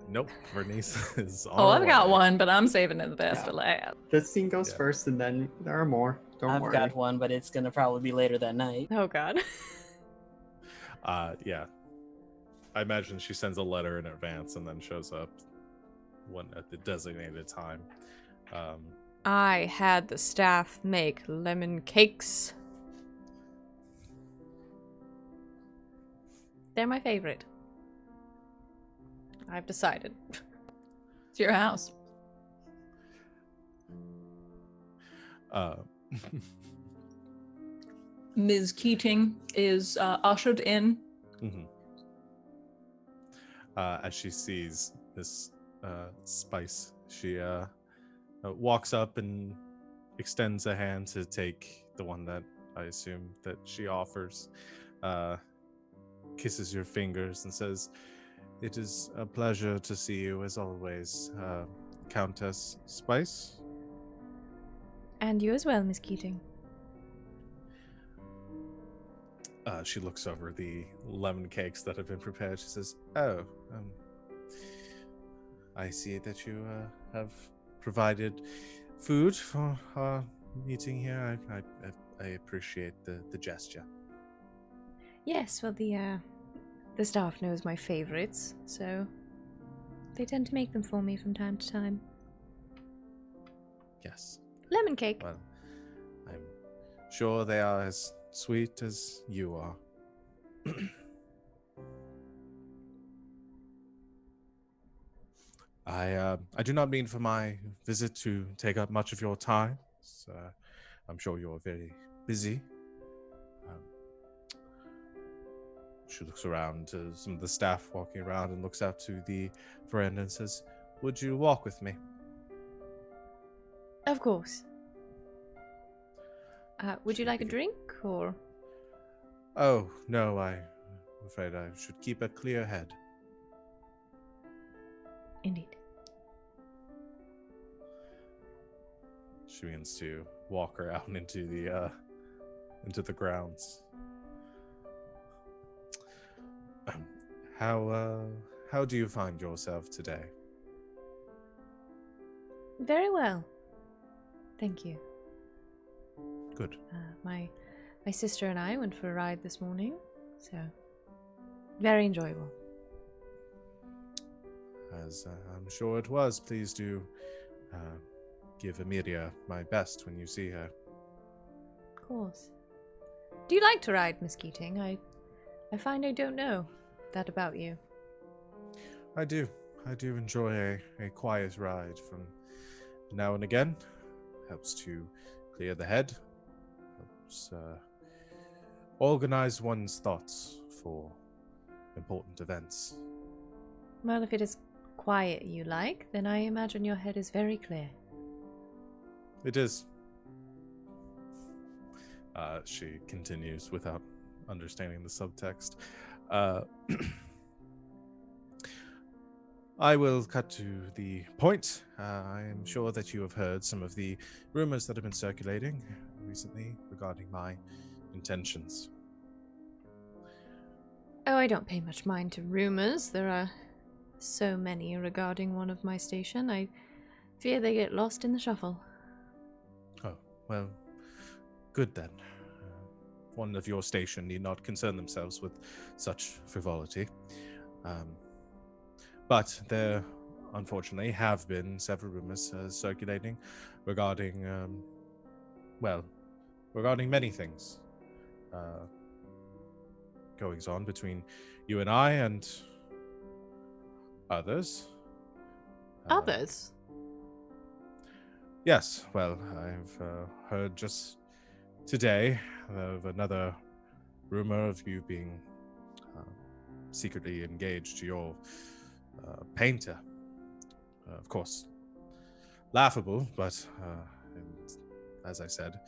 Nope, Vernice is on Oh, her I've got way. one, but I'm saving it the best Yeah. for last. This scene goes Yeah. first, and then there are more. Don't I've worry. got one, but it's gonna probably be later that night. Oh god. Yeah. I imagine she sends a letter in advance and then shows up at the designated time. I had the staff make lemon cakes. They're my favorite. I've decided. It's your house. Ms. Keating is ushered in. Mhm. As she sees this spice, she walks up and extends a hand to take the one that I assume that she offers, kisses your fingers and says, "It is a pleasure to see you as always, Countess Spice." And you as well, Miss Keating. She looks over the lemon cakes that have been prepared. She says, "Oh, I see that you have provided food for our meeting here. I appreciate the gesture." Yes, well the staff knows my favorites, so they tend to make them for me from time to time. Yes. Lemon cake. Well, I'm sure they are as sweet as you are. I do not mean for my visit to take up much of your time. So, I'm sure you're very busy. She looks around to some of the staff walking around and looks out to the veranda and says, "Would you walk with me?" Of course. Would you like a drink, or? "Oh, no, I'm afraid I should keep a clear head." Indeed. She begins to walk her out into the grounds. How do you find yourself today? Very well. Thank you. Good. My sister and I went for a ride this morning, so very enjoyable. As I'm sure it was. Please do give Emilia my best when you see her. Of course. Do you like to ride, Miss Keating? I find I don't know that about you. I do enjoy a quiet ride from now and again. Helps to clear the head. Helps organize one's thoughts for important events. Well, if it is quiet you like, then I imagine your head is very clear. It is. She continues without understanding the subtext. I will cut to the point. I am sure that you have heard some of the rumors that have been circulating recently regarding my intentions. Oh, I don't pay much mind to rumors. There are so many regarding one of my station. I fear they get lost in the shuffle. Oh, well, good then. One of your station need not concern themselves with such frivolity. But there, unfortunately, have been several rumors circulating regarding, regarding many things. Goings on between you and I and others. Others? Yes, well, I've heard just today of another rumor of you being secretly engaged to your painter. Of course, laughable, but and as I said,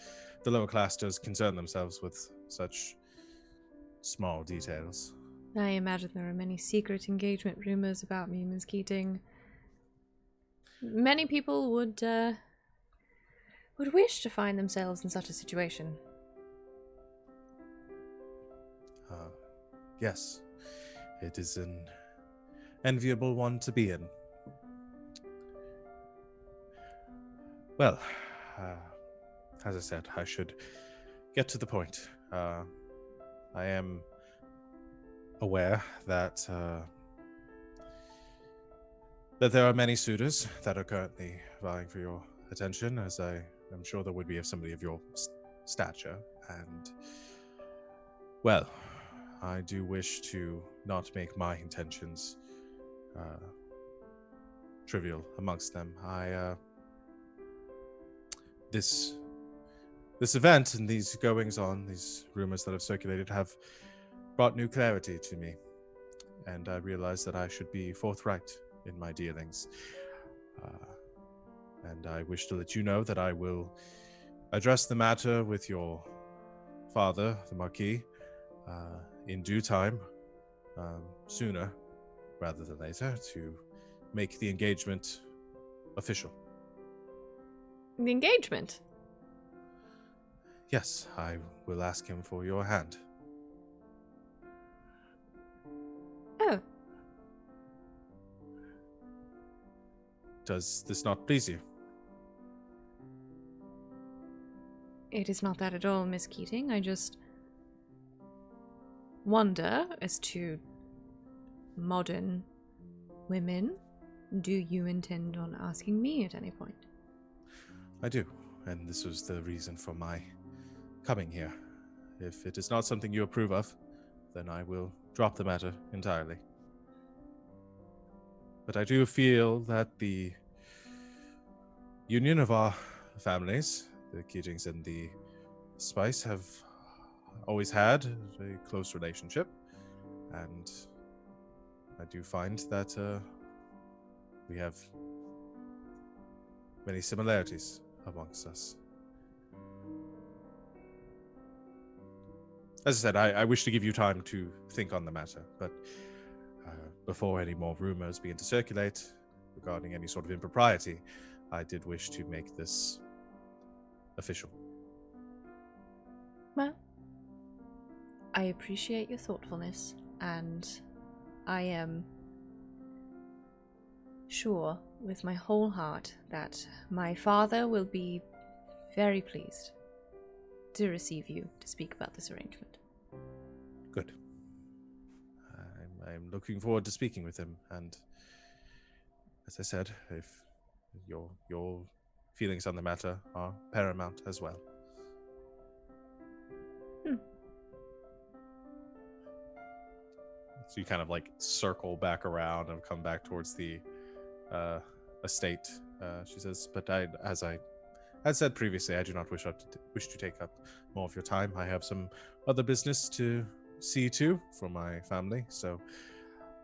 the lower class does concern themselves with such small details. I imagine there are many secret engagement rumors about me, Ms. Keating. Many people would wish to find themselves in such a situation. Yes, it is an enviable one to be in. Well, as I said, I should get to the point. I am aware that there are many suitors that are currently vying for your attention, as I am sure there would be of somebody of your stature. And, well, I do wish to not make my intentions trivial amongst them. This event and these goings on, these rumors that have circulated, have brought new clarity to me, and I realize that I should be forthright in my dealings. And I wish to let you know that I will address the matter with your father, the Marquis, in due time, sooner rather than later, to make the engagement official. The engagement? Yes, I will ask him for your hand. Oh. Does this not please you? It is not that at all, Miss Keating. I just wonder as to modern women. Do you intend on asking me at any point? I do, and this was the reason for my coming here. If it is not something you approve of, then I will drop the matter entirely. But I do feel that the union of our families, the Keatings and the Spice, have always had a close relationship, and I do find that we have many similarities amongst us. As I said, I wish to give you time to think on the matter, but before any more rumors begin to circulate regarding any sort of impropriety, I did wish to make this official. Well, I appreciate your thoughtfulness, and I am sure with my whole heart that my father will be very pleased to receive you to speak about this arrangement. Good. I'm looking forward to speaking with him, and as I said, if your feelings on the matter are paramount as well. So you kind of like circle back around and come back towards the estate. She says, but as I had said previously, I do not wish to take up more of your time. I have some other business to see to for my family, so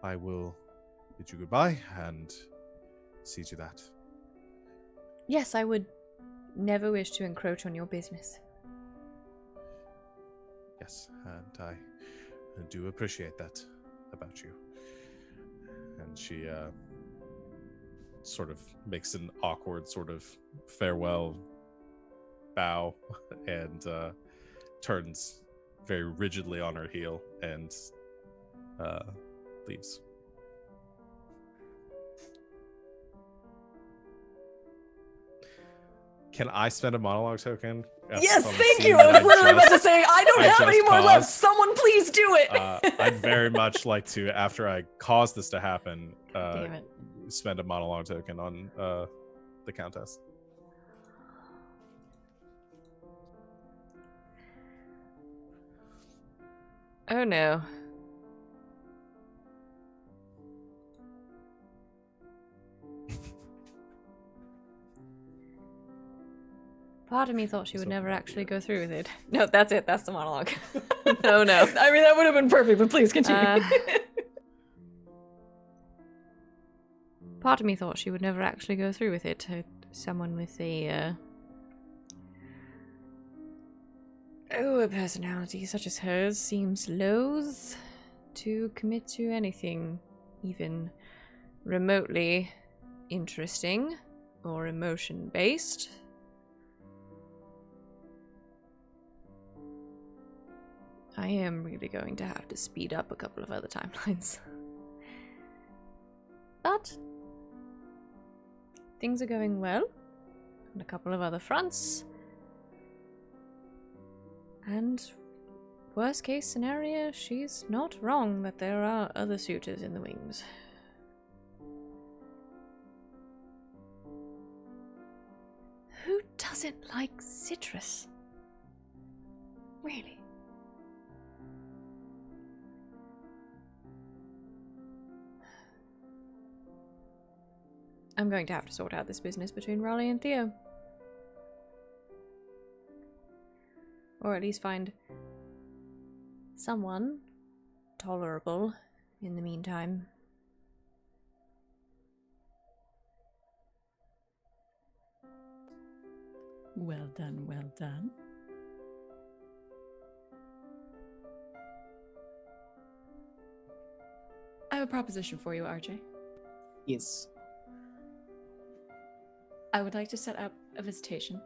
I will bid you goodbye and see to that. Yes, I would never wish to encroach on your business. Yes, and I do appreciate that about you. And she sort of makes an awkward sort of farewell bow and turns very rigidly on her heel and leaves. Can I spend a monologue token? Yes, on the thank scene you. that I was literally about to say, I don't I have any just more left. caused? Someone please do it. I'd very much like to, after I cause this to happen, Damn it. spend a monologue token on the Countess. Oh no. Part of me thought she would never actually go through with it. No, that's it. That's the monologue. No. I mean, that would have been perfect, but please continue. Part of me thought she would never actually go through with it. Someone with a Oh, a personality such as hers seems loath to commit to anything, even remotely interesting or emotion-based. I am really going to have to speed up a couple of other timelines. But things are going well on a couple of other fronts. And worst case scenario, she's not wrong that there are other suitors in the wings. Who doesn't like citrus? Really? I'm going to have to sort out this business between Raleigh and Theo. Or at least find someone tolerable in the meantime. Well done, well done. I have a proposition for you, RJ. Yes. I would like to set up a visitation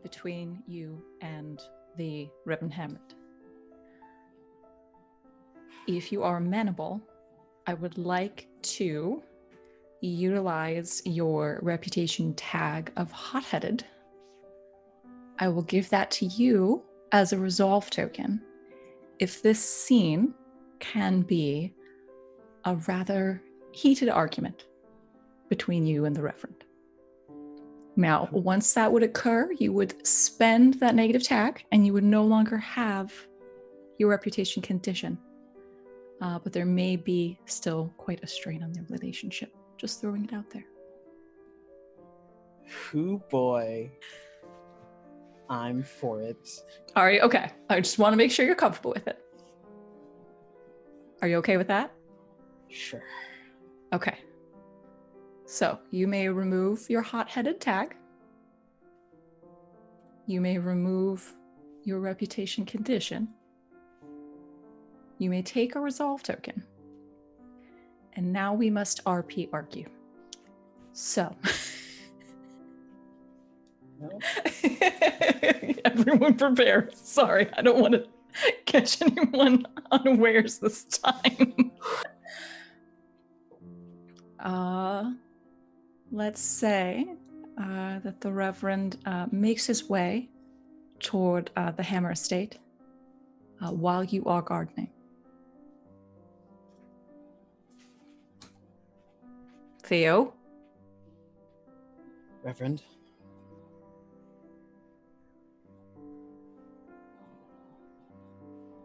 between you and the Reverend Hamlet. If you are amenable, I would like to utilize your reputation tag of hot-headed. I will give that to you as a resolve token if this scene can be a rather heated argument between you and the Reverend. Now, once that would occur, you would spend that negative tag and you would no longer have your reputation condition. But there may be still quite a strain on the relationship. Just throwing it out there. Hoo boy. I'm for it. Are you okay? I just want to make sure you're comfortable with it. Are you okay with that? Sure. Okay. So you may remove your hot-headed tag. You may remove your reputation condition. You may take a resolve token. And now we must RP argue. So. No? Everyone prepare. Sorry, I don't want to catch anyone unawares this time. Let's say that the Reverend makes his way toward the Hammer Estate while you are gardening. Theo? Reverend?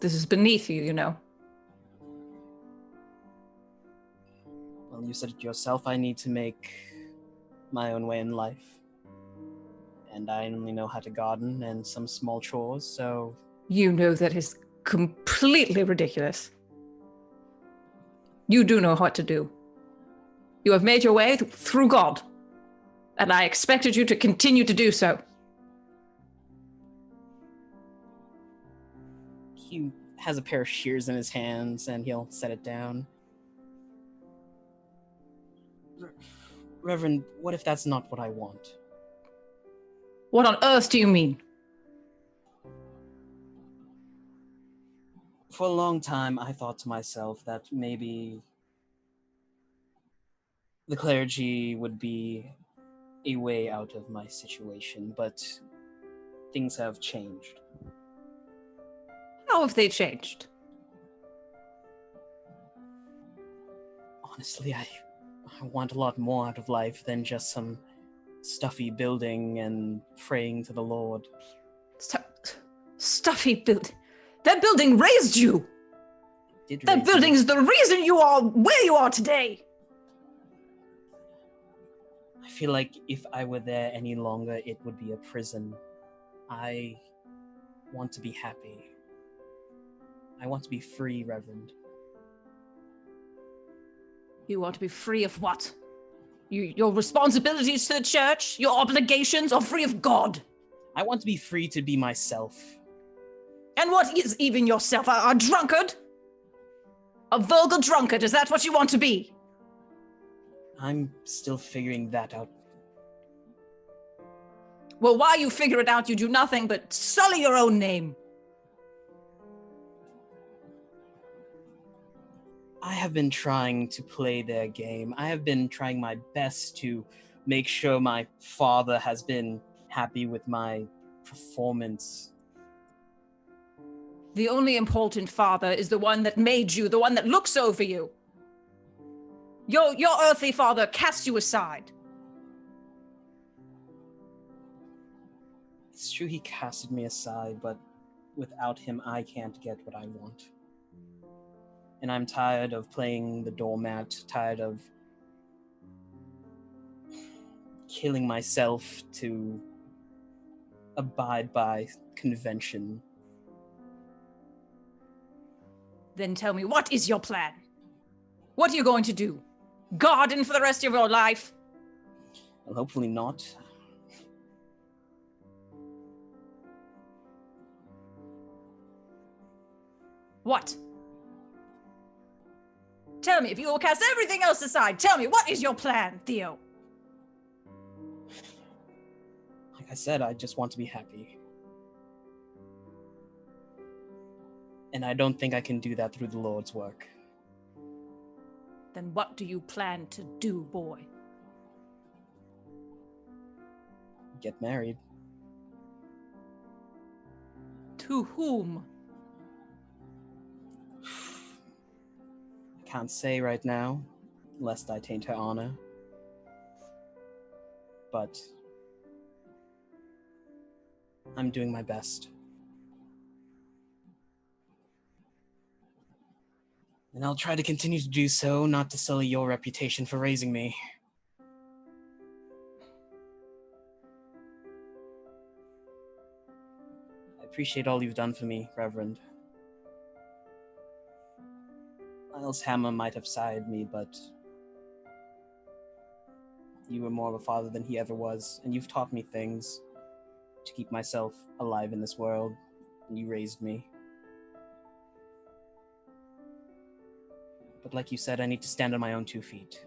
This is beneath you, you know. Well, you said it yourself, I need to make my own way in life. And I only know how to garden and some small chores, so... You know that is completely ridiculous. You do know what to do. You have made your way through God, and I expected you to continue to do so. He has a pair of shears in his hands, and he'll set it down. Reverend, what if that's not what I want? What on earth do you mean? For a long time, I thought to myself that maybe the clergy would be a way out of my situation, but things have changed. How have they changed? Honestly, I want a lot more out of life than just some stuffy building and praying to the Lord. Stuffy building? That building raised you! That Raise building me. is the reason you are where you are today! I feel like if I were there any longer, it would be a prison. I want to be happy. I want to be free, Reverend. You want to be free of what? Your responsibilities to the church, your obligations, or free of God? I want to be free to be myself. And what is even yourself? A drunkard? A vulgar drunkard? Is that what you want to be? I'm still figuring that out. Well, while you figure it out, you do nothing but sully your own name. I have been trying to play their game. I have been trying my best to make sure my father has been happy with my performance. The only important father is the one that made you, the one that looks over you. Your earthly father cast you aside. It's true he casted me aside, but without him, I can't get what I want. And I'm tired of playing the doormat, tired of killing myself to abide by convention. Then tell me, what is your plan? What are you going to do? Garden for the rest of your life? Well, hopefully not. What? Tell me, if you will cast everything else aside, tell me, what is your plan, Theo? Like I said, I just want to be happy. And I don't think I can do that through the Lord's work. Then what do you plan to do, boy? Get married. To whom? I can't say right now, lest I taint her honor. But I'm doing my best. And I'll try to continue to do so, not to sully your reputation for raising me. I appreciate all you've done for me, Reverend. Miles Hammer might have sired me, but you were more of a father than he ever was, and you've taught me things to keep myself alive in this world, and you raised me. But like you said, I need to stand on my own 2 feet.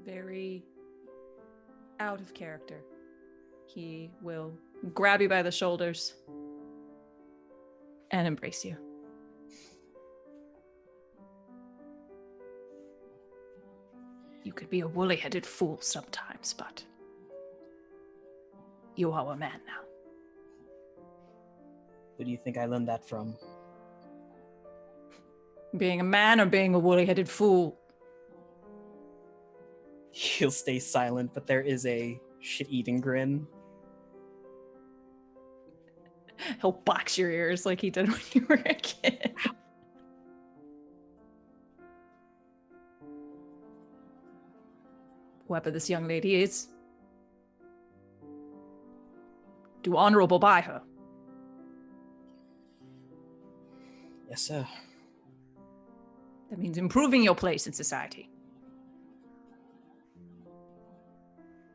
Very out of character. He will grab you by the shoulders and embrace you. You could be a woolly-headed fool sometimes, but you are a man now. Who do you think I learned that from? Being a man or being a woolly-headed fool? He'll stay silent, but there is a shit-eating grin. He'll box your ears like he did when you were a kid. Whoever this young lady is, do honorable by her. Yes, sir. That means improving your place in society.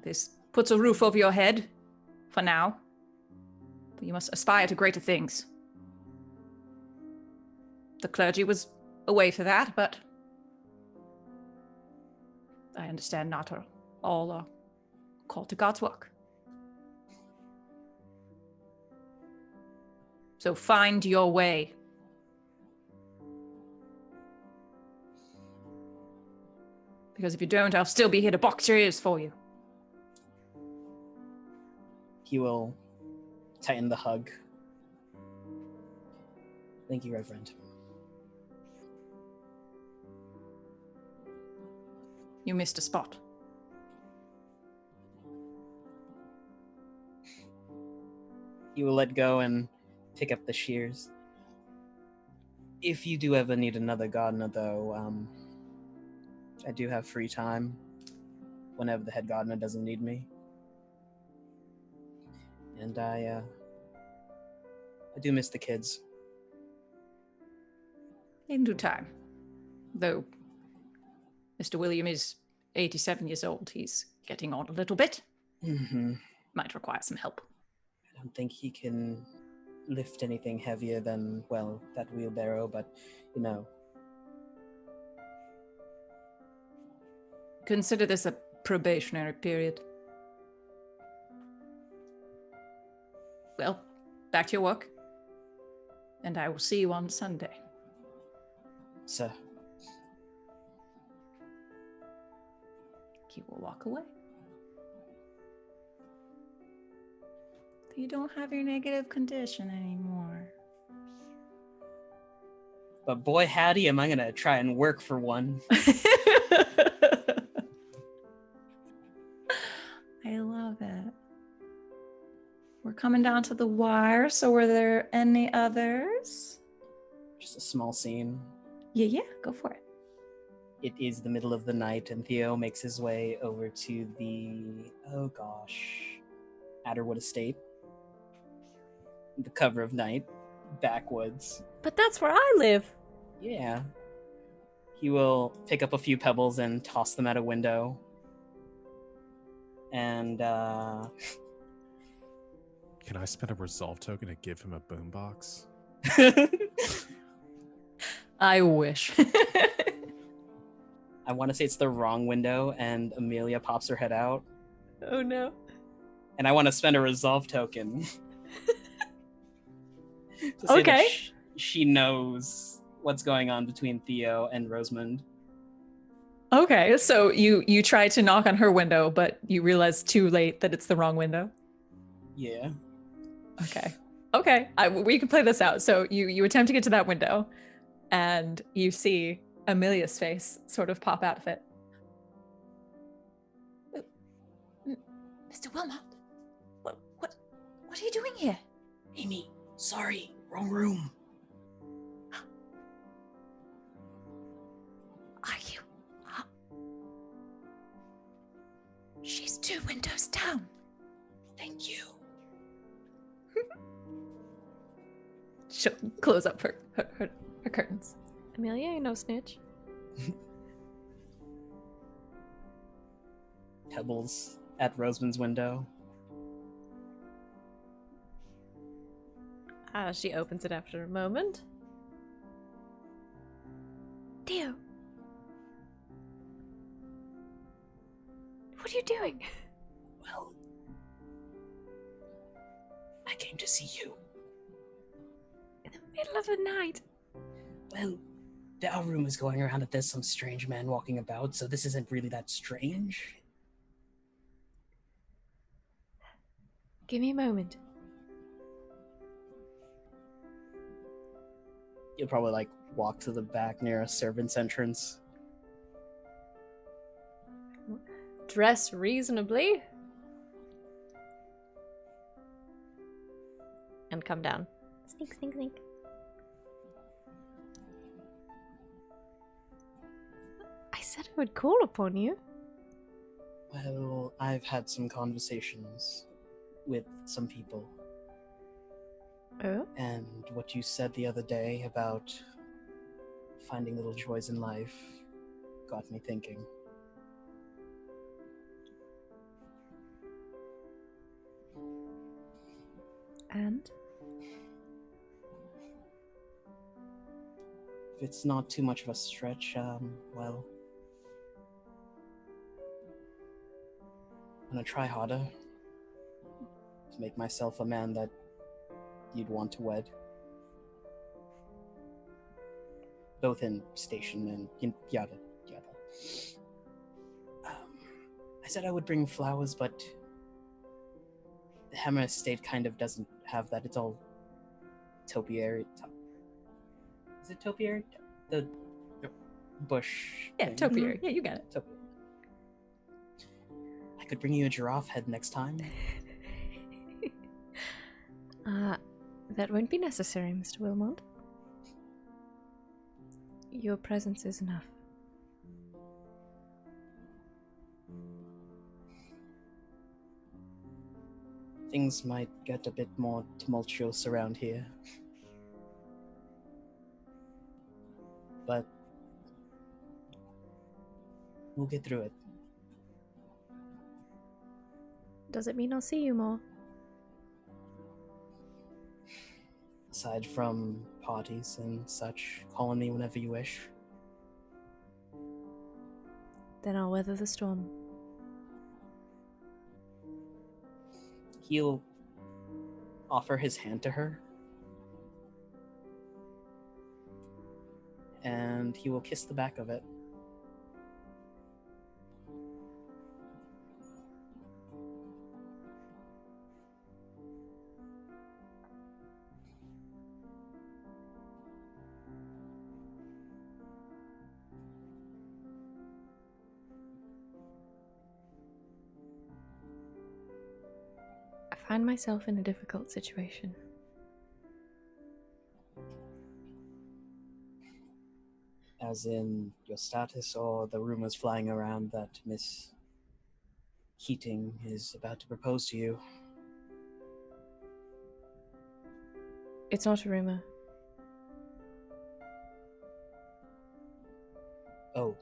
This puts a roof over your head, for now. But you must aspire to greater things. The clergy was a way for that, but I understand not all are called to God's work. So find your way. Because if you don't, I'll still be here to box your ears for you. He will tighten the hug. Thank you, Reverend. You missed a spot. He will let go and pick up the shears. If you do ever need another gardener, though, I do have free time whenever the head gardener doesn't need me. And I do miss the kids. In due time. Though Mr. William is 87 years old. He's getting on a little bit. Mm-hmm. Might require some help. I don't think he can lift anything heavier than, well, that wheelbarrow, but, you know. Consider this a probationary period. Well, back to your work. And I will see you on Sunday. Sir. He will walk away. You don't have your negative condition anymore. But boy, howdy, am I going to try and work for one. I love it. We're coming down to the wire, so were there any others? Just a small scene. Yeah, go for it. It is the middle of the night, and Theo makes his way over to the, Adderwood Estate. The cover of night, backwoods. But that's where I live. Yeah. He will pick up a few pebbles and toss them out a window. And, Can I spend a resolve token to give him a boombox? I wish. I want to say it's the wrong window, and Amelia pops her head out. Oh no. And I want to spend a resolve token. To say Okay. that she knows what's going on between Theo and Rosamund. Okay, so you try to knock on her window, but you realize too late that it's the wrong window. Yeah. Okay. We can play this out. So you attempt to get to that window, and you see Amelia's face sort of pop out of it. Mr. Wilmot, what are you doing here? Amy, sorry, wrong room. Are you? She's 2 windows down. Thank you. She'll close up her curtains. Amelia, you no snitch. Pebbles at Rosamund's window. She opens it after a moment. Theo. What are you doing? Well, I came to see you. In the middle of the night. Well, there are rumors going around that there's some strange man walking about, so this isn't really that strange. Give me a moment. You'll probably, walk to the back near a servant's entrance. Dress reasonably. And come down. Sneak, sneak, sneak. I said I would call upon you. Well, I've had some conversations with some people. Oh? And what you said the other day about finding little joys in life got me thinking. And? If it's not too much of a stretch, well, I'm gonna try harder to make myself a man that you'd want to wed. Both in station and yada yada. I said I would bring flowers, but the Hammer Estate kind of doesn't have that. It's all topiary. Is it topiary? The bush. Yeah, thing. topiary. Yeah, you got it. Topiary. I could bring you a giraffe head next time. That won't be necessary, Mr. Wilmot. Your presence is enough. Things might get a bit more tumultuous around here. But we'll get through it. does it mean I'll see you more? Aside from parties and such, call on me whenever you wish. Then I'll weather the storm. He'll offer his hand to her, and he will kiss the back of it. I find myself in a difficult situation. As in your status or the rumors flying around that Miss Keating is about to propose to you? It's not a rumor. Oh,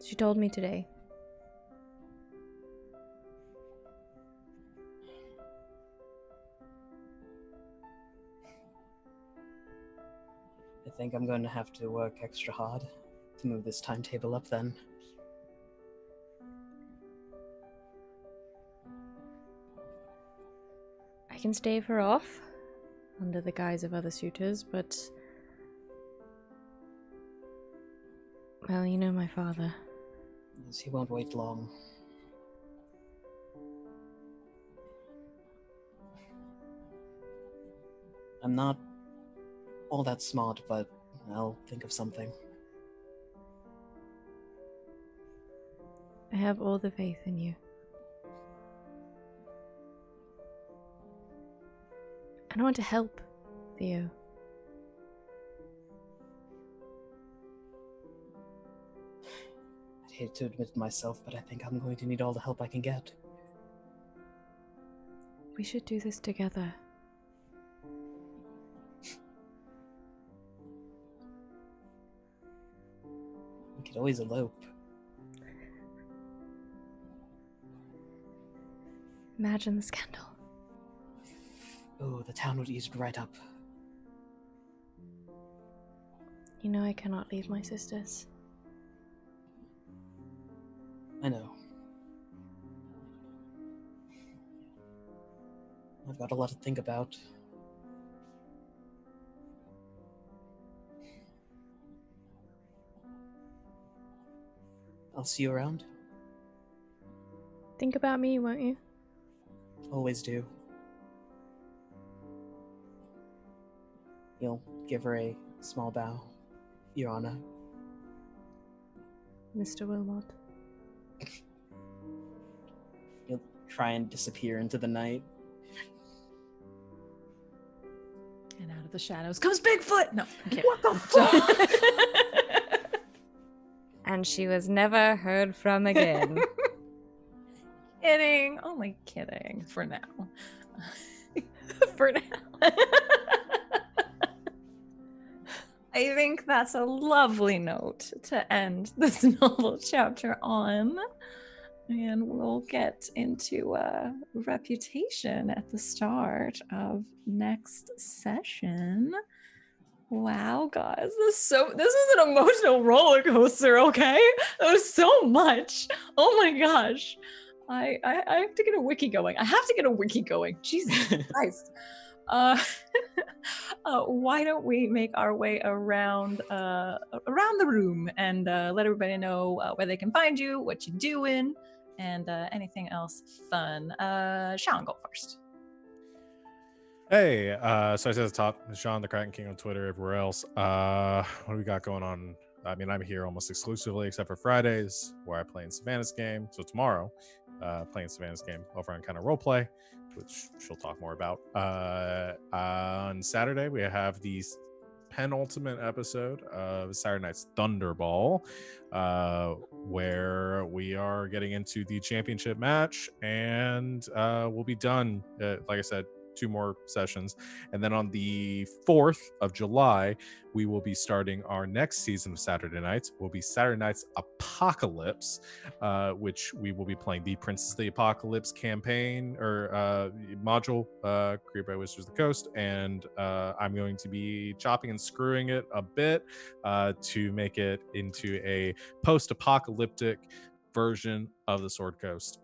She told me today. I think I'm going to have to work extra hard to move this timetable up then. I can stave her off under the guise of other suitors, but... well, you know my father. Yes, he won't wait long. I'm not all that smart, but I'll think of something. I have all the faith in you. And I want to help, Theo. I'd hate to admit it myself, but I think I'm going to need all the help I can get. We should do this together. We could always elope. Imagine the scandal. Oh, the town would eat it right up. You know I cannot leave my sisters. I know. I've got a lot to think about. I'll see you around. Think about me, won't you? Always do. You'll give her a small bow, Your Honor. Mr. Wilmot. You'll try and disappear into the night. And out of the shadows comes Bigfoot. No, I'm kidding. What the fuck? And she was never heard from again. Kidding. Only kidding for now. For now. I think that's a lovely note to end this novel chapter on. And we'll get into reputation at the start of next session. Wow, guys, this was an emotional roller coaster. Okay, that was so much. Oh my gosh, I have to get a wiki going. Jesus Christ. Why don't we make our way around the room and let everybody know where they can find you, what you're doing, and anything else fun. Sean, go first. Hey, so I said at the top, Sean the Kraken King on Twitter, everywhere else. What do we got going on? I mean, I'm here almost exclusively, except for Fridays, where I play in Savannah's game. So tomorrow, playing Savannah's game over on kind of roleplay, which she'll talk more about. On Saturday, we have the penultimate episode of Saturday Night's Thunderball, where we are getting into the championship match, and we'll be done. Like I said, 2 more sessions. And then on the 4th of July, we will be starting our next season of Saturday Nights. Will be Saturday Nights Apocalypse, which we will be playing the Princess of the Apocalypse campaign or module created by Wizards of the Coast. And I'm going to be chopping and screwing it a bit to make it into a post-apocalyptic version of the Sword Coast.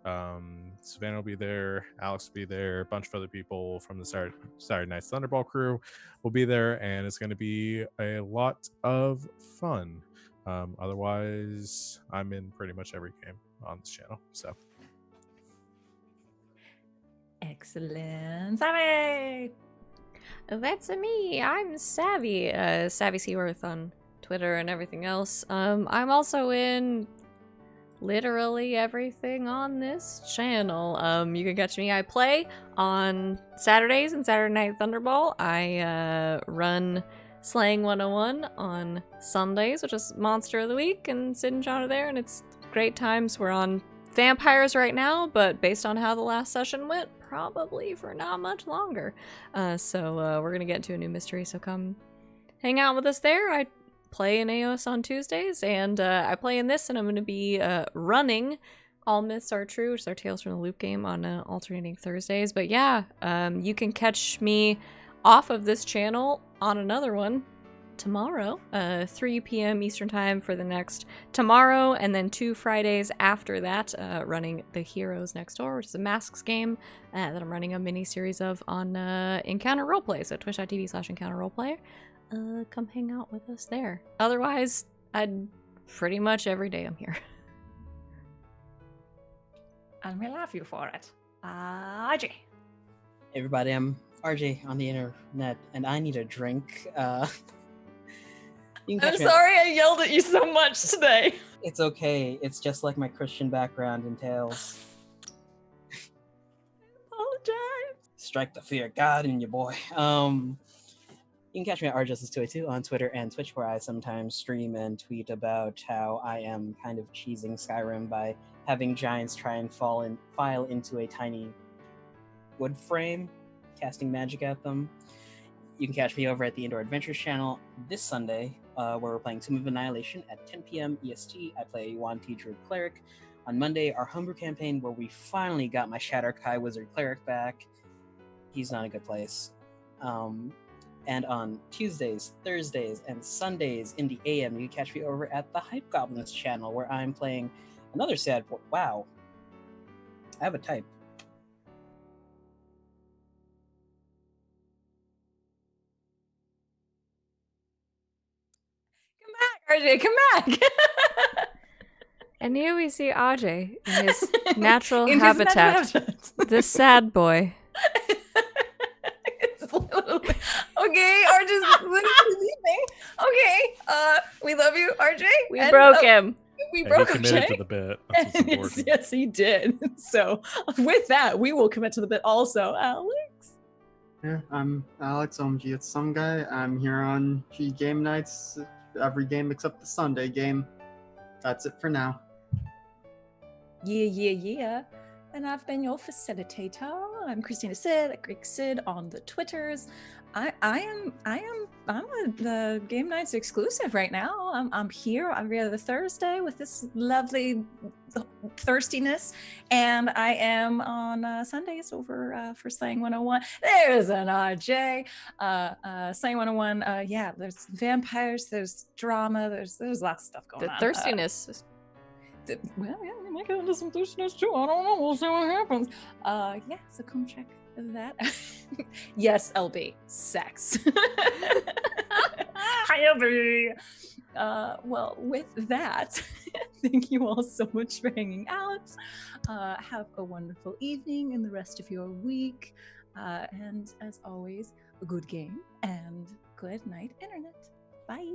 Savannah will be there, Alex will be there, a bunch of other people from the Saturday Night's Thunderball crew will be there, and it's going to be a lot of fun. Otherwise, I'm in pretty much every game on this channel. So Excellent. Savvy! That's me. I'm Savvy. Savvy Seaworth on Twitter and everything else. I'm also in literally everything on this channel. You can catch me. I play on Saturdays and Saturday Night Thunderball. I run Slaying 101 on Sundays, which is Monster of the Week, and Sid and John are there, and it's great times. We're on vampires right now, but based on how the last session went, probably for not much longer. So we're gonna get into a new mystery, so come hang out with us there. I play in AOS on Tuesdays, and I play in this, and I'm going to be running All Myths Are True, which is our Tales from the Loop game, on alternating Thursdays. But yeah, you can catch me off of this channel on another one tomorrow, 3 p.m. Eastern Time for the next tomorrow, and then 2 Fridays after that, running The Heroes Next Door, which is a Masks game that I'm running a mini-series of on Encounter Roleplay, so twitch.tv/Encounter Roleplay. Come hang out with us there. Otherwise, I'd pretty much every day I'm here. And we love you for it. RJ. Hey everybody, I'm RJ on the internet, and I need a drink. You can I'm catch me sorry I yelled at you so much today. It's okay. It's just like my Christian background entails. Apologize. Strike the fear of God in you, boy. You can catch me at rjustice282 on Twitter and Twitch, where I sometimes stream and tweet about how I am kind of cheesing Skyrim by having giants try and file into a tiny wood frame, casting magic at them. You can catch me over at the Indoor Adventures channel this Sunday, where we're playing Tomb of Annihilation at 10 p.m. EST. I play Yuan T. Druid Cleric. On Monday, our Homebrew campaign, where we finally got my Shatterkai Wizard Cleric back. He's not in a good place. And on Tuesdays, Thursdays, and Sundays in the AM, you can catch me over at the Hype Goblins channel, where I'm playing another sad boy. Wow. I have a type. RJ, come back. And here we see Ajay in his natural In his habitat. natural habitat. The sad boy. It's literally- okay, RJ's literally leaving. Okay, we love you, RJ. We and, broke him. We and broke he him, committed Jay. to the bit. That's what's And important. yes, he did. So with that, we will commit to the bit also. Alex. Yeah, I'm Alex OMG. It's some guy. I'm here on Ggameknights every game except the Sunday game. That's it for now. Yeah. And I've been your facilitator. I'm Christina Sid at Greek Sid on the Twitters. I'm the Game Nights exclusive right now. I'm here every other Thursday with this lovely thirstiness, and I am on Sundays over for Slaying 101. There's an RJ. Slaying 101. Yeah, there's vampires, there's drama, there's lots of stuff going The on. thirstiness. Well, yeah, we might get into some thirstiness too. I don't know. We'll see what happens. Yeah, so come check that. Yes, LB, sex. Hi, LB. Well, with that, thank you all so much for hanging out. Have a wonderful evening and the rest of your week. And as always, a good game and good night, Internet. Bye.